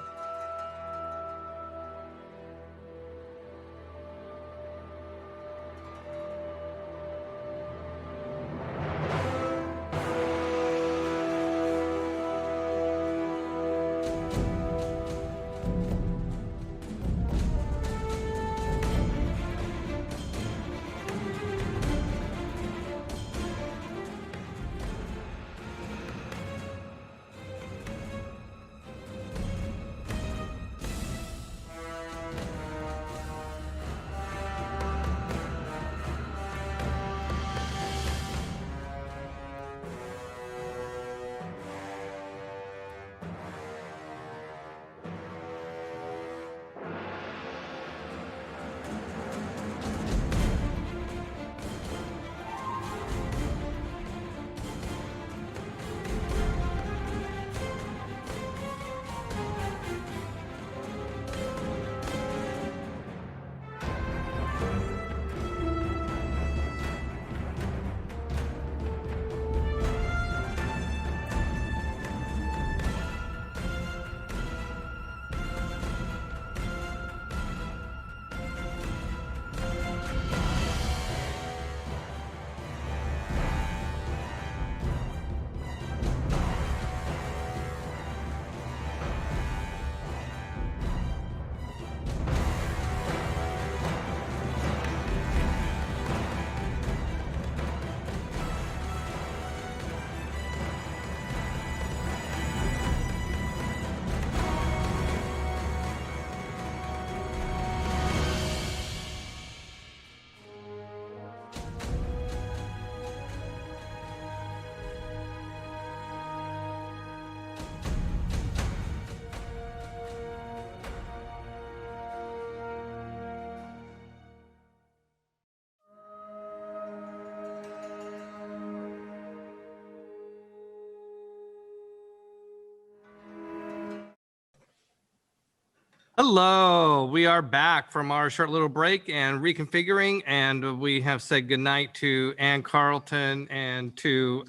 Hello, we are back from our short little break and reconfiguring, and we have said goodnight to Ann Carlton and to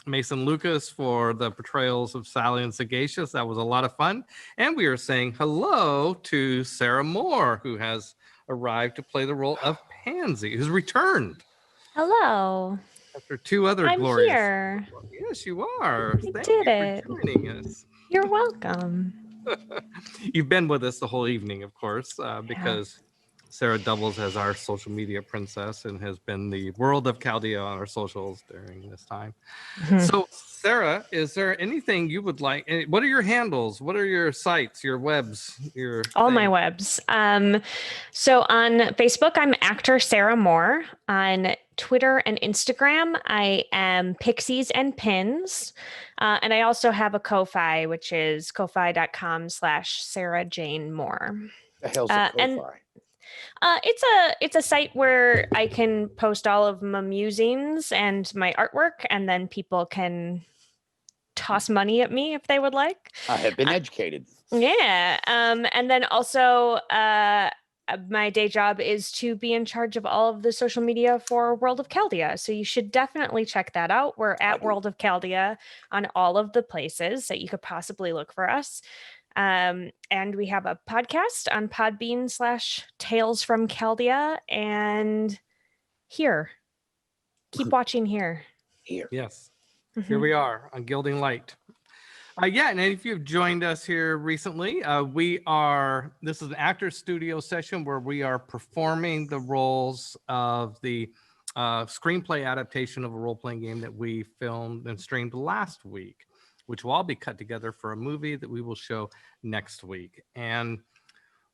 Mason Lucas for the portrayals of Sally and Sagacious. That was a lot of fun. And we are saying hello to Sarah Moore, who has arrived to play the role of Pansy, who's returned Hello. after 2 other I'm glorious. here. Yes, you are. I Thank did you it. for joining us. You're welcome. You've been with us the whole evening, of course, because Sarah doubles as our social media princess and has been the world of Chaldea on our socials during this time. So, Sarah, is there anything you would like? What are your handles? What are your sites, your webs, your All my thing? webs. So on Facebook, I'm actor Sarah Moore. On Twitter and Instagram, I am Pixies and Pins. And I also have a Ko-Fi, which is ko-fi.com/Sarah Jane Moore. The hell's a and Ko-Fi? It's a site where I can post all of my musings and my artwork, and then people can toss money at me if they would like. I have been educated. Yeah. And then also my day job is to be in charge of all of the social media for World of Chaldea. So you should definitely check that out. We're at World of Chaldea on all of the places that you could possibly look for us. And we have a podcast on Podbean/Tales from Chaldea, and here. Keep watching here. Here. Yes. Here we are on Gilding Light. Yeah, and if you've joined us here recently, this is an actor studio session where we are performing the roles of the screenplay adaptation of a role-playing game that we filmed and streamed last week, which will all be cut together for a movie that we will show next week. And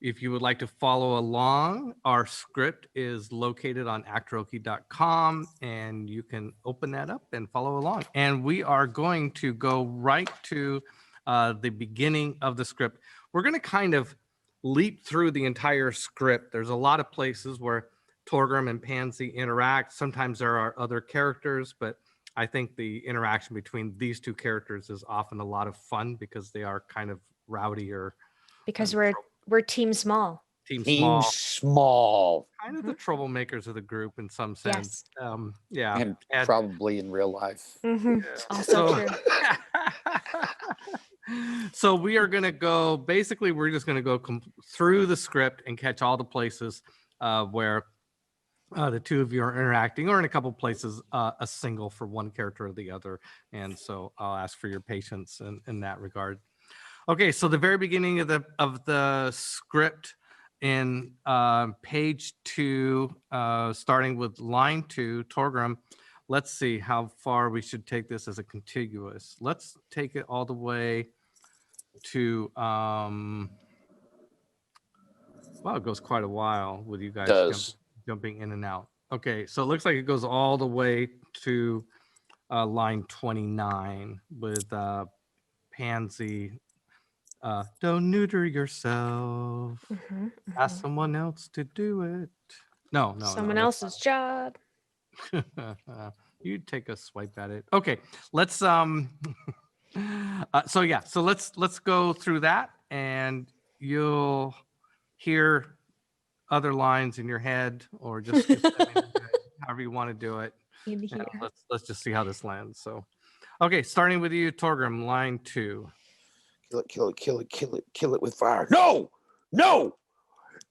if you would like to follow along, our script is located on actoroke.com, and you can open that up and follow along. And we are going to go right to the beginning of the script. We're going to kind of leap through the entire script. There's a lot of places where Torgrim and Pansy interact. Sometimes there are other characters, but I think the interaction between these 2 characters is often a lot of fun because they are kind of rowdier. Because we're team small. Team Small. Kind of the troublemakers of the group in some sense. Yeah. And probably in real life. Also true. So we are going to go, basically, we're just going to go through the script and catch all the places where the 2 of you are interacting, or in a couple places, a single for one character or the other. And so I'll ask for your patience in that regard. Okay, so the very beginning of the script in page 2, starting with line 2, Torgrim. Let's see how far we should take this as a contiguous. Let's take it all the way to well, it goes quite a while with you guys jumping in and out. Okay, so it looks like it goes all the way to line 29 with Pansy. Don't neuter yourself. Ask someone else to do it. No. Someone else's job. You take a swipe at it. Okay, let's so let's go through that, and you'll hear other lines in your head, or just however you want to do it. Let's just see how this lands. So, okay, starting with you, Torgrim, line 2. Kill it with fire. No!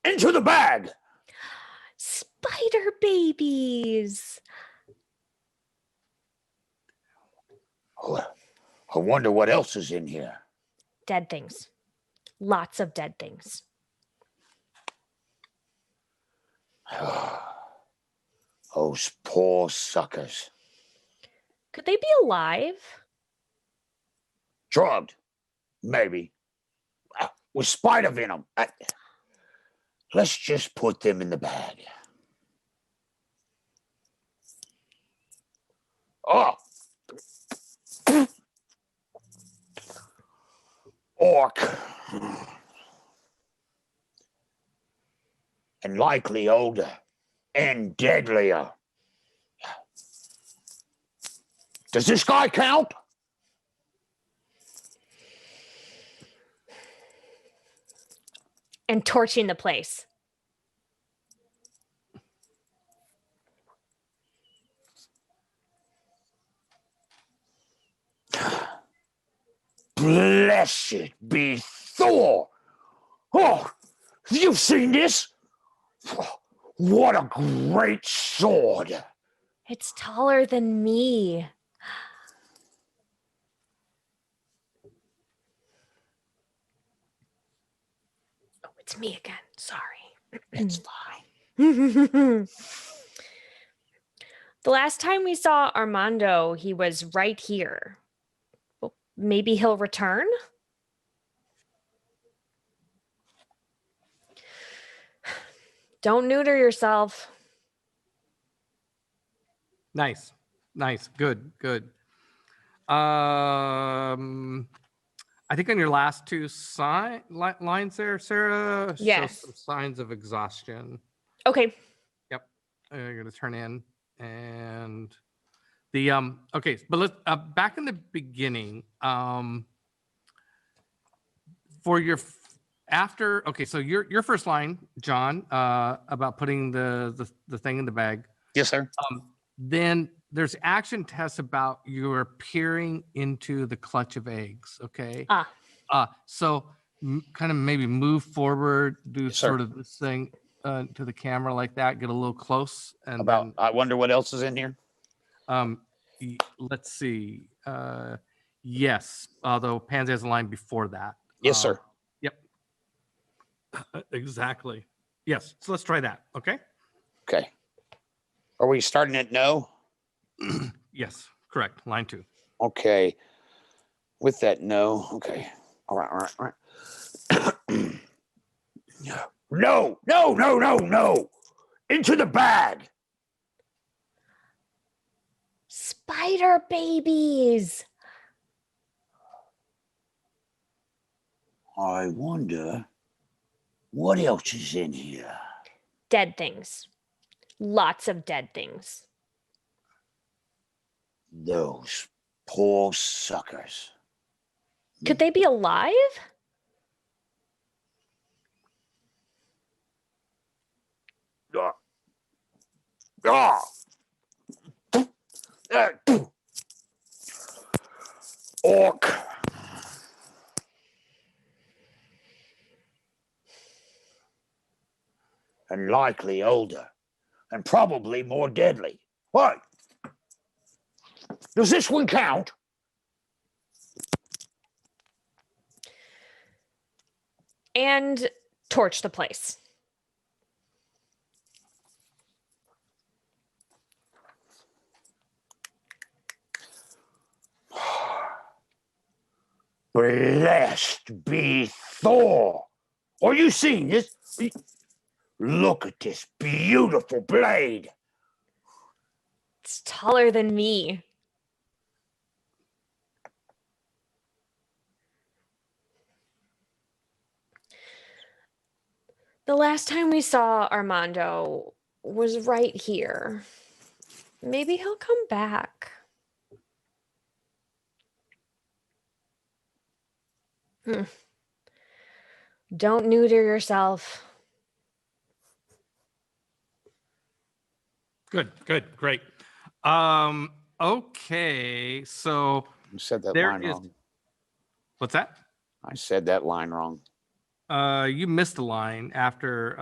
Into the bag! Spider babies. Oh, I wonder what else is in here. Dead things. Lots of dead things. Those poor suckers. Could they be alive? Drugged. Maybe. With spider venom. Let's just put them in the bag. Oh! Orc. And likely older. And deadlier. Does this guy count? and torching the place. Blessed be Thor. Oh, you've seen this? What a great sword. It's taller than me. Oh, it's me again. Sorry. It's fine. The last time we saw Armando, he was right here. Well, maybe he'll return? Don't neuter yourself. Nice. Good. I think on your last two lines there, Sarah, Yes. show some signs of exhaustion. Okay. Yep. You're going to turn in. And the okay, but let's back in the beginning, for your after, okay, so your first line, John, about putting the thing in the bag. Yes, sir. Then there's action tests about you're peering into the clutch of eggs. Okay. So kind of maybe move forward, do Yes, sir. sort of this thing to the camera like that, get a little close, and About, then, I wonder what else is in here. let's see. Yes, although Pansy has a line before that. Yes, sir. Yep. Exactly. Yes. So let's try that. Okay. Okay. Are we starting at no? Yes. Correct. Line 2. Okay. With that, no. Okay. All right. No. Into the bag. Spider babies. I wonder what else is in here. Dead things. Lots of dead things. Those poor suckers. Could they be alive? Orc. And likely older. And probably more deadly. What? Does this one count? And torch the place. Blessed be Thor. Are you seeing this? Look at this beautiful blade. It's taller than me. The last time we saw Armando was right here. Maybe he'll come back. Don't neuter yourself. Good. Great. Okay. So You said that there line is. wrong. What's that? I said that line wrong. You missed a line after.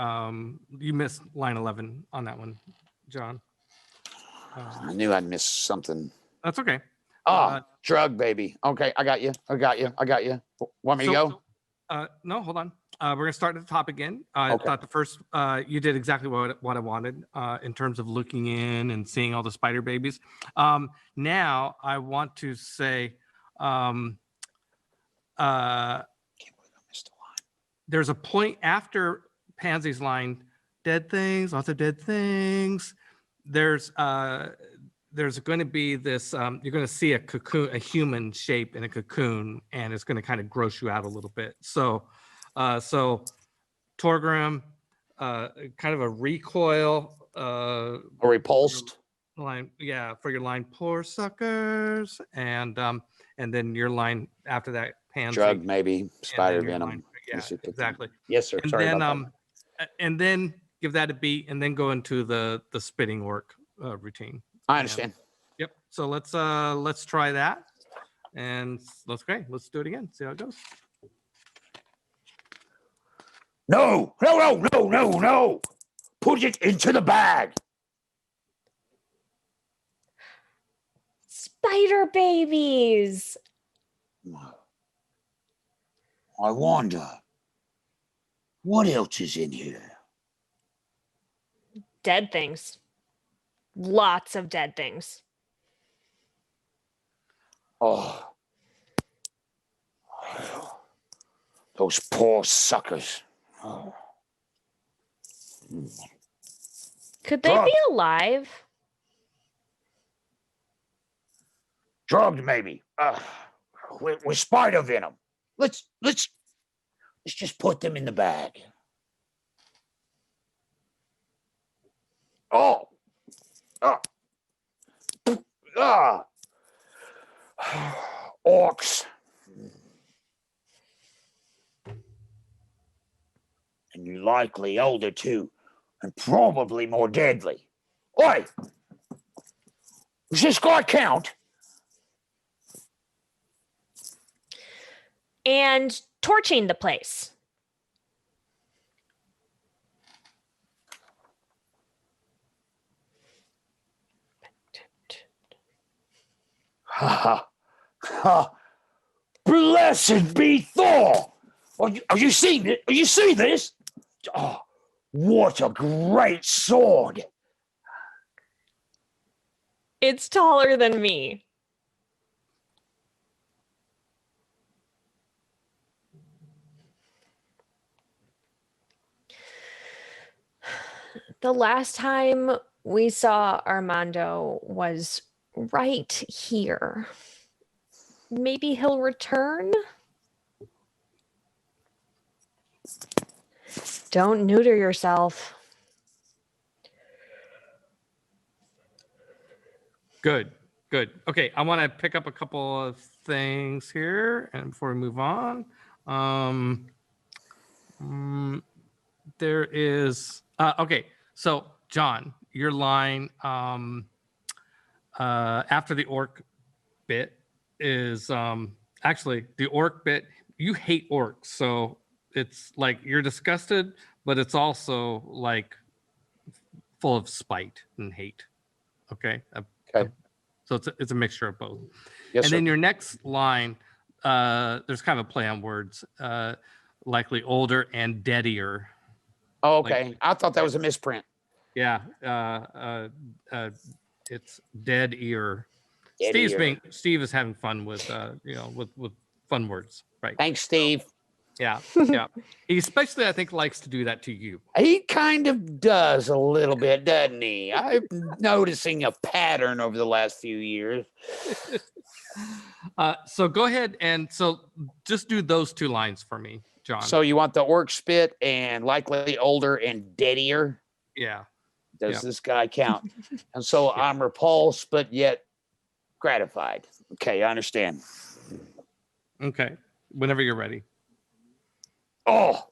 You missed line 11 on that one, John. I knew I'd miss something. That's okay. Drug baby. Okay, I got you. Want me to go? No, hold on. We're gonna start at the top again. I Okay. thought the first you did exactly what I wanted in terms of looking in and seeing all the spider babies. Now I want to say Can't believe I missed a line. there's a point after Pansy's line, dead things, lots of dead things. There's going to be this, you're going to see a cocoon, a human shape in a cocoon, and it's going to kind of gross you out a little bit. So Torgrim, kind of a recoil. A repulsed. Line, yeah, for your line, poor suckers, and then your line after that, Pansy. Drug maybe. and Spider then your venom. line- Yeah, Mr. Cookie. exactly. Yes, sir. And Sorry then about that. and then give that a beat, and then go into the spitting orc routine. I understand. Yep. So let's try that, and let's do it again. See how it goes. No, no, no, no, no, no. Put it into the bag. Spider babies. I wonder, what else is in here? Dead things. Lots of dead things. Oh, those poor suckers. Oh. Could they be alive? Drugged, maybe. With spider venom. Let's just put them in the bag. Oh. Orcs. And you're likely older too, and probably more deadly. Oi! Does this guy count? And torching the place. Ha ha! Blessed be Thor! Are you seeing it? Are you seeing this? Oh, what a great sword! It's taller than me. The last time we saw Armando was right here. Maybe he'll return? Don't neuter yourself. Good. Okay, I want to pick up a couple of things here, and before we move on, there is okay. So John, your line after the orc bit is actually the orc bit. You hate orcs, so it's like you're disgusted, but it's also like full of spite and hate. Okay. Okay. So it's a mixture of both. Yes, and sir. then your next line, there's kind of a play on words, likely older and deadier. Oh, okay. I thought that was a misprint. Yeah. It's dead ear. Dead ear. Steve is having fun with with fun words, right? Thanks, Steve. Yeah. He especially, I think, likes to do that to you. He kind of does a little bit, doesn't he? I'm noticing a pattern over the last few years. So go ahead and just do those two lines for me, John. So you want the orc spit and likely older and deadier? Yeah. Does this guy count? And so I'm repulsed, but yet gratified. Okay, I understand. Okay. Whenever you're ready. Orcs.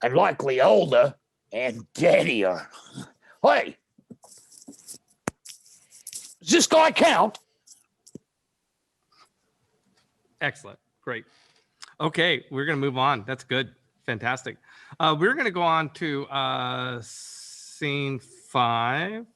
And likely older and deadier. Hey, does this guy count? Excellent. Great. Okay, we're going to move on. That's good. Fantastic. We're going to go on to scene 5.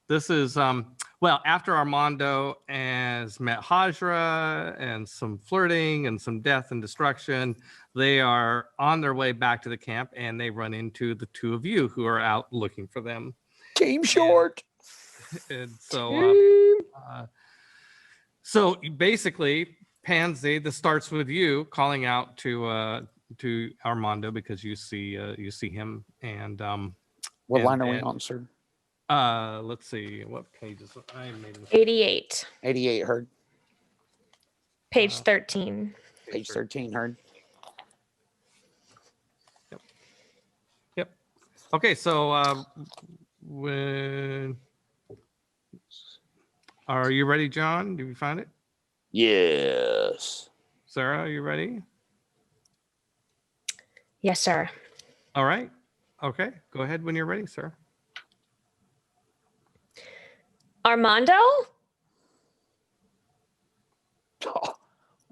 This is after Armando has met Hajra and some flirting and some death and destruction, they are on their way back to the camp, and they run into the two of you who are out looking for them. Team short. And so basically, Pansy, this starts with you calling out to Armando because you see him, and what line are we on, sir? Let's see what pages I made. 88. 88 heard. Page 13. Page 13 heard. Yep. Okay, so when. Are you ready, John? Did you find it? Yes. Sarah, are you ready? Yes, sir. All right. Okay. Go ahead when you're ready, sir. Armando?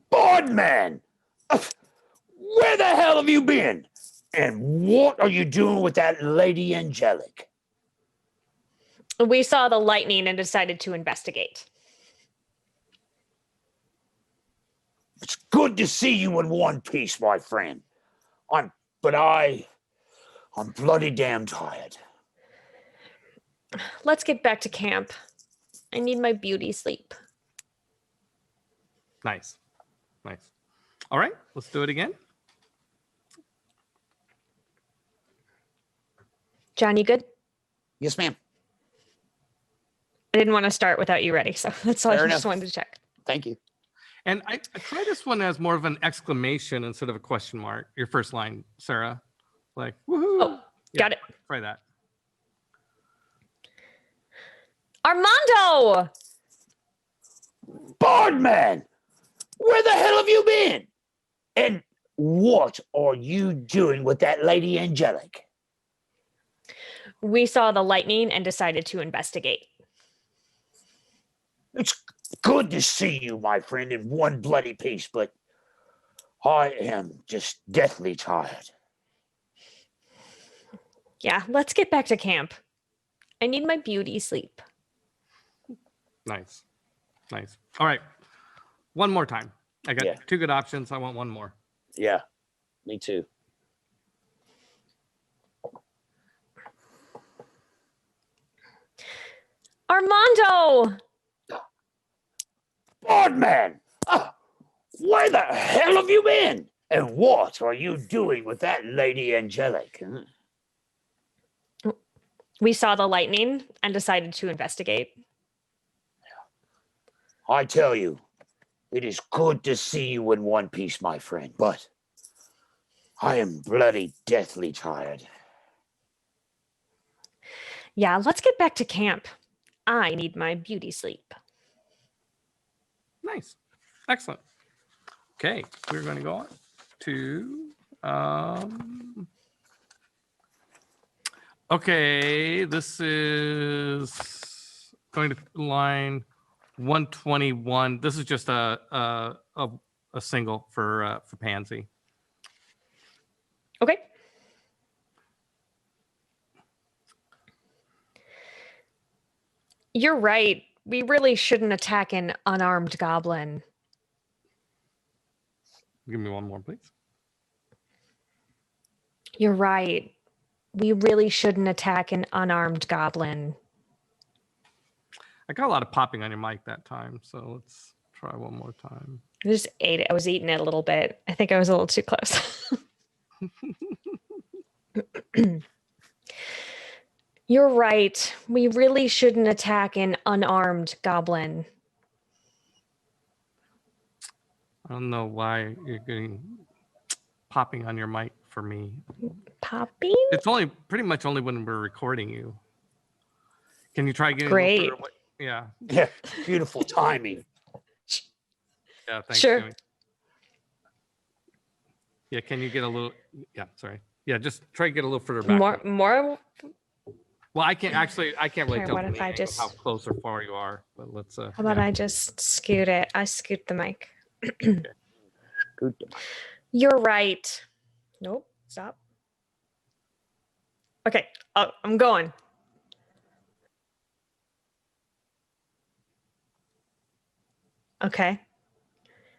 Boardman! Where the hell have you been? And what are you doing with that Lady Angelic? We saw the lightning and decided to investigate. It's good to see you in one piece, my friend. I'm bloody damn tired. Let's get back to camp. I need my beauty sleep. Nice. Nice. All right. Let's do it again. John, you good? Yes, ma'am. I didn't want to start without you ready, so that's all. Fair I just enough. wanted to check. Thank you. And I try this one as more of an exclamation instead of a question mark. Your first line, Sarah. Like, woohoo. Oh, got it. Try that. Armando! Boardman! Where the hell have you been? And what are you doing with that Lady Angelic? We saw the lightning and decided to investigate. It's good to see you, my friend, in one bloody piece, but I am just deathly tired. Yeah, let's get back to camp. I need my beauty sleep. Nice. Nice. All right. One more time. I got Yeah. two good options. I want one more. Yeah, me too. Armando! Boardman! Where the hell have you been? And what are you doing with that Lady Angelic? Huh? We saw the lightning and decided to investigate. I tell you, it is good to see you in one piece, my friend, but I am bloody deathly tired. Yeah, let's get back to camp. I need my beauty sleep. Nice. Excellent. Okay. We're going to go on to, okay. This is going to line 121. This is just a single for Pansy. Okay. You're right. We really shouldn't attack an unarmed goblin. Give me one more, please. You're right. We really shouldn't attack an unarmed goblin. I got a lot of popping on your mic that time, so let's try one more time. I just ate it. I was eating it a little bit. I think I was a little too close. You're right. We really shouldn't attack an unarmed goblin. I don't know why you're getting popping on your mic for me. Popping? It's only pretty much only when we're recording you. Can you try getting Great. a little further away? Yeah. Yeah, beautiful timing. Yeah, thanks. Sure. Jamie. Yeah, can you get a little, yeah, sorry. Yeah, just try to get a little further back. More. Well, I can't really Here, tell what from if the I angle just- how close or far you are, but let's, How about I just scoot it? I scoot the mic. Good. You're right. Nope. Stop. Okay. Oh, I'm going. Okay.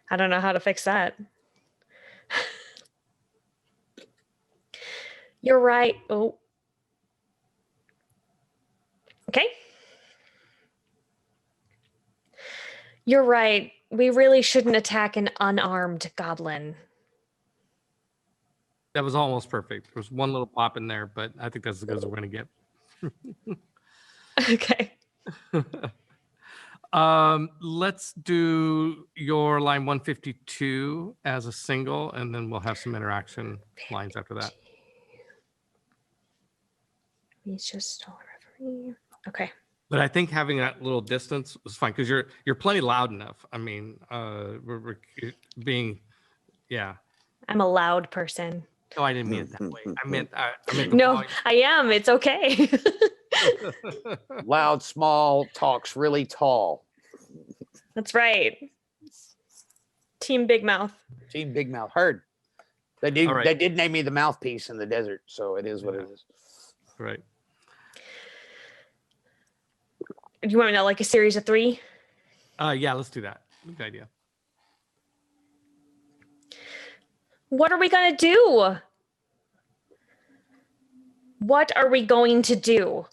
I don't know how to fix that. You're right. Oh. Okay. You're right. We really shouldn't attack an unarmed goblin. That was almost perfect. There was one little pop in there, but I think that's as good as we're going to get. Okay. Let's do your line 152 as a single, and then we'll have some interaction lines after that. He's just stole a river. 3. Okay. But I think having that little distance was fine because you're plenty loud enough. I mean, we're being, yeah. I'm a loud person. No, I didn't mean it that way. I meant the No, volume. I am. It's okay. Loud, small, talks really tall. That's right. Team Big Mouth. Team Big Mouth. Heard. They did. All right. They did name me the mouthpiece in the desert, so it is what it is. Right. Do you want me to like a series of 3? Yeah, let's do that. Good idea. What are we going to do? What are we going to do?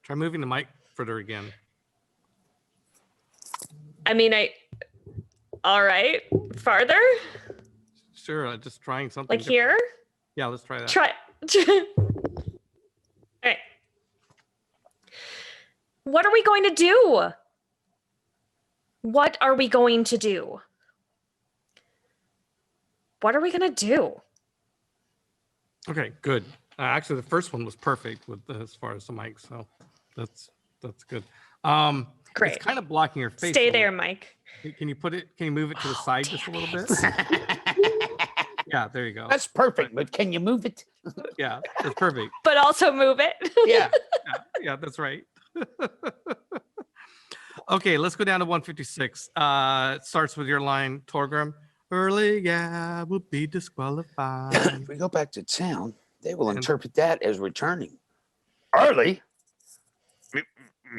Try moving the mic further again. I mean, all right, farther? Sure, just trying something. Like different. here? Yeah, let's try that. Try. All right. What are we going to do? What are we going to do? What are we going to do? Okay, good. Actually, the first one was perfect with as far as the mic, so that's good. Great. It's kind of blocking your face. Stay there, Mike. Can you move it to the side just a little bit? Yeah, there you go. That's perfect, but can you move it? Yeah, that's perfect. But also move it. Yeah. Yeah, that's right. Okay, let's go down to 156. It starts with your line, Torgrim. Early, yeah, will be disqualified. If we go back to town, they will interpret that as returning. Early?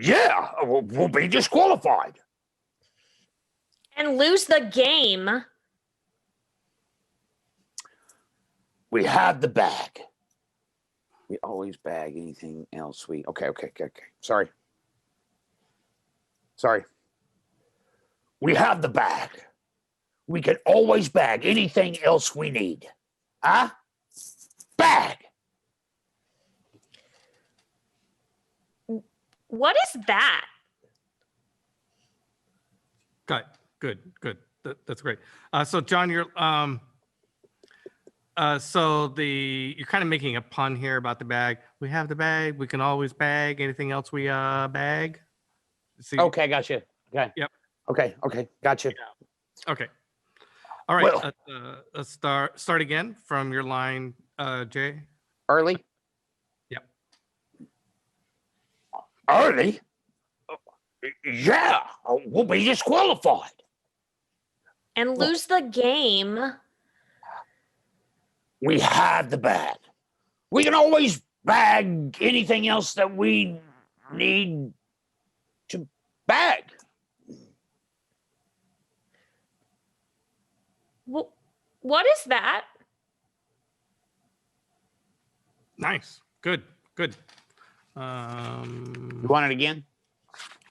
Yeah, we'll be disqualified. And lose the game. We have the bag. We always bag anything else we... Okay. Sorry. We have the bag. We can always bag anything else we need. Huh? Bag. What is that? Got it. Good. That's great. So John, you're you're kind of making a pun here about the bag. We have the bag. We can always bag anything else we bag. See? Okay, gotcha. Okay. Yep. Okay, gotcha. Yeah. Okay. All right. Well, let's start again from your line, Jay. Early? Yep. Early? Yeah, we'll be disqualified. And lose the game. We have the bag. We can always bag anything else that we need to bag. What is that? Nice. Good. You want it again?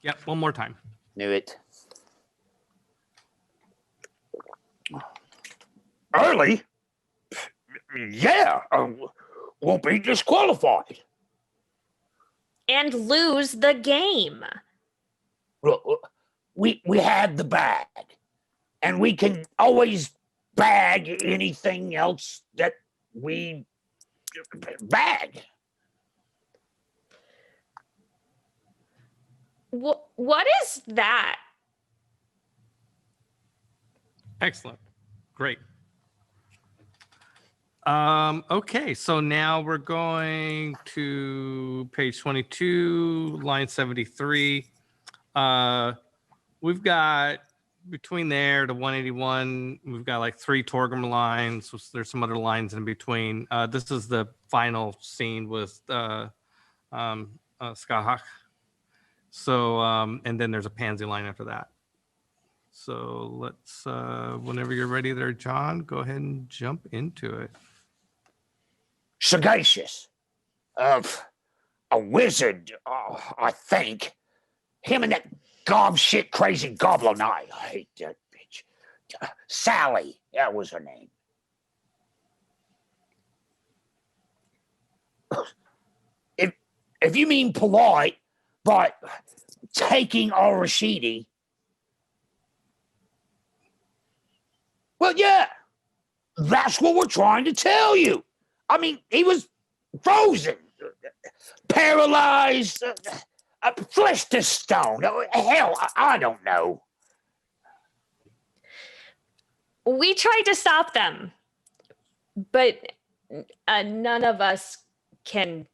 Yep. One more time. Knew it. Early? Yeah, we'll be disqualified. And lose the game. We had the bag, and we can always bag anything else that we bag. What is that? Excellent. Great. Okay, so now we're going to page 22, line 73. We've got between there to 181, we've got like 3 Torgrim lines. So there's some other lines in between. This is the final scene with Skahak. So, and then there's a Pansy line after that. So let's, whenever you're ready there, John, go ahead and jump into it. Sagacious. A wizard, I think. Him and that shit crazy goblin eye. I hate that bitch. Sally, that was her name. If you mean polite, but taking our Rashidi, well, yeah, that's what we're trying to tell you. I mean, he was frozen paralyzed, flesh to stone. Hell, I don't know. We tried to stop them, but none of us can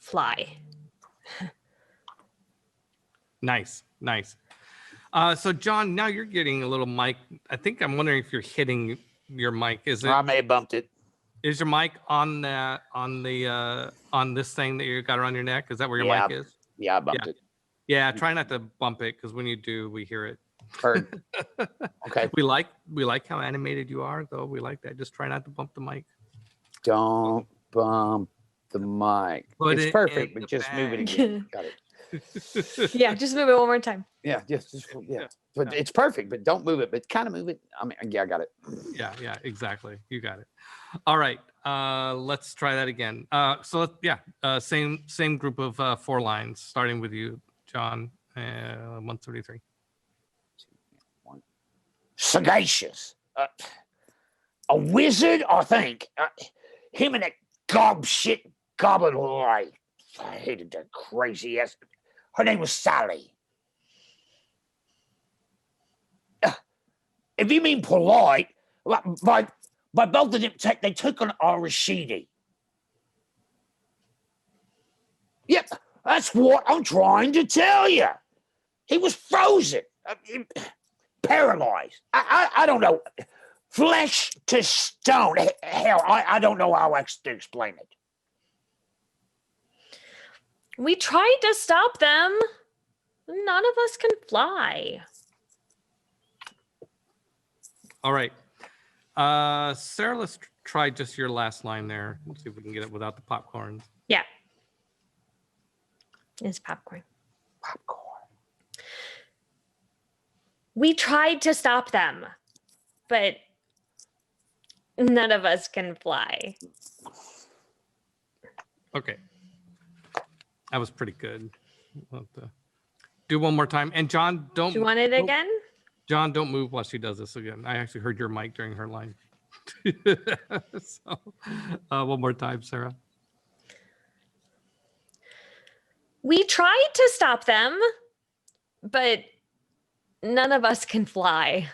fly. Nice. So John, now you're getting a little mic. I think I'm wondering if you're hitting your mic. Is it? I may have bumped it. Is your mic on this thing that you got around your neck? Is that where your mic is? Yeah, I bumped it. Yeah, try not to bump it because when you do, we hear it. Heard. Okay. We like how animated you are, though. We like that. Just try not to bump the mic. Don't bump the mic. It's perfect, but just move it again. Got it. Yeah, just move it one more time. Yeah. But it's perfect, but don't move it. But kind of move it. I mean, yeah, I got it. Yeah, exactly. You got it. All right. Let's try that again. Same group of 4 lines, starting with you, John. 133. Sagacious. A wizard, I think. Him and that gob shit goblin. I hated that crazy ass. Her name was Sally. If you mean polite, by both of them, they took on our Rashidi. Yep, that's what I'm trying to tell you. He was frozen, paralyzed. I don't know. Flesh to stone. Hell, I don't know how else to explain it. We tried to stop them. None of us can fly. All right. Sarah, let's try just your last line there. Let's see if we can get it without the popcorn. Yeah. It's popcorn. We tried to stop them, but none of us can fly. Okay. That was pretty good. We'll have to do one more time. And John, don't. Do you want it again? John, don't move while she does this again. I actually heard your mic during her line. So, one more time, Sarah. We tried to stop them, but none of us can fly.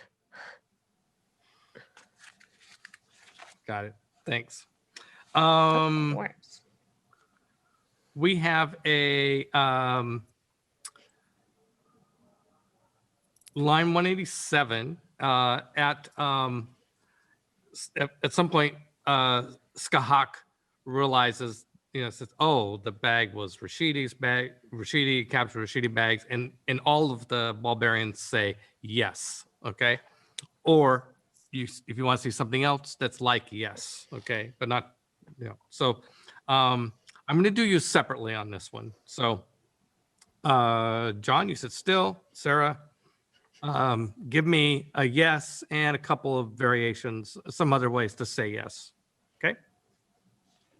Got it. Thanks. Of course. We have a line 187 at some point Skahak realizes, says, oh, the bag was Rashidi's bag. Rashidi captured Rashidi bags, and all of the barbarians say yes. Okay. Or if you want to see something else that's like yes. Okay. But not, so I'm going to do you separately on this one. So John, you sit still. Sarah, give me a yes and a couple of variations, some other ways to say yes. Okay.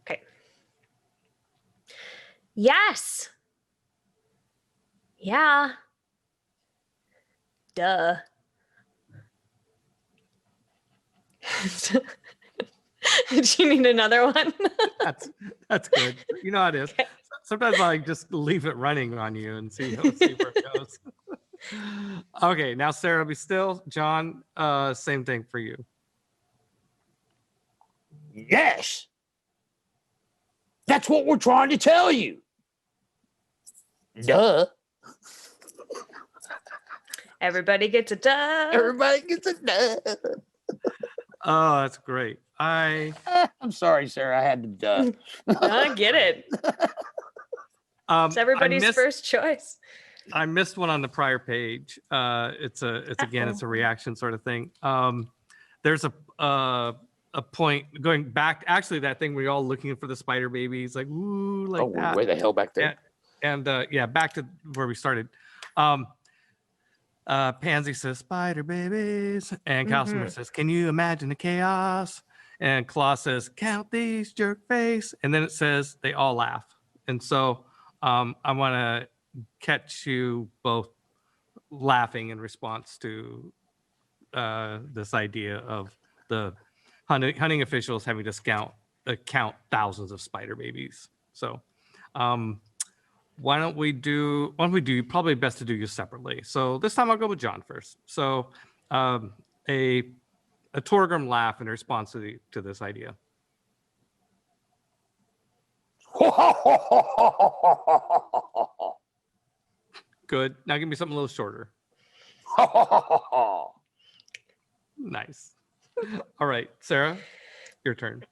Okay. Yes. Yeah. Duh. Do you need another one? That's good. You know how it is. Okay. Sometimes I just leave it running on you and see where it goes. Okay, now Sarah, be still. John, same thing for you. Yes. That's what we're trying to tell you. Duh. Everybody gets a duh. Everybody gets a duh. Oh, that's great. I'm sorry, Sarah. I had to duh. I get it. It's everybody's first choice. I missed one on the prior page. It's a reaction sort of thing. There's a point going back. Actually, that thing where you're all looking for the spider babies, like ooh, like that. Way the hell back there. And back to where we started. Pansy says spider babies, and Calcimer says, "Can you imagine the chaos?" And Claw says, "Count these, jerk face." And then it says they all laugh. And so I want to catch you both laughing in response to this idea of the hunting officials having to count thousands of spider babies. So, why don't we do? Probably best to do you separately. So this time I'll go with John first. So, a Torgrim laugh in response to this idea. Good. Now give me something a little shorter. Nice. All right, Sarah, your turn.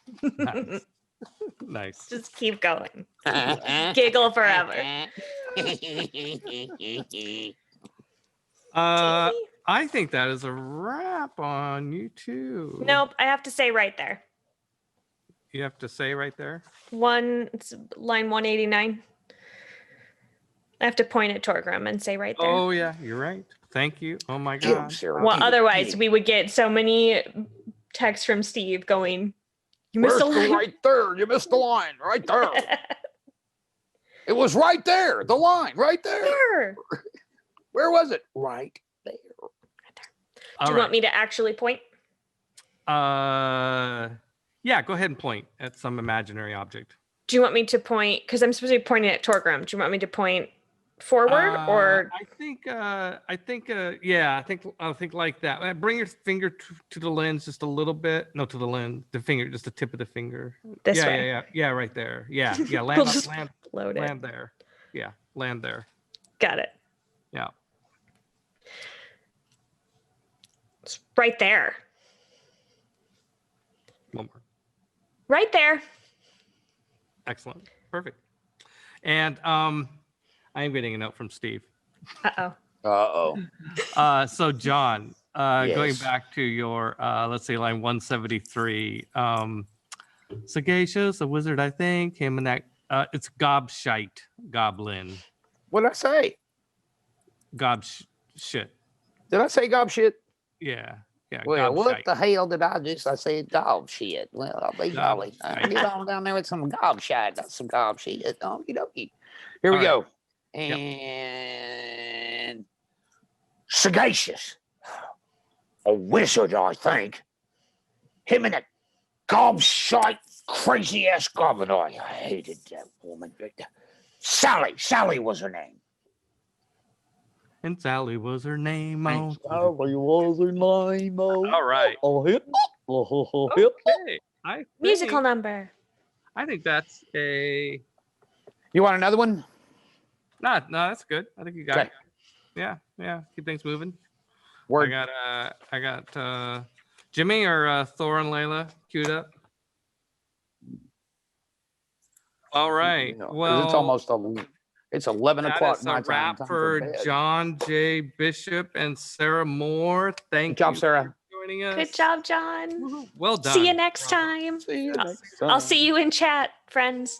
Nice. Nice. Just keep going. Giggle forever. I think that is a wrap on you too. Nope, I have to say right there. You have to say right there. It's line 189. I have to point at Torgrim and say right there. Oh yeah, you're right. Thank you. Oh my God. Well, otherwise we would get so many texts from Steve going, "You missed a line." Right there. You missed the line right there. It was right there. The line right there. There. Where was it? Right there. Do you want me to actually point? Yeah, go ahead and point at some imaginary object. Do you want me to point? Because I'm supposed to be pointing at Torgrim. Do you want me to point forward or? I think like that. Bring your finger to the lens just a little bit. No, to the lens. The finger, just the tip of the finger. This way. Yeah, right there. Yeah. Land, We'll just load it. land there. Yeah, land there. Got it. Yeah. It's right there. One more. Right there. Excellent. Perfect. And I am getting a note from Steve. So John, going back to your let's say line 173, sagacious, a wizard, I think, him and that it's gobshite goblin. What did I say? Shit. Did I say gob shit? Yeah. Well, gobshite. what the hell did I just? I said gob shit. Well, I'll be golly. Get on down there with some gob shit. That's some gob shit. Okie dokie. Here we go. And sagacious. A wizard, I think. Him and that gobshite, crazy ass goblin. I hated that woman. Sally was her name. And Sally was her name. Sally was her name. All right. Okay. Musical number. I think that's a. You want another one? No, that's good. I think you got it. Yeah. Keep things moving. Word. I got Jimmy or Thor and Leila queued up. All right. Well, it's almost it's 11 o'clock. That's a wrap for John J. Bishop and Sarah Moore. Thank you. Good job, Sarah. For joining us. Good job, John. Well done. See you next time. I'll see you in chat, friends.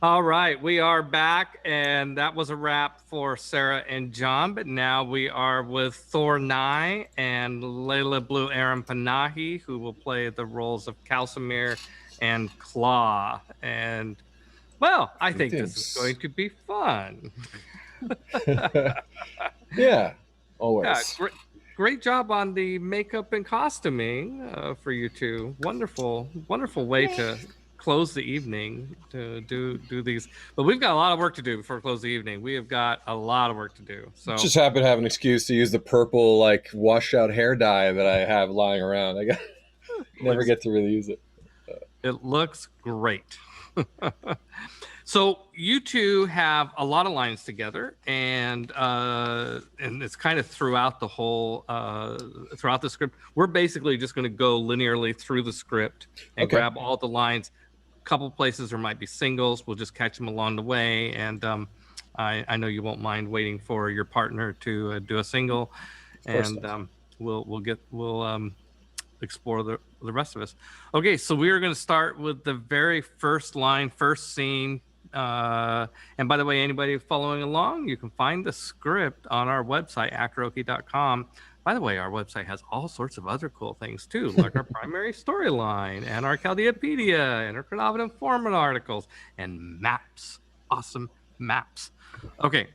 All right, we are back, and that was a wrap for Sarah and John. But now we are with Thor Knai and Leila Aram-Panahi, who will play the roles of Calcimere and Claw. And well, I think this is going to be fun. Yeah, always. Yeah, great job on the makeup and costuming for you two. Wonderful way to close the evening to do these. But we've got a lot of work to do before we close the evening. We have got a lot of work to do. So just happen to have an excuse to use the purple like washed out hair dye that I have lying around. I never get to really use it. It looks great. So you two have a lot of lines together, and it's kind of throughout the whole throughout the script. We're basically just going to go linearly through the script and grab all the lines. A couple places there might be singles. We'll just catch them along the way, and I know you won't mind waiting for your partner to do a single, and we'll explore the rest of us. Okay, so we are going to start with the very first line, first scene. And by the way, anybody following along, you can find the script on our website, actoroke.com. By the way, our website has all sorts of other cool things too, like our primary storyline and our Chaldeapedia and our Chronovid Informant articles and maps, awesome maps. Okay,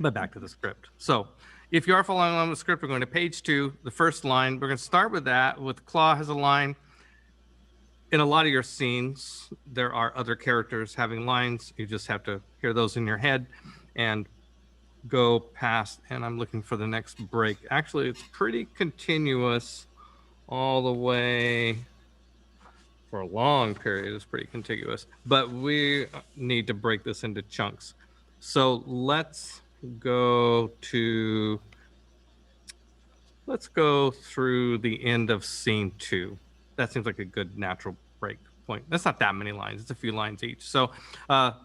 but back to the script. So if you are following along with the script, we're going to page 2, the first line. We're going to start with that, with Claw has a line. In a lot of your scenes, there are other characters having lines. You just have to hear those in your head and go past. And I'm looking for the next break. Actually, it's pretty continuous all the way for a long period. It's pretty contiguous. But we need to break this into chunks. So let's go through the end of scene 2. That seems like a good natural break point. That's not that many lines. It's a few lines each. So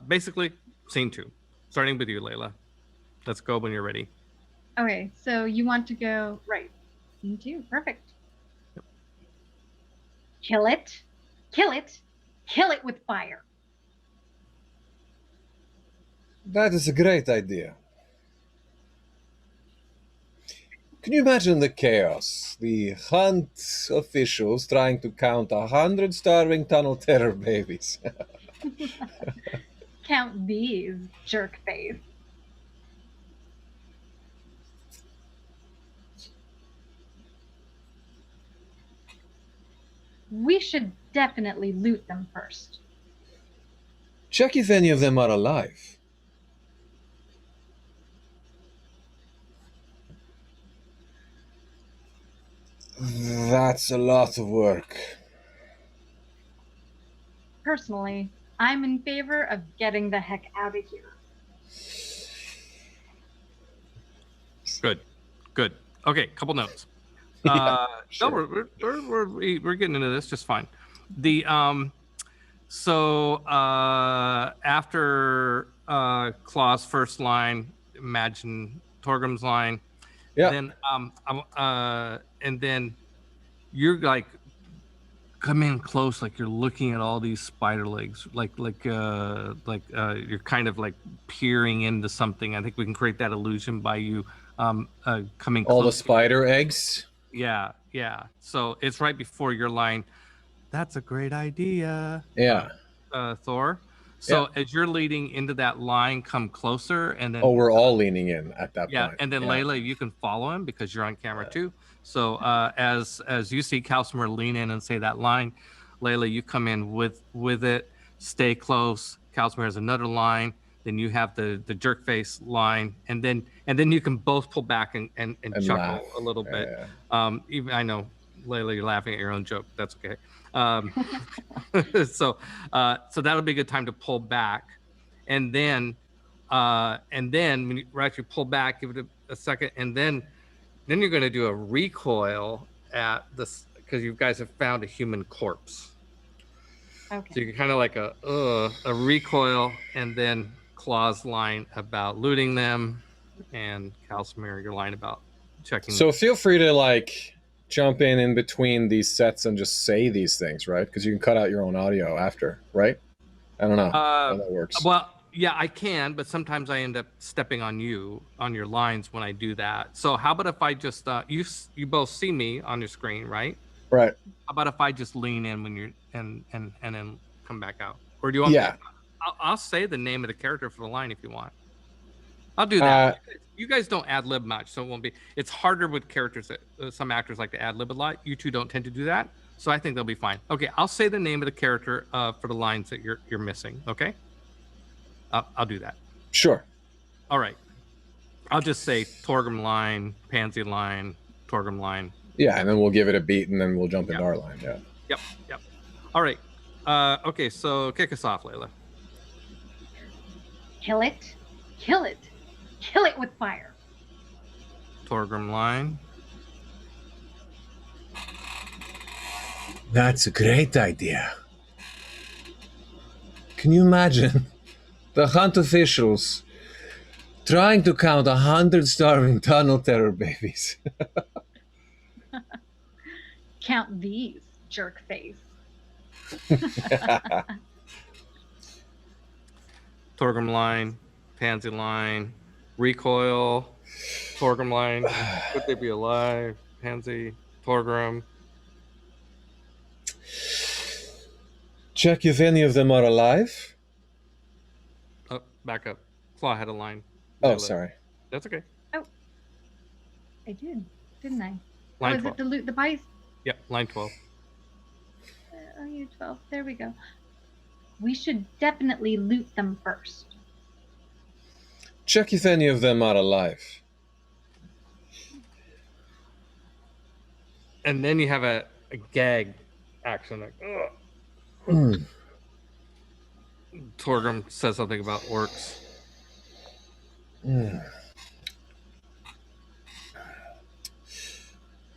basically, scene 2. Starting with you, Leila. Let's go when you're ready. Okay, so you want to go right. Scene 2. Perfect. Yep. Kill it. Kill it. Kill it with fire. That is a great idea. Can you imagine the chaos? The Hunt officials trying to count 100 starving tunnel terror babies. Count these, jerk face. We should definitely loot them first. Check if any of them are alive. That's a lot of work. Personally, I'm in favor of getting the heck out of here. Good. Okay, couple notes. Sure. No, we're getting into this just fine. The after Claw's first line, imagine Torgrim's line. Yeah. Then and then you're like come in close, like you're looking at all these spider legs, like you're kind of like peering into something. I think we can create that illusion by you coming close. All the spider eggs. Yeah. So it's right before your line. That's a great idea. Yeah. Thor. So as you're leading into that line, come closer, and then we're all leaning in at that point. Yeah, and then Leila, you can follow him because you're on camera too. So as you see Calcimer lean in and say that line, Leila, you come in with it, stay close. Calcimer has another line. Then you have the jerk face line, and then you can both pull back and chuckle laugh a little bit. Even I know, Leila, you're laughing at your own joke. That's okay. So that'll be a good time to pull back, and then when you actually pull back, give it a second, and then you're going to do a recoil at this because you guys have found a human corpse. Okay. So you're kind of like a recoil, and then Claw's line about looting them, and Calcimer, your line about checking. So feel free to like jump in between these sets and just say these things, right? Because you can cut out your own audio after, right? I don't know how that works. Well, yeah, I can, but sometimes I end up stepping on your lines when I do that. So how about if I just you both see me on your screen, right? Right. How about if I just lean in when you're and then come back out? Or do you want Yeah. me I'll say the name of the character for the line if you want. I'll do that. You guys don't ad lib much, so it won't be. It's harder with characters that some actors like to ad lib a lot. You two don't tend to do that, so I think they'll be fine. Okay, I'll say the name of the character for the lines that you're missing. Okay, I'll do that. Sure. All right. I'll just say Torgrim line, Pansy line, Torgrim line. Yeah, and then we'll give it a beat, and then we'll jump into our line. Yeah. Yep. All right. Okay, so kick us off, Leila. Kill it. Kill it. Kill it with fire. Torgrim line. That's a great idea. Can you imagine the Hunt officials trying to count 100 starving tunnel terror babies? Count these, jerk face. Torgrim line, Pansy line, recoil, Torgrim line. Could they be alive? Pansy, Torgrim. Check if any of them are alive. Oh, back up. Claw had a line. Oh, sorry. That's okay. Oh, I did, didn't I? Line is 12. it the loot the bice? Yep, line 12. Oh, you're 12. There we go. We should definitely loot them first. Check if any of them are alive. And then you have a gag action. Like, Torgrim says something about orcs.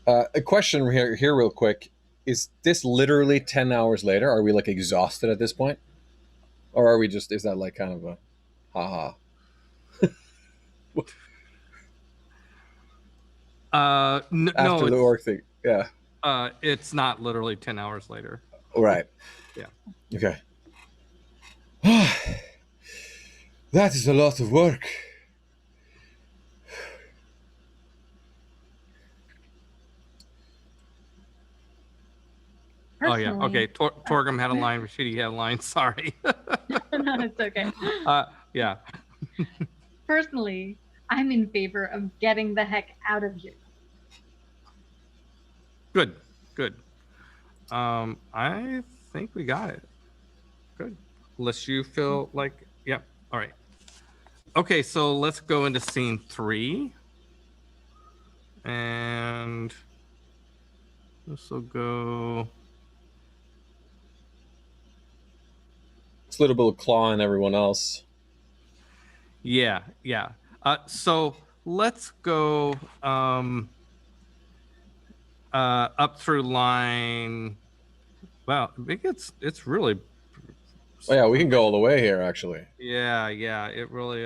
A question here real quick. Is this literally 10 hours later? Are we like exhausted at this point? Or are we just, is that like kind of a haha? After the orc thing. Yeah. It's not literally 10 hours later. Right. Yeah. Okay. That is a lot of work. Oh yeah. Okay. Torgrim had a line. Rashidi had a line. Sorry. No, it's okay. Yeah. Personally, I'm in favor of getting the heck out of here. Good. I think we got it. Good. Unless you feel like, yep. All right. Okay, so let's go into scene 3. And this will go. It's a little bit of claw and everyone else. Yeah. So let's go up through line. Well, I think it's really. Oh yeah, we can go all the way here actually. Yeah. It really.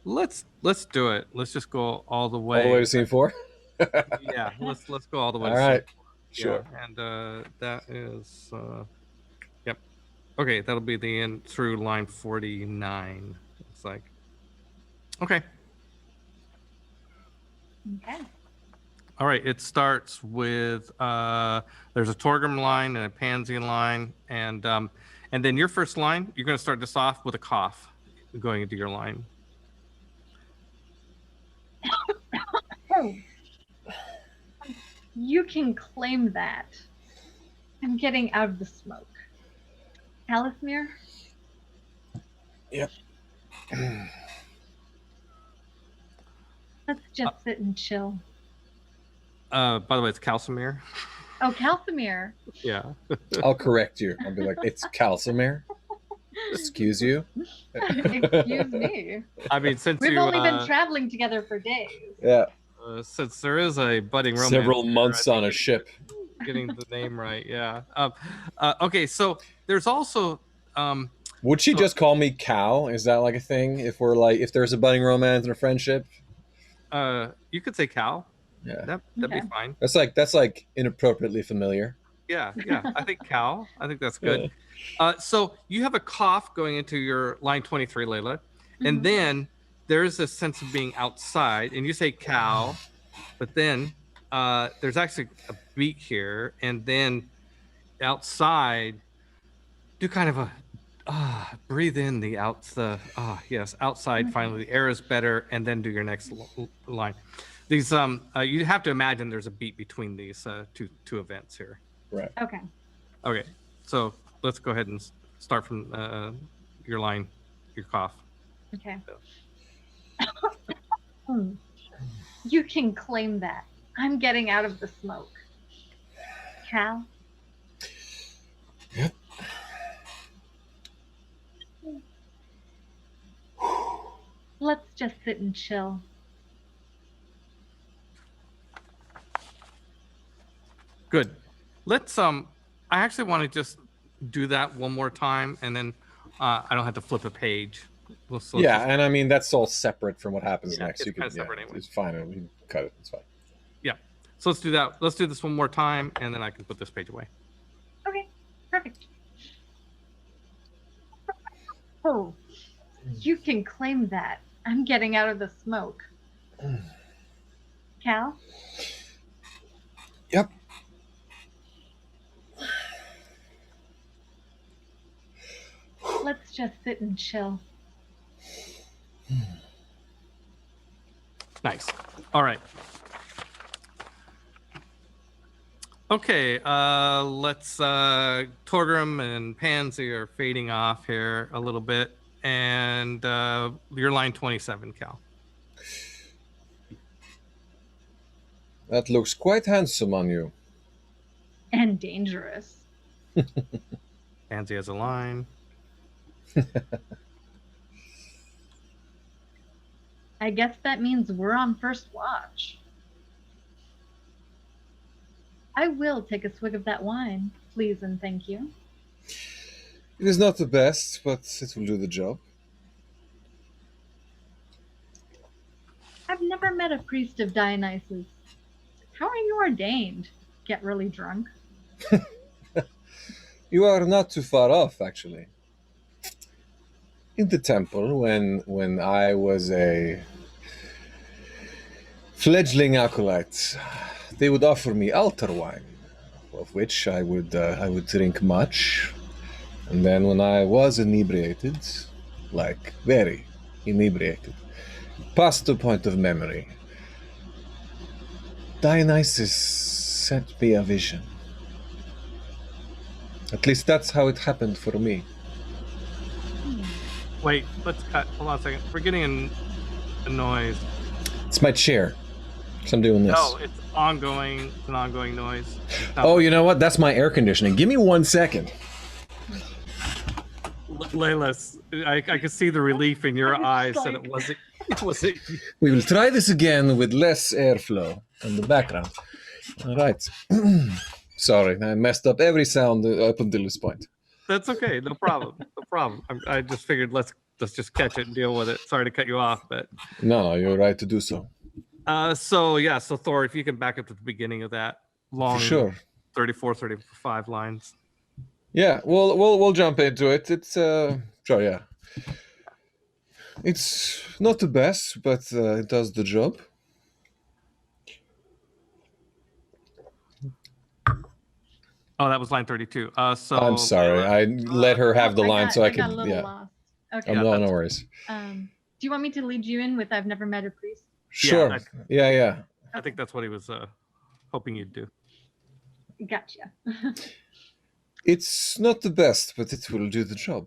Let's do it. Let's just go all the way. All the way to scene 4. Yeah. Let's go all the way. All to right. scene 4. Sure. Yeah, and that is. Yep. Okay, that'll be the end through line 49. It's like. Okay. Okay. All right, it starts with there's a Torgrim line and a Pansy line, and then your first line, you're going to start this off with a cough going into your line. You can claim that. I'm getting out of the smoke. Alismir? Yep. Let's just sit and chill. By the way, it's Calcimere. Oh, Calcimere. Yeah. I'll correct you. I'll be like, it's Calcimere. Excuse you. Excuse me. I mean, since We've you only been traveling together for days. Yeah. Since there is a budding romance. Several months on a ship. Getting the name right, yeah. Okay, so there's also. Would she just call me Cal? Is that like a thing? If if there's a budding romance and a friendship? You could say Cal. Yeah. That'd be fine. That's like inappropriately familiar. Yeah, I think Cal. I think that's good. So you have a cough going into your line 23, Leila, and then there's a sense of being outside, and you say Cal, but then there's actually a beat here, and then outside, do kind of a breathe in the outside. Finally, the air is better, and then do your next line. These you have to imagine there's a beat between these two events here. Right. Okay. Okay, so let's go ahead and start from your line, your cough. Okay. You can claim that. I'm getting out of the smoke. Cal? Yep. Let's just sit and chill. Good. Let's I actually want to just do that one more time, and then I don't have to flip a page. Yeah, and I mean that's all separate from what happens next. It's kind of separate anyway. It's fine. We can cut it. It's fine. Yeah. So let's do that. Let's do this one more time, and then I can put this page away. Okay, perfect. Oh, you can claim that. I'm getting out of the smoke. Cal? Yep. Let's just sit and chill. Nice. All right. Okay, let's Torgrim and Pansy are fading off here a little bit, and your line 27, Cal. That looks quite handsome on you. And dangerous. Pansy has a line. I guess that means we're on first watch. I will take a swig of that wine, please and thank you. It is not the best, but it will do the job. I've never met a priest of Dionysus. How are you ordained? Get really drunk? You are not too far off, actually. In the temple, when I was a fledgling acolyte, they would offer me altar wine, of which I would drink much. And then when I was inebriated, like very inebriated, past the point of memory, Dionysus sent me a vision. At least that's how it happened for me. Wait, let's cut. Hold on a second. We're getting a noise. It's my chair. So I'm doing this. No, it's ongoing. It's an ongoing noise. Oh, you know what? That's my air conditioning. Give me 1 second. Leila, I could see the relief in your eyes that it wasn't. It wasn't. We will try this again with less airflow in the background. All right. Sorry, I messed up every sound up until this point. That's okay. No problem. No problem. I just figured let's just catch it and deal with it. Sorry to cut you off, but No, you're right to do so. So Thor, if you can back up to the beginning of that long, For sure. 34, 35 lines. Yeah, we'll jump into it. It's sure, yeah. It's not the best, but it does the job. Oh, that was line 32. So I'm sorry. I let her have the line so I got a could. little Yeah. lost. Okay. No worries. Do you want me to lead you in with I've never met a priest? Sure. Yeah. I think that's what he was hoping you'd do. Gotcha. It's not the best, but it will do the job.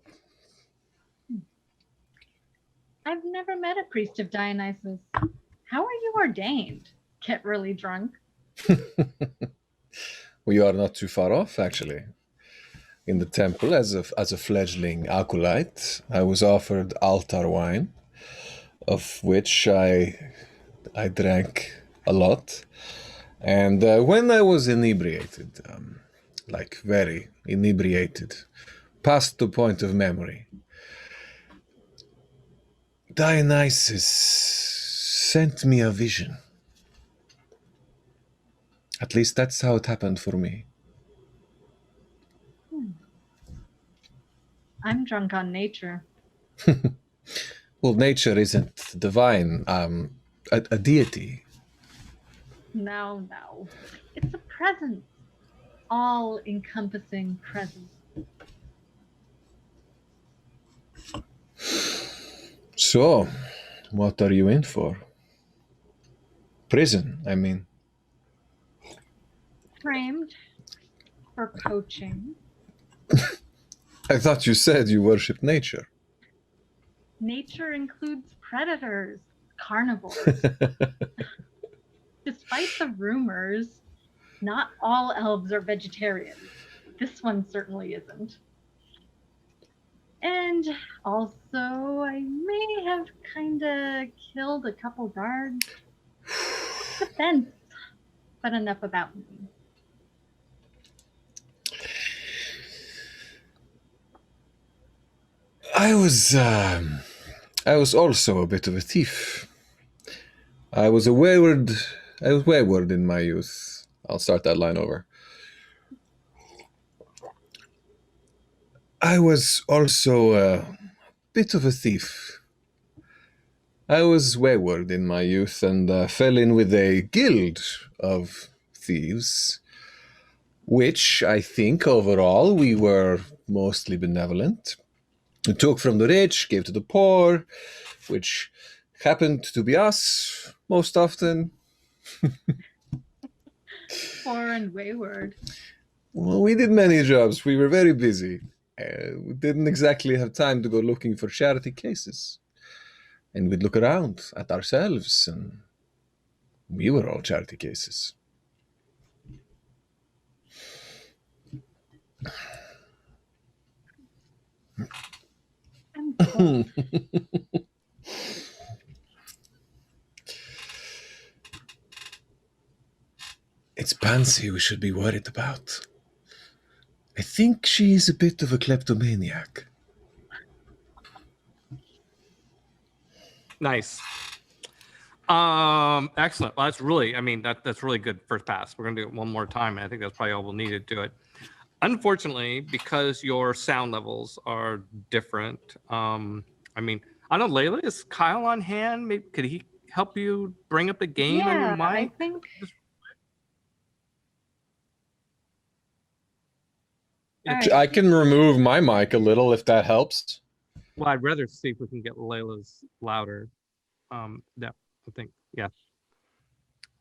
I've never met a priest of Dionysus. How are you ordained? Get really drunk? We are not too far off, actually. In the temple, as a fledgling acolyte, I was offered altar wine, of which I drank a lot. And when I was inebriated, like very inebriated, past the point of memory, Dionysus sent me a vision. At least that's how it happened for me. I'm drunk on nature. Well, nature isn't divine. A deity. No. It's a presence. All-encompassing presence. So, what are you in for? Prison, I mean. Framed for poaching. I thought you said you worship nature. Nature includes predators, carnivores. Despite the rumors, not all elves are vegetarians. This one certainly isn't. And also, I may have kind of killed a couple guards. Defense, but enough about me. I was also a bit of a thief. I was wayward in my youth. I'll start that line over. I was also a bit of a thief. I was wayward in my youth and fell in with a guild of thieves, which I think overall we were mostly benevolent. We took from the rich, gave to the poor, which happened to be us most often. Poor and wayward. Well, we did many jobs. We were very busy. We didn't exactly have time to go looking for charity cases. And we'd look around at ourselves, and we were all charity cases. It's Pansy we should be worried about. I think she's a bit of a kleptomaniac. Nice. Excellent. Well, that's really, that's really good first pass. We're gonna do it one more time. And I think that's probably all we'll need to do it. Unfortunately, because your sound levels are different. I don't know, Leila, is Kyle on hand? Maybe could he help you bring up the gain on your mic? I think. I can remove my mic a little if that helps. Well, I'd rather see if we can get Leila's louder. Yeah, I think, yeah.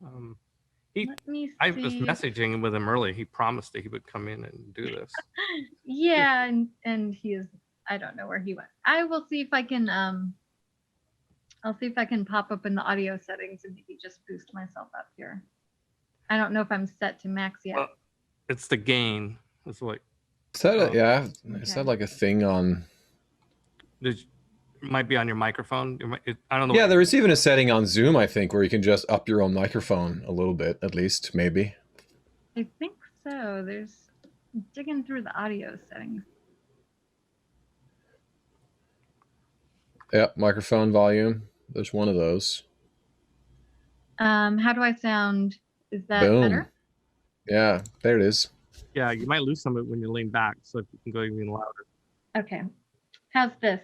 Let me see. I was messaging with him early. He promised that he would come in and do this. Yeah, and he is. I don't know where he went. I will see if I can. I'll see if I can pop up in the audio settings and maybe just boost myself up here. I don't know if I'm set to max yet. It's the gain. It's like. Is that yeah? Okay. Is that like a thing on? It might be on your microphone. I don't know. Yeah, there is even a setting on Zoom, I think, where you can just up your own microphone a little bit, at least, maybe. I think so. There's digging through the audio settings. Yeah, microphone volume. There's one of those. How do I sound? Is that Boom. better? Yeah, there it is. Yeah, you might lose some of it when you lean back. So if you can go even louder. Okay. How's this?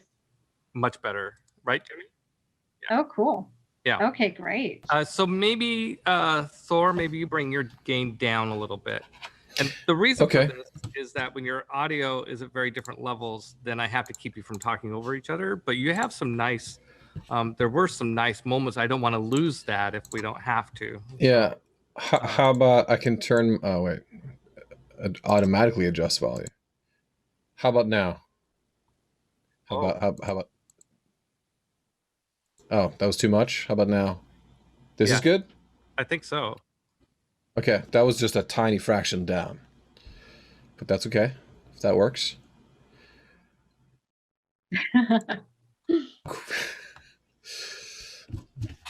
Much better, right, Jimmy? Yeah. Oh, cool. Yeah. Okay, great. So maybe Thor, maybe you bring your gain down a little bit. And the reason for this is that when your audio is at very different levels, then I have to keep you from talking over each other. But you have some nice, there were some nice moments. I don't want to lose that if we don't have to. Yeah. How about I can turn, oh wait, automatically adjust volume. How about now? How about, oh, that was too much? How about now? This is good? I think so. Okay, that was just a tiny fraction down. But that's okay, if that works.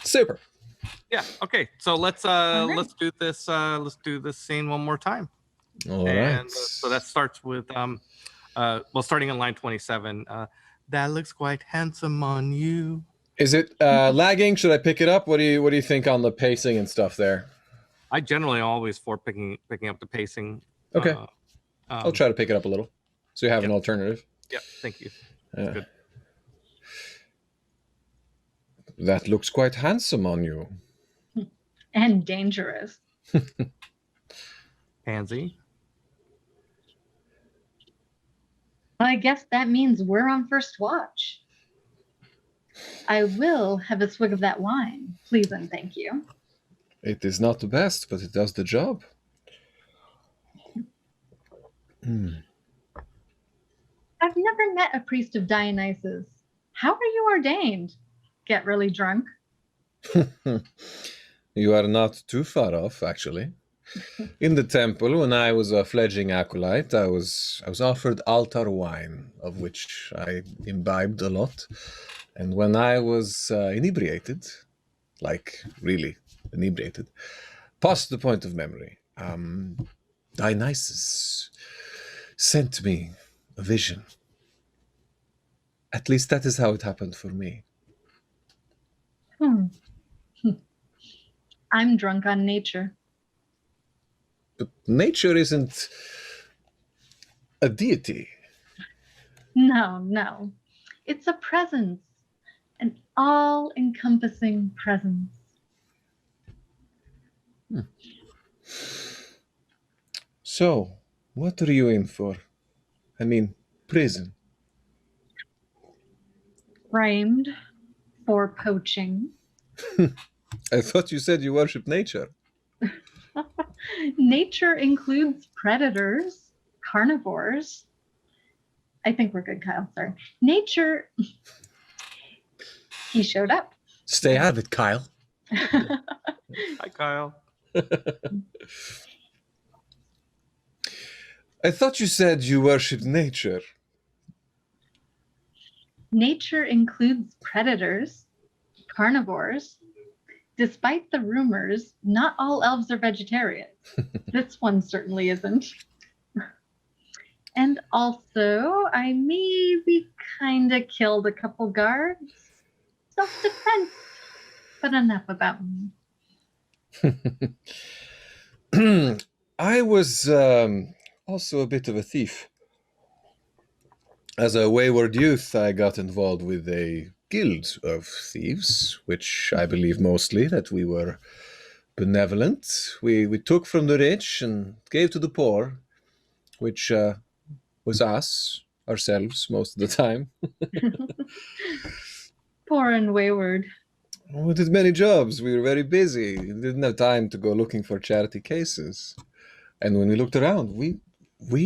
Super. Yeah, okay. So let's do this scene one more time. All right. So that starts with starting on line 27. That looks quite handsome on you. Is it lagging? Should I pick it up? What do you think on the pacing and stuff there? I generally always for picking up the pacing. Okay. I'll try to pick it up a little, so you have an alternative. Yep. Thank you. Uh, Good. That looks quite handsome on you. And dangerous. Pansy. Well, I guess that means we're on first watch. I will have a swig of that wine, please and thank you. It is not the best, but it does the job. I've never met a priest of Dionysus. How are you ordained? Get really drunk? You are not too far off, actually. In the temple, when I was a fledgling acolyte, I was offered altar wine, of which I imbibed a lot. And when I was inebriated, like really inebriated, past the point of memory, Dionysus sent me a vision. At least that is how it happened for me. I'm drunk on nature. But nature isn't a deity. No. It's a presence. An all-encompassing presence. So, what are you in for? I mean, prison. Framed for poaching. I thought you said you worship nature. Nature includes predators, carnivores. I think we're good, Kyle. Sorry. Nature. He showed up. Stay out of it, Kyle. Hi, Kyle. I thought you said you worship nature. Nature includes predators, carnivores. Despite the rumors, not all elves are vegetarians. This one certainly isn't. And also, I maybe kind of killed a couple guards. Self-defense. But enough about me. I was also a bit of a thief. As a wayward youth, I got involved with a guild of thieves, which I believe mostly that we were benevolent. We took from the rich and gave to the poor, which was us, ourselves, most of the time. Poor and wayward. We did many jobs. We were very busy. We didn't have time to go looking for charity cases. And when we looked around, we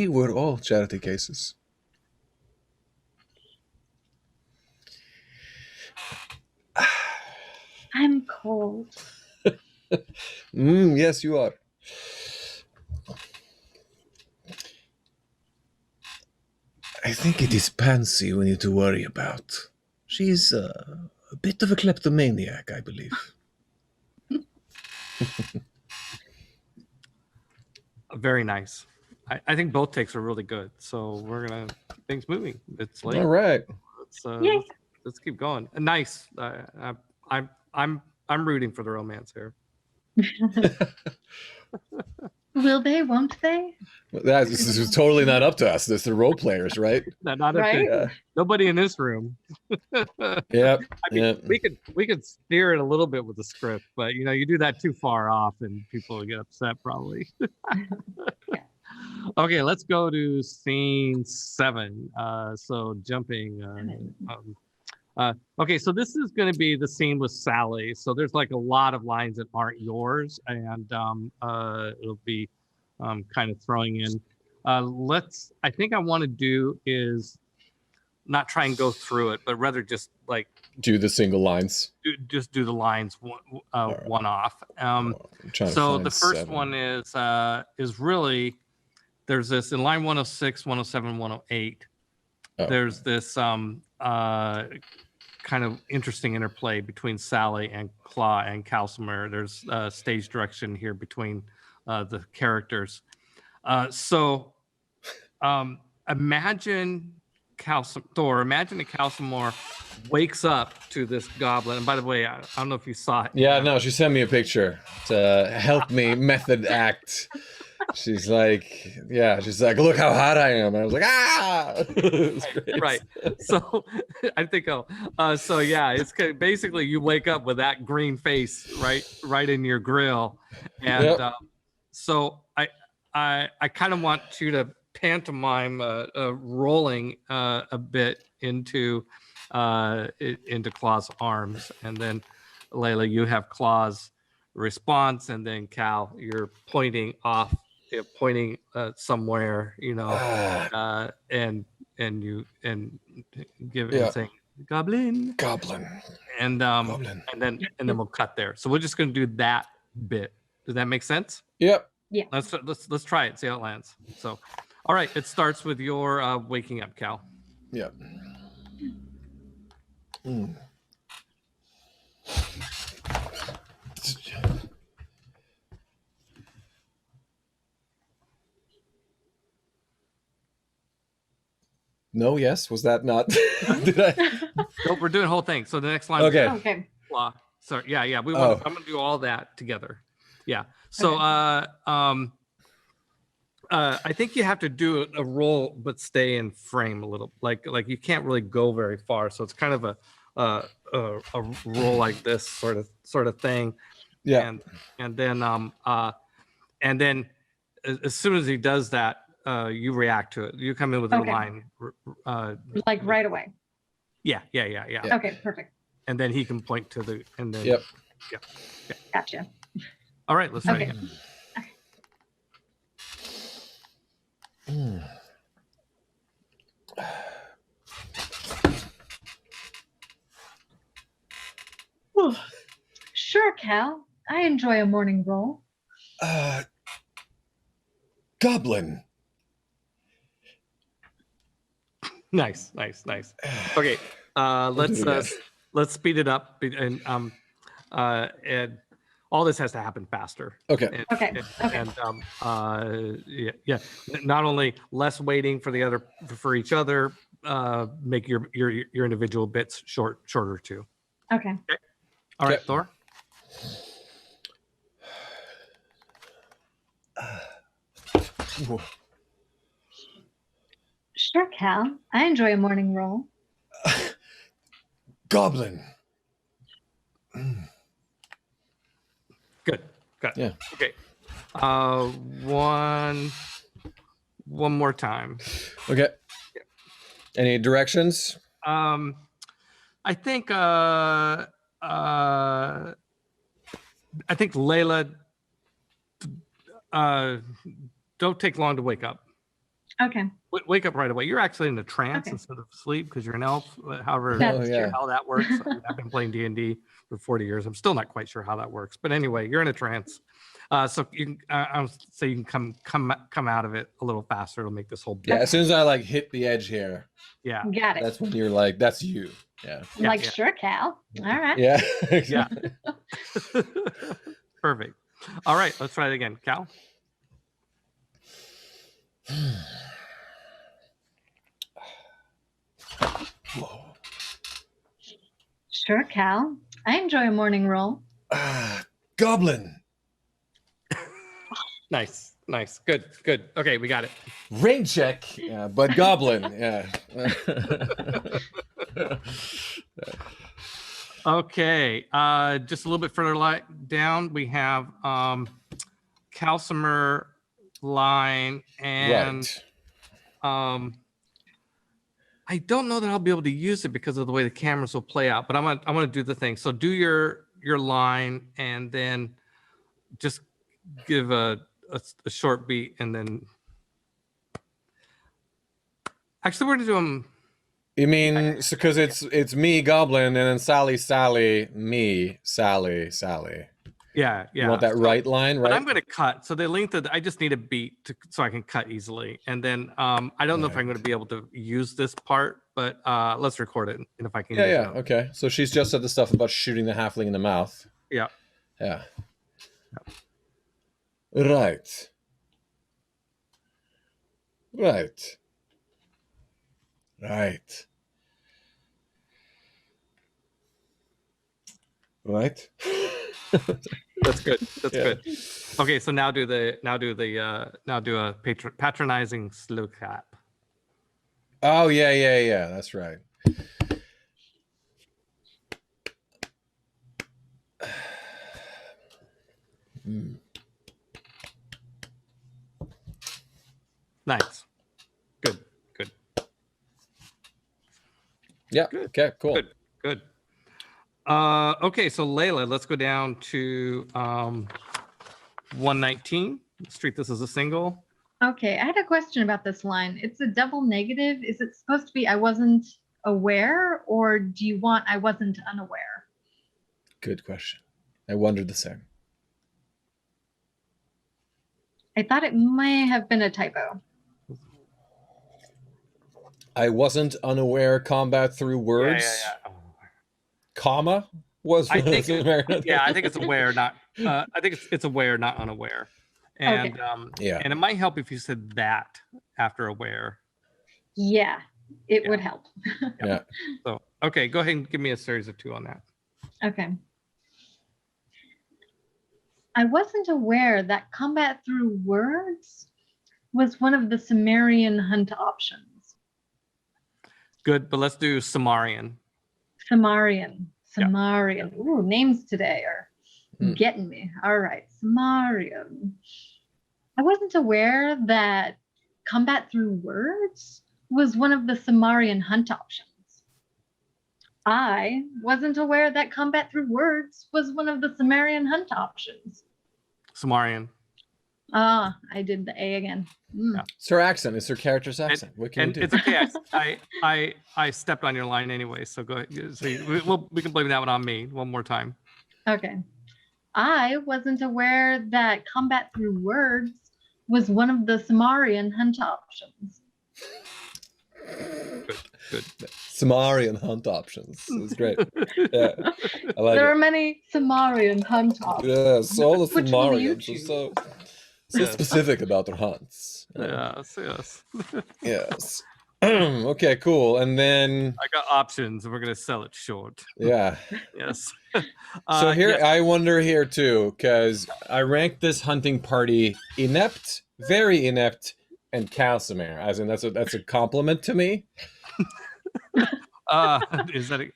were all charity cases. I'm cold. Yes, you are. I think it is Pansy we need to worry about. She's a bit of a kleptomaniac, I believe. Very nice. I think both takes are really good. So we're gonna keep things moving. It's late. All right. Let's keep going. Nice. I'm rooting for the romance here. Will they? Won't they? This is totally not up to us. This is the role players, right? Not Right? Nobody in this room. Yep. I mean, we could steer it a little bit with the script, but you do that too far off, and people will get upset probably. Okay, let's go to scene 7. So jumping. Okay, so this is going to be the scene with Sally. So there's like a lot of lines that aren't yours, and it'll be kind of throwing in. I think I want to do is not try and go through it, but rather just like do the single lines. Do the lines one off. So the first one is really there's this in line 106, 107, 108. There's this kind of interesting interplay between Sally and Claw and Calcimer. There's stage direction here between the characters. So imagine Thor, imagine that Calcimer wakes up to this goblin. And by the way, I don't know if you saw it. Yeah, no, she sent me a picture to help me method act she's like, look how hot I am. And I was like, ah. It was great. Right. So I think, so yeah, it's basically you wake up with that green face right in your grill. And so I kind of want you to pantomime rolling a bit into Claw's arms. And then Leila, you have Claw's response, and then Cal, you're pointing off, pointing somewhere, and you give it saying goblin, and Goblin. and then we'll cut there. So we're just going to do that bit. Does that make sense? Yep. Yeah. Let's try it. See how it lands. So, all right. It starts with your waking up, Cal. Yep. Mm. No, yes. Was that not? Did I? Nope, we're doing the whole thing. So the next line. Okay. Okay. Sorry. Yeah. I'm going to do all that together. Yeah. So, I think you have to do a roll, but stay in frame a little. Like you can't really go very far. So it's kind of a roll like this sort of thing. Yeah. And then as soon as he does that, you react to it. You come in with your line. Like right away. Yeah. Okay, perfect. And then he can point to the, and then. Yep. Yeah. Gotcha. All right, let's try it again. Sure, Cal. I enjoy a morning roll. Goblin. Nice. Okay, let's speed it up, and all this has to happen faster. Okay. Not only less waiting for each other, make your individual bits shorter too. Okay. All right, Thor. Sure, Cal. I enjoy a morning roll. Goblin. Good. Yeah. Okay. One more time. Okay. Any directions? I think Leila, don't take long to wake up. Okay. Wake up right away. You're actually in a trance instead of sleep because you're an elf. However, how that works. I've been playing D&D for 40 years. I'm still not quite sure how that works. But anyway, you're in a trance. So you can, you can come out of it a little faster. It'll make this whole. Yeah. As soon as I hit the edge here. Yeah. Got it. That's when you're like, that's you. Yeah. I'm sure, Cal. All right. Yeah. Yeah. Perfect. All right. Let's try it again. Cal. Sure, Cal. I enjoy a morning roll. Goblin. Nice. Good. Okay, we got it. Rain check. Yeah, but goblin. Yeah. Okay. Just a little bit further down, we have Calcimer line, and I don't know that I'll be able to use it because of the way the cameras will play out, but I'm gonna do the thing. So do your line, and then just give a short beat, and then actually we're gonna do them. You mean because it's me, Goblin, and then Sally, me, Sally. Yeah. You want that right line, right? But I'm going to cut. So the length of I just need a beat so I can cut easily. And then I don't know if I'm going to be able to use this part, but let's record it. And if I can. Yeah. Okay. So she's just said the stuff about shooting the halfling in the mouth. Yeah. Yeah. Right. That's good. That's good. Okay, so now do a patronizing slow clap. Oh yeah. That's right. Nice. Good. Yeah. Good. Okay. Cool. Good. Okay, so Leila, let's go down to 119. Let's treat this as a single. Okay, I had a question about this line. It's a double negative. Is it supposed to be I wasn't aware, or do you want I wasn't unaware? Good question. I wondered the same. I thought it may have been a typo. I wasn't unaware. Combat through words. Yeah. Comma was. I think. I think it's aware, not. I think it's aware, not unaware. And and it might help if you said that after aware. Yeah, it would help. Yeah. So okay, go ahead and give me a series of 2 on that. Okay. I wasn't aware that combat through words was one of the Somarrian Hunt options. Good, but let's do Somarrian. Somarrian. Ooh, names today are getting me. All right, Somarrian. I wasn't aware that combat through words was one of the Somarrian Hunt options. I wasn't aware that combat through words was one of the Somarrian Hunt options. Somarrian. Ah, I did the A again. Yeah. It's her accent. It's her character's accent. What can you do? It's okay. I stepped on your line anyway, so go ahead. So we can blame that one on me one more time. Okay. I wasn't aware that combat through words was one of the Somarrian Hunt options. Good. Somarrian Hunt options. It's great. Yeah, I like there it. are many Somarrian Hunt options. Yes, all the Which will you Somarrians are so specific about their hunts. Yes. Yes. Okay, cool. And then I got options, and we're gonna sell it short. Yeah. Yes. So here, yes. I wonder here too, because I ranked this hunting party inept, very inept, and Calcimer. As in, that's a compliment to me. Is that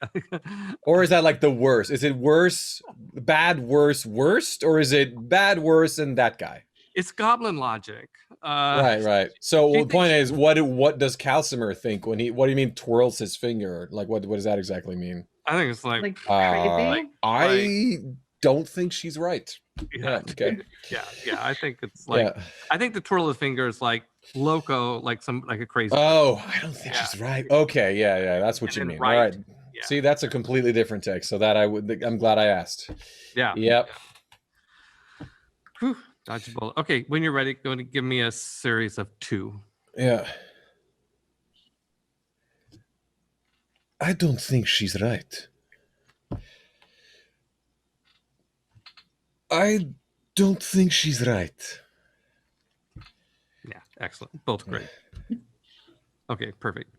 or is that like the worst? Is it worse, bad, worse, worst, or is it bad, worse, and that guy? It's goblin logic. Right. So the point is, what does Calcimer think when what do you mean twirls his finger? Like what does that exactly mean? I think it's like crazy. I don't think she's right. Yeah. Okay. Yeah. I think it's like I think the twirl of the finger is like loco, like a crazy. Oh, I don't think she's right. Okay, yeah, that's what you mean. All right. Yeah. See, that's a completely different text. So that I'm glad I asked. Yeah. Yep. Yeah. Whew, dodge a bullet. Okay, when you're ready, go to give me a series of 2. Yeah. I don't think she's right. I don't think she's right. Yeah, excellent. Both great. Okay, perfect.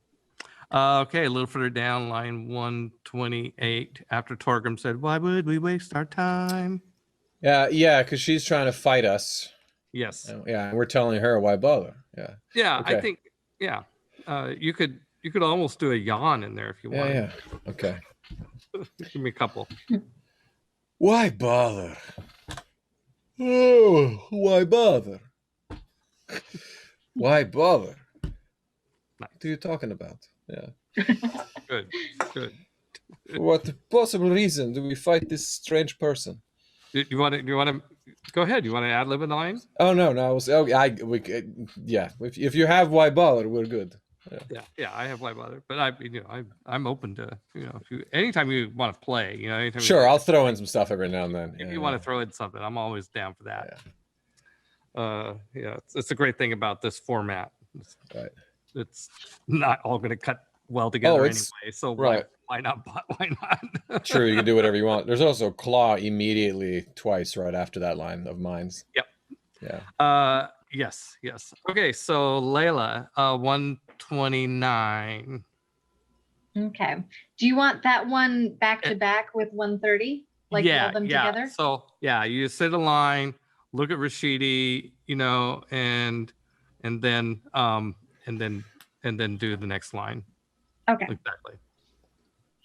Okay, a little further down, line 128. After Torgrim said, "Why would we waste our time?" Yeah, because she's trying to fight us. Yes. Yeah, and we're telling her why bother. Yeah. Yeah, okay. I think. Yeah, you could almost do a yawn in there if you want. Yeah. Okay. Give me a couple. Why bother? Oh, why bother? Why bother? What are you talking about? Yeah. Good. For what possible reason do we fight this strange person? Do you want to go ahead? You want to ad lib a line? Oh no, yeah. If you have why bother, we're good. Yeah. I have why bother, but I'm open to anytime you want to play. Anytime. Sure, I'll throw in some stuff every now and then. If you want to throw in something, I'm always down for that. It's a great thing about this format. It's not all going to cut well together anyway. So why not? Why not? True, you can do whatever you want. There's also claw immediately twice right after that line of mines. Yep. Yeah. Yes. Okay, so Leila, 129. Okay. Do you want that one back to back with 130? Like yeah, roll them yeah. together? So yeah, you sit in line, look at Rashidi, you know, and then do the next line. Okay. Exactly.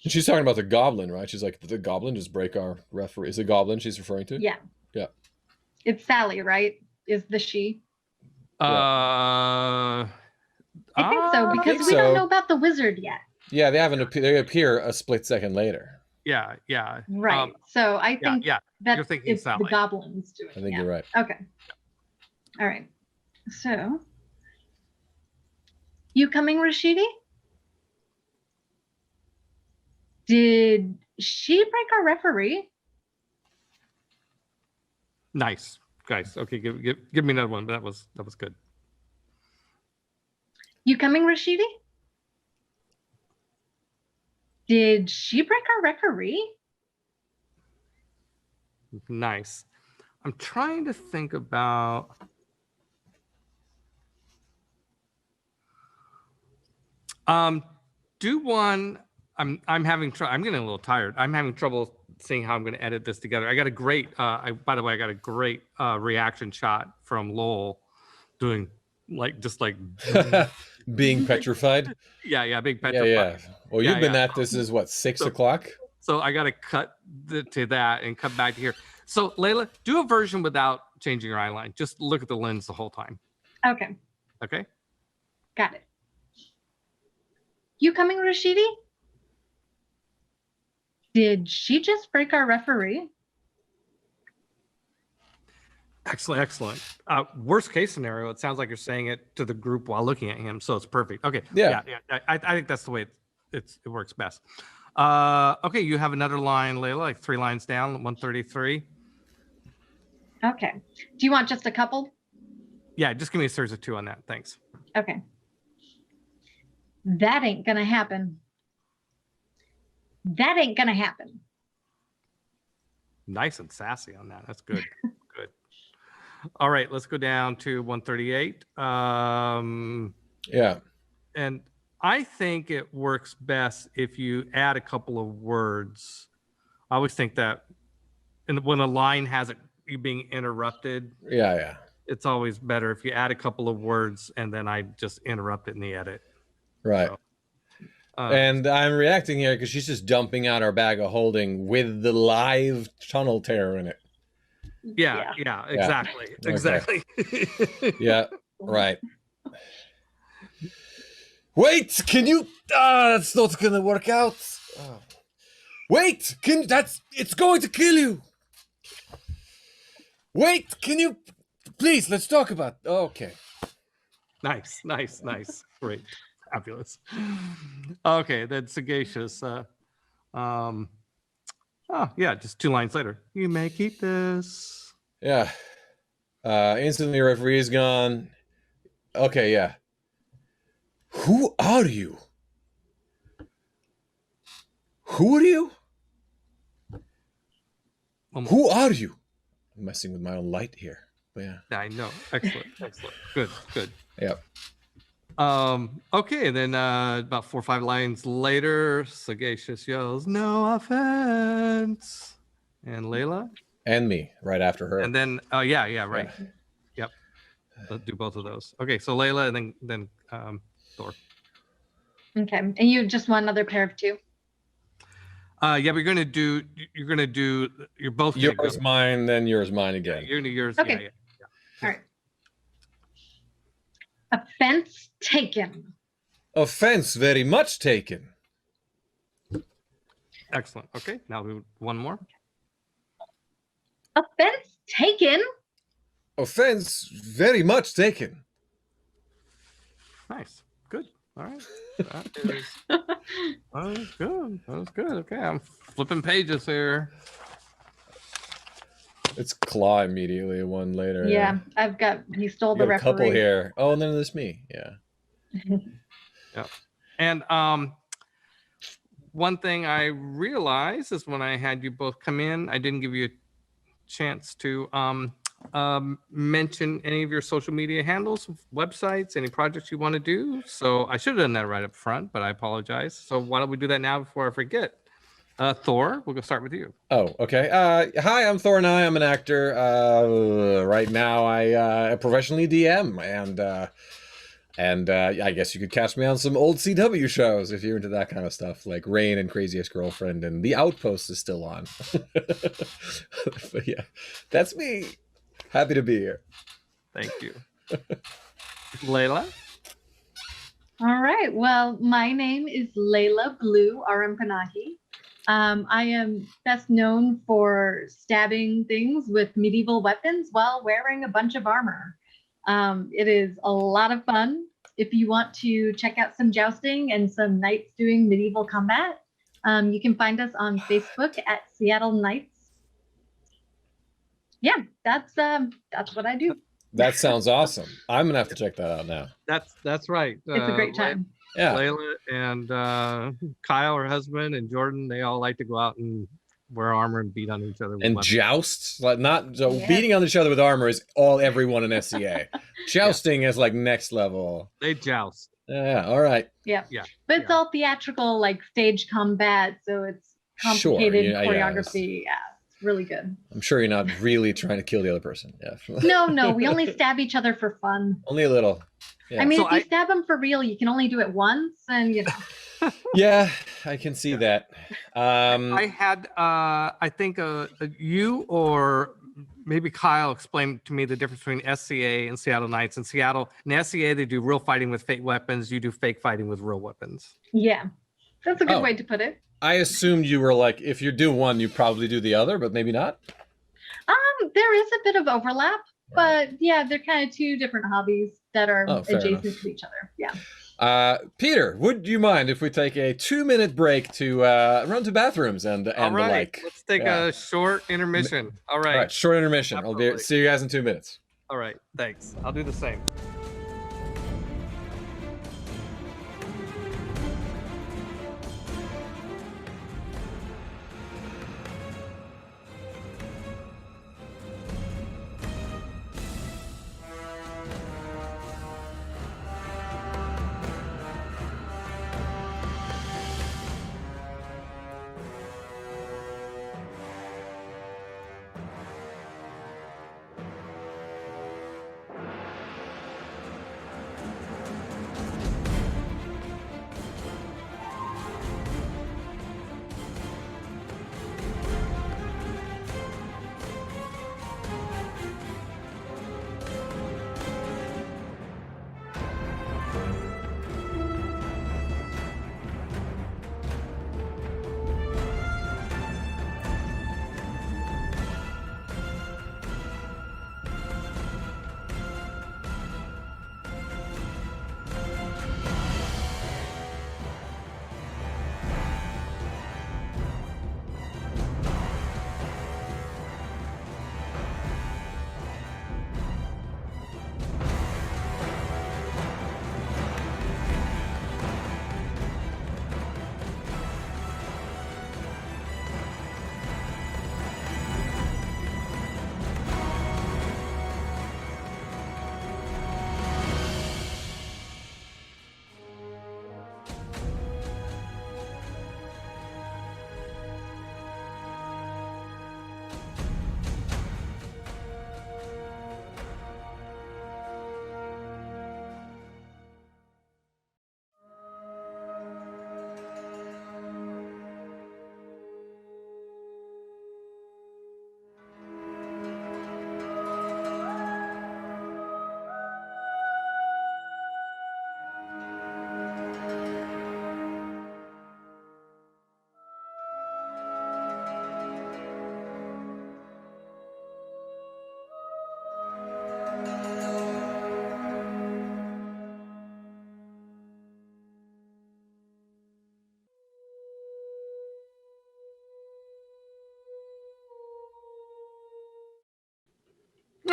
And she's talking about the goblin, right? She's like, the goblin just break our referee. Is it goblin she's referring to? Yeah. Yeah. It's Sally, right? Is the she? I think so, because we don't know about the wizard yet. Yeah, they appear a split second later. Yeah, yeah. Right. So I think that you're thinking it's Sally. the goblins doing it. I think you're right. Okay. All right. So, you coming, Rashidi? Did she break our referee? Nice, guys. Okay, give me another one. That was good. You coming, Rashidi? Did she break our referee? Nice. I'm trying to think about. Do one. I'm having trouble. I'm getting a little tired. I'm having trouble seeing how I'm going to edit this together. I got a great. By the way, I got a great reaction shot from Lowell, doing just like being petrified. Yeah, being petrified. Yeah. Well, you've been at this is what 6 o'clock. So I got to cut to that and come back to here. So Leila, do a version without changing your eye line. Just look at the lens the whole time. Okay. Okay. Got it. You coming, Rashidi? Did she just break our referee? Excellent. Worst case scenario, it sounds like you're saying it to the group while looking at him, so it's perfect. Okay. Yeah. I think that's the way it works best. Okay, you have another line, Leila, like 3 lines down, 133. Okay. Do you want just a couple? Yeah, just give me a series of 2 on that. Thanks. Okay. That ain't gonna happen. That ain't gonna happen. Nice and sassy on that. That's good. Good. All right, let's go down to 138. Yeah. And I think it works best if you add a couple of words. I always think that when a line has you being interrupted. Yeah. It's always better if you add a couple of words and then I just interrupt it in the edit. Right. So, and I'm reacting here because she's just dumping out our bag of holding with the live tunnel tear in it. Yeah, exactly. Okay. Exactly. Yeah, right. Wait, can you? That's not gonna work out. Wait, it's going to kill you. Wait, can you? Please, let's talk about. Okay. Nice. Great. Fabulous. Okay, then Sagacious. Just 2 lines later. You may keep this. Yeah. Instantly referee is gone. Okay, yeah. Who are you? Who are you? Who are you? I'm messing with my own light here. But yeah. I know. Excellent. Good. Yep. Okay, then about 4 or 5 lines later, Sagacious yells, "No offense," and Leila and me right after her. And then right. Yeah. Yep. Let's do both of those. Okay, so Leila and then Thor. Okay, and you just want another pair of 2? But you're both yours, mine, then yours, mine again. You're gonna yours. Okay. Yeah. All right. Offense taken. Offense very much taken. Excellent. Okay, now we one more. Offense taken. Offense very much taken. Nice. Good. All right. That was good. Okay, I'm flipping pages here. It's Claw immediately, 1 later. Yeah, I've got. He stole the a referee. couple here. Oh, and then there's me. Yeah. Yeah. And one thing I realized is when I had you both come in, I didn't give you a chance to mention any of your social media handles, websites, any projects you want to do. So I should have done that right up front, but I apologize. So why don't we do that now before I forget? Thor, we'll go start with you. Oh, okay. Hi, I'm Thor Knai. I'm an actor. Right now, I professionally DM, and I guess you could catch me on some old CW shows if you're into that kind of stuff, like Rain and Crazy Ex-Girlfriend, and The Outpost is still on. But yeah, that's me. Happy to be here. Thank you. Leila? All right. Well, my name is Leila Aram-Panahi. I am best known for stabbing things with medieval weapons while wearing a bunch of armor. It is a lot of fun. If you want to check out some jousting and some knights doing medieval combat, you can find us on Facebook at Seattle Knights. Yeah, that's what I do. That sounds awesome. I'm gonna have to check that out now. That's right. It's a great time. Yeah. Leila and Kyle, her husband, and Jordan, they all like to go out and wear armor and beat on each other. With And weapons. joust, like not so beating on each other with armor is everyone in SCA. Jousting is like next level. They joust. Yeah. All right. Yeah. Yeah. But it's all theatrical, like stage combat, so it's complicated choreography. Yeah, it's really good. I'm sure you're not really trying to kill the other person. Yeah. No, we only stab each other for fun. Only a little. Yeah. I mean, if you stab them for real, you can only do it once, and you know. Yeah, I can see that. I had, I think you or maybe Kyle explained to me the difference between SCA and Seattle Knights. In Seattle, in SCA, they do real fighting with fake weapons. You do fake fighting with real weapons. Yeah, that's a good way to put it. I assumed you were like, if you do one, you probably do the other, but maybe not. There is a bit of overlap, but yeah, they're kind of two different hobbies that are adjacent to each other. Yeah. Peter, would you mind if we take a 2-minute break to run to bathrooms and All the right, like? let's take a short intermission. All right. All right, short intermission. Absolutely. I'll see you guys in 2 minutes. All right, thanks. I'll do the same.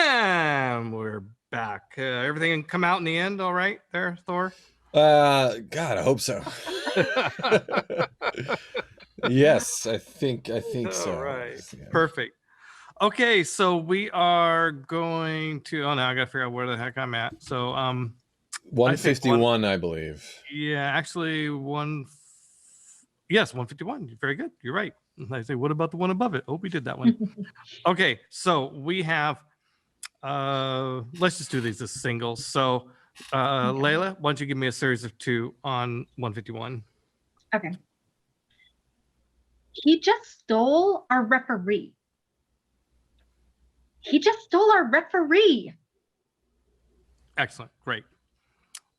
And we're back. Everything come out in the end all right there, Thor? God, I hope so. Yes, I think so. All right. Yeah. Perfect. Okay, so we are going to, oh, now I got to figure out where the heck I'm at. So, 151, I believe. Yeah, actually Yes, 151. Very good. You're right. And I say, what about the one above it? Oh, we did that one. Okay, so we have, let's just do these as singles. So, Leila, why don't you give me a series of 2 on 151? Okay. He just stole our referee. He just stole our referee. Excellent. Great.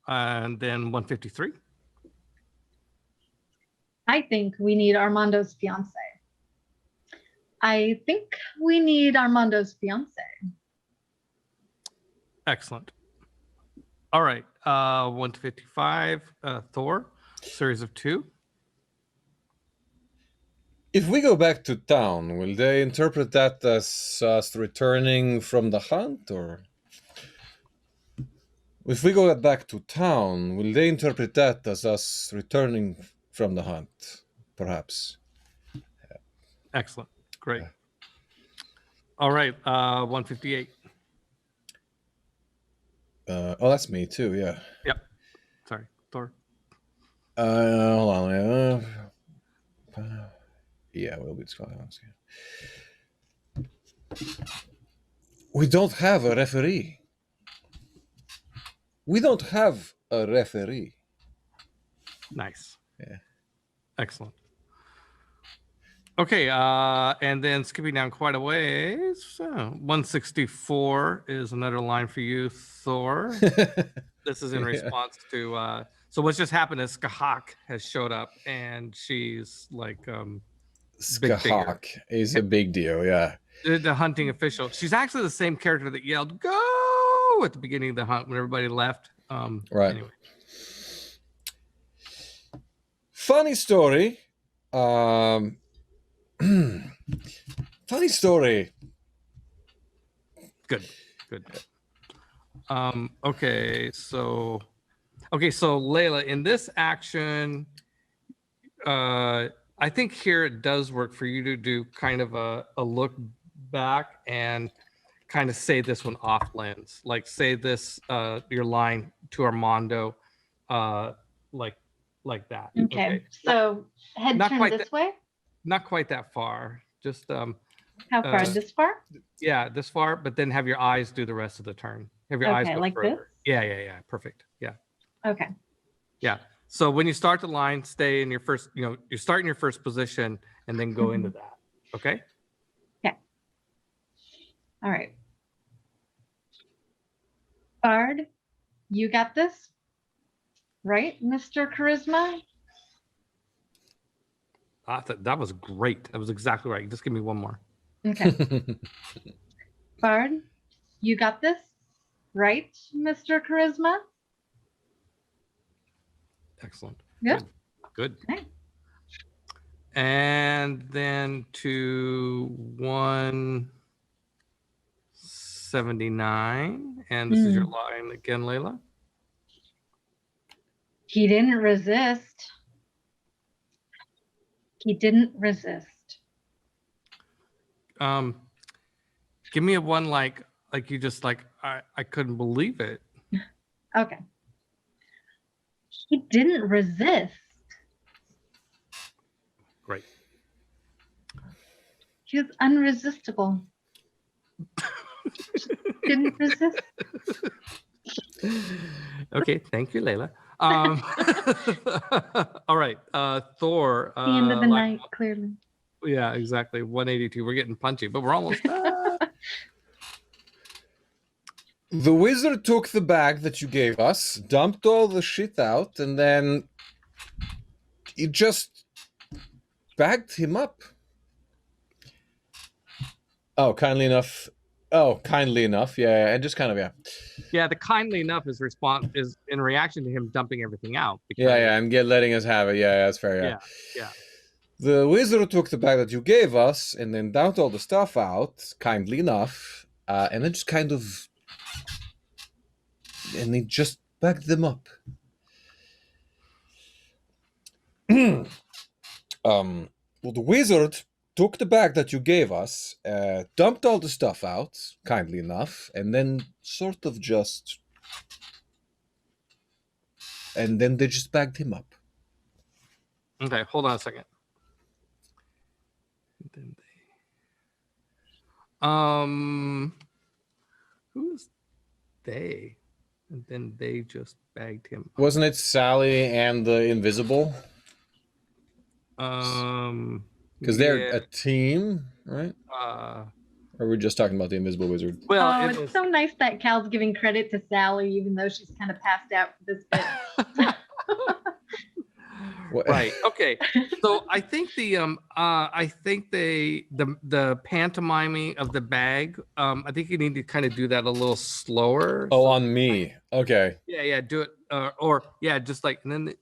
And then 153. I think we need Armando's fiance. I think we need Armando's fiance. Excellent. All right. 155, Thor, series of 2. If we go back to town, will they interpret that as us returning from the hunt, or if we go back to town, will they interpret that as us returning from the hunt, perhaps? Excellent. Great. All right. 158. Oh, that's me too. Yeah. Yep. Sorry, Thor. Hold on. Yeah, we'll be We don't have a referee. We don't have a referee. Nice. Yeah. Excellent. Okay, and then skipping down quite a ways, 164 is another line for you, Thor. This is in response to, so what's just happened is Skahak has showed up, and she's like, Skahak is a big deal, yeah. The hunting official. She's actually the same character that yelled "Go!" at the beginning of the hunt when everybody left. Right. Anyway. Funny story. Funny story. Good. Okay, so Leila, in this action, I think here it does work for you to do kind of a look back and kind of say this one off lens, like say this your line to Armando, like that. Okay. So head Not turn quite this way. Not quite that far. Just How far? This far? Yeah, this far, but then have your eyes do the rest of the turn. Have your eyes Okay, go like further. this? Yeah. Perfect. Yeah. Okay. Yeah. So when you start the line, stay in your first, you start in your first position and then go into that. Okay. Yeah. All right. Bard, you got this? Right, Mr. Charisma? I thought that was great. That was exactly right. Just give me one more. Okay. Bard, you got this? Right, Mr. Charisma? Excellent. Good. Good. Okay. And then to 179. And this is your line again, Leila. He didn't resist. He didn't resist. Give me a one like you just like I couldn't believe it. Okay. He didn't resist. Great. He was unresistible. Didn't resist. Okay, thank you, Leila. All right, Thor. The end of the night, clearly. Yeah, exactly. 182. We're getting punchy, but we're almost done. The wizard took the bag that you gave us, dumped all the shit out, and then he just bagged him up. Oh, kindly enough. Yeah, and just kind of, yeah. Yeah, the kindly enough is in reaction to him dumping everything out. Yeah, and letting us have it. Yeah, that's fair. Yeah. The wizard took the bag that you gave us and then dumped all the stuff out, kindly enough, and then just kind of, and he just bagged them up. Well, the wizard took the bag that you gave us, dumped all the stuff out, kindly enough, and then sort of just, and then they just bagged him up. Okay, hold on a second. Then who's they? And then they just bagged him up. Wasn't it Sally and the Invisible? Because they're a team, right? Or we're just talking about the Invisible Wizard? Well, it's so nice that Cal's giving credit to Sally, even though she's kind of passed out for this bit. Right. Okay. So I think the pantomiming of the bag. I think you need to kind of do that a little slower. Oh, on me. Okay. Yeah. Do it. Or just like, and then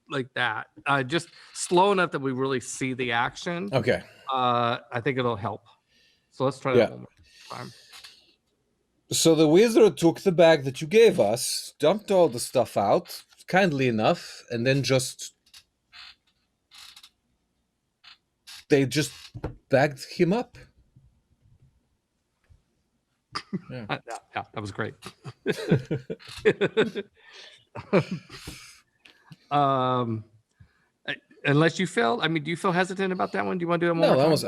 like that. Just slow enough that we really see the action. Okay. I think it'll help. So let's try that one more time. So the wizard took the bag that you gave us, dumped all the stuff out, kindly enough, and then they just bagged him up. Yeah, that was great. Unless you feel, do you feel hesitant about that one? Do you want to do it more? No, that was.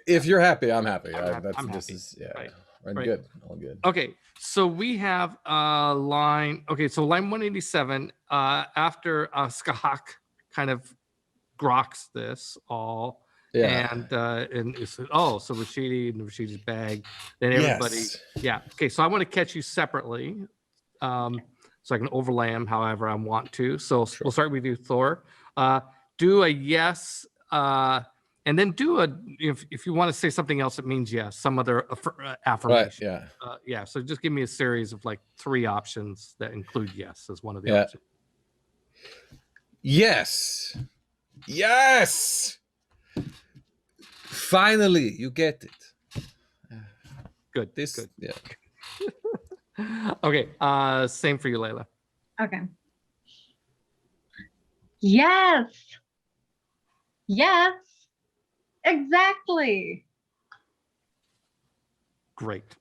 If you're happy, I'm happy. I'm happy. Right. Right. Good. All good. Okay, so we have line. Okay, so line 187. After Skahak kind of groks this all. Yeah. And it's, so Rashidi and Rashidi's bag. Then everybody. Yes. Yeah. Okay. So I want to catch you separately, so I can overlay them however I want to. So we'll start with you, Thor. Do a yes, and then do a if you want to say something else that means yes, some other affirmation. Right. Yeah. Yeah. So just give me a series of like 3 options that include yes as one of the options. Yes. Yes. Finally, you get it. Good. Good. Yeah. Okay. Same for you, Leila. Okay. Yes. Yes. Exactly. Great.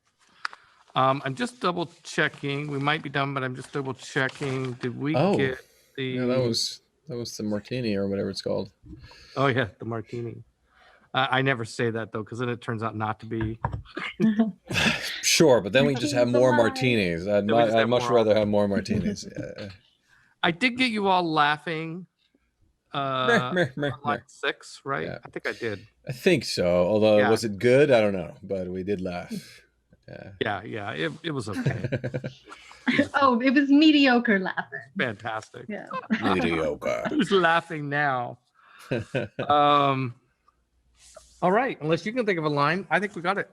I'm just double checking. We might be done, but I'm just double checking. Did we get the? Yeah, that was the martini or whatever it's called. Oh yeah, the martini. I never say that though, because then it turns out not to be. Sure, but then we just have more martinis. I'd much rather have more martinis. I did get you all laughing. Like 6, right? Yeah. I think I did. I think so. Although was it good? I don't know, but we did laugh. Yeah. It was okay. It was mediocre laughing. Fantastic. Yeah. Mediocre. Who's laughing now? All right. Unless you can think of a line, I think we got it.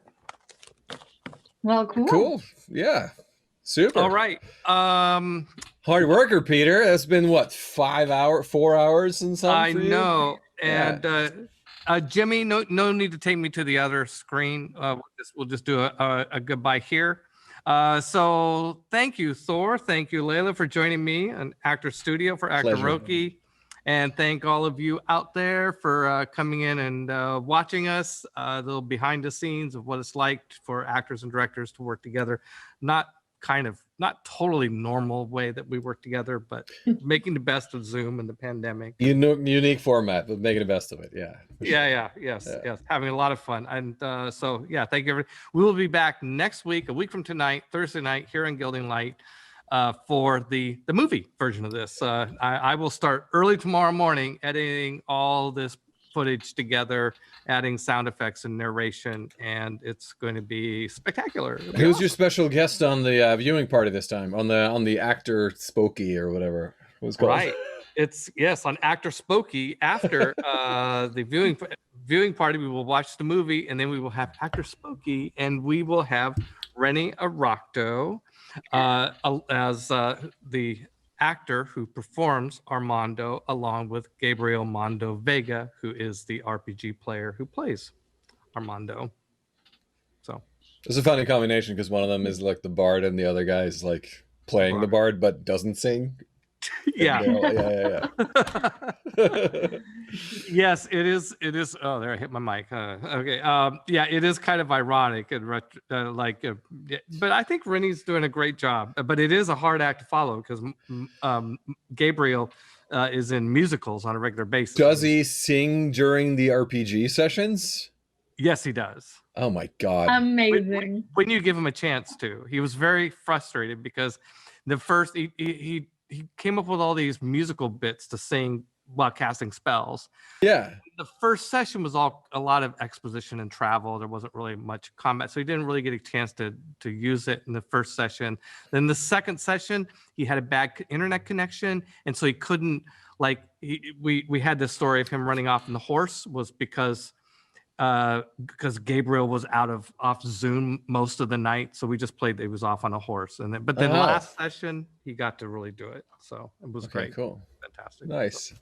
Well, cool. Cool. Yeah. Super. All right. Hard worker, Peter. That's been what, 4 hours and something. I know. And Jimmy, no need to take me to the other screen. We'll just do a goodbye here. So thank you, Thor. Thank you, Leila, for joining me on Actor Studio for Actoroke. And thank all of you out there for coming in and watching us. The little behind the scenes of what it's like for actors and directors to work together. Not totally normal way that we work together, but making the best of Zoom and the pandemic. Unique format, but making the best of it. Yeah. Yes. Having a lot of fun. And so, thank you. We will be back next week, a week from tonight, Thursday night, here in Gilding Light, for the movie version of this. I will start early tomorrow morning editing all this footage together, adding sound effects and narration, and it's going to be spectacular. Who's your special guest on the viewing party this time? On the actor Spooky or whatever it was called. Right. It's on Actor Spooky. After the viewing party, we will watch the movie, and then we will have Actor Spooky, and we will have Rennie Araucto as the actor who performs Armando, along with Gabriel Mondo Vega, who is the RPG player who plays Armando. So it's a funny combination because one of them is like the bard and the other guy is like playing the bard but doesn't sing. Yeah. Yeah. Yes, it is. Oh, there, I hit my mic. Okay. It is kind of ironic and but I think Rennie's doing a great job. But it is a hard act to follow because Gabriel is in musicals on a regular basis. Does he sing during the RPG sessions? Yes, he does. Oh my God. Amazing. When you give him a chance to. He was very frustrated because the first he came up with all these musical bits to sing while casting spells. Yeah. The first session was a lot of exposition and travel. There wasn't really much combat, so he didn't really get a chance to use it in the first session. Then the second session, he had a bad internet connection, and so he couldn't we had this story of him running off on the horse was because Gabriel was off Zoom most of the night, so we just played. He was off on a horse, but then last session he got to really do it, so it was great. Cool, fantastic, nice.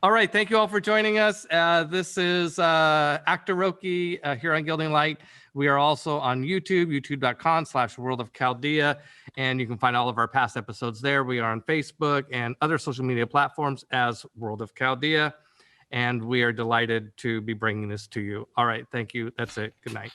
All right, thank you all for joining us. This is Actoroke here on Gilding Light. We are also on YouTube, youtube.com/World of Chaldea, and you can find all of our past episodes there. We are on Facebook and other social media platforms as World of Chaldea. And we are delighted to be bringing this to you. All right. Thank you. That's it. Good night.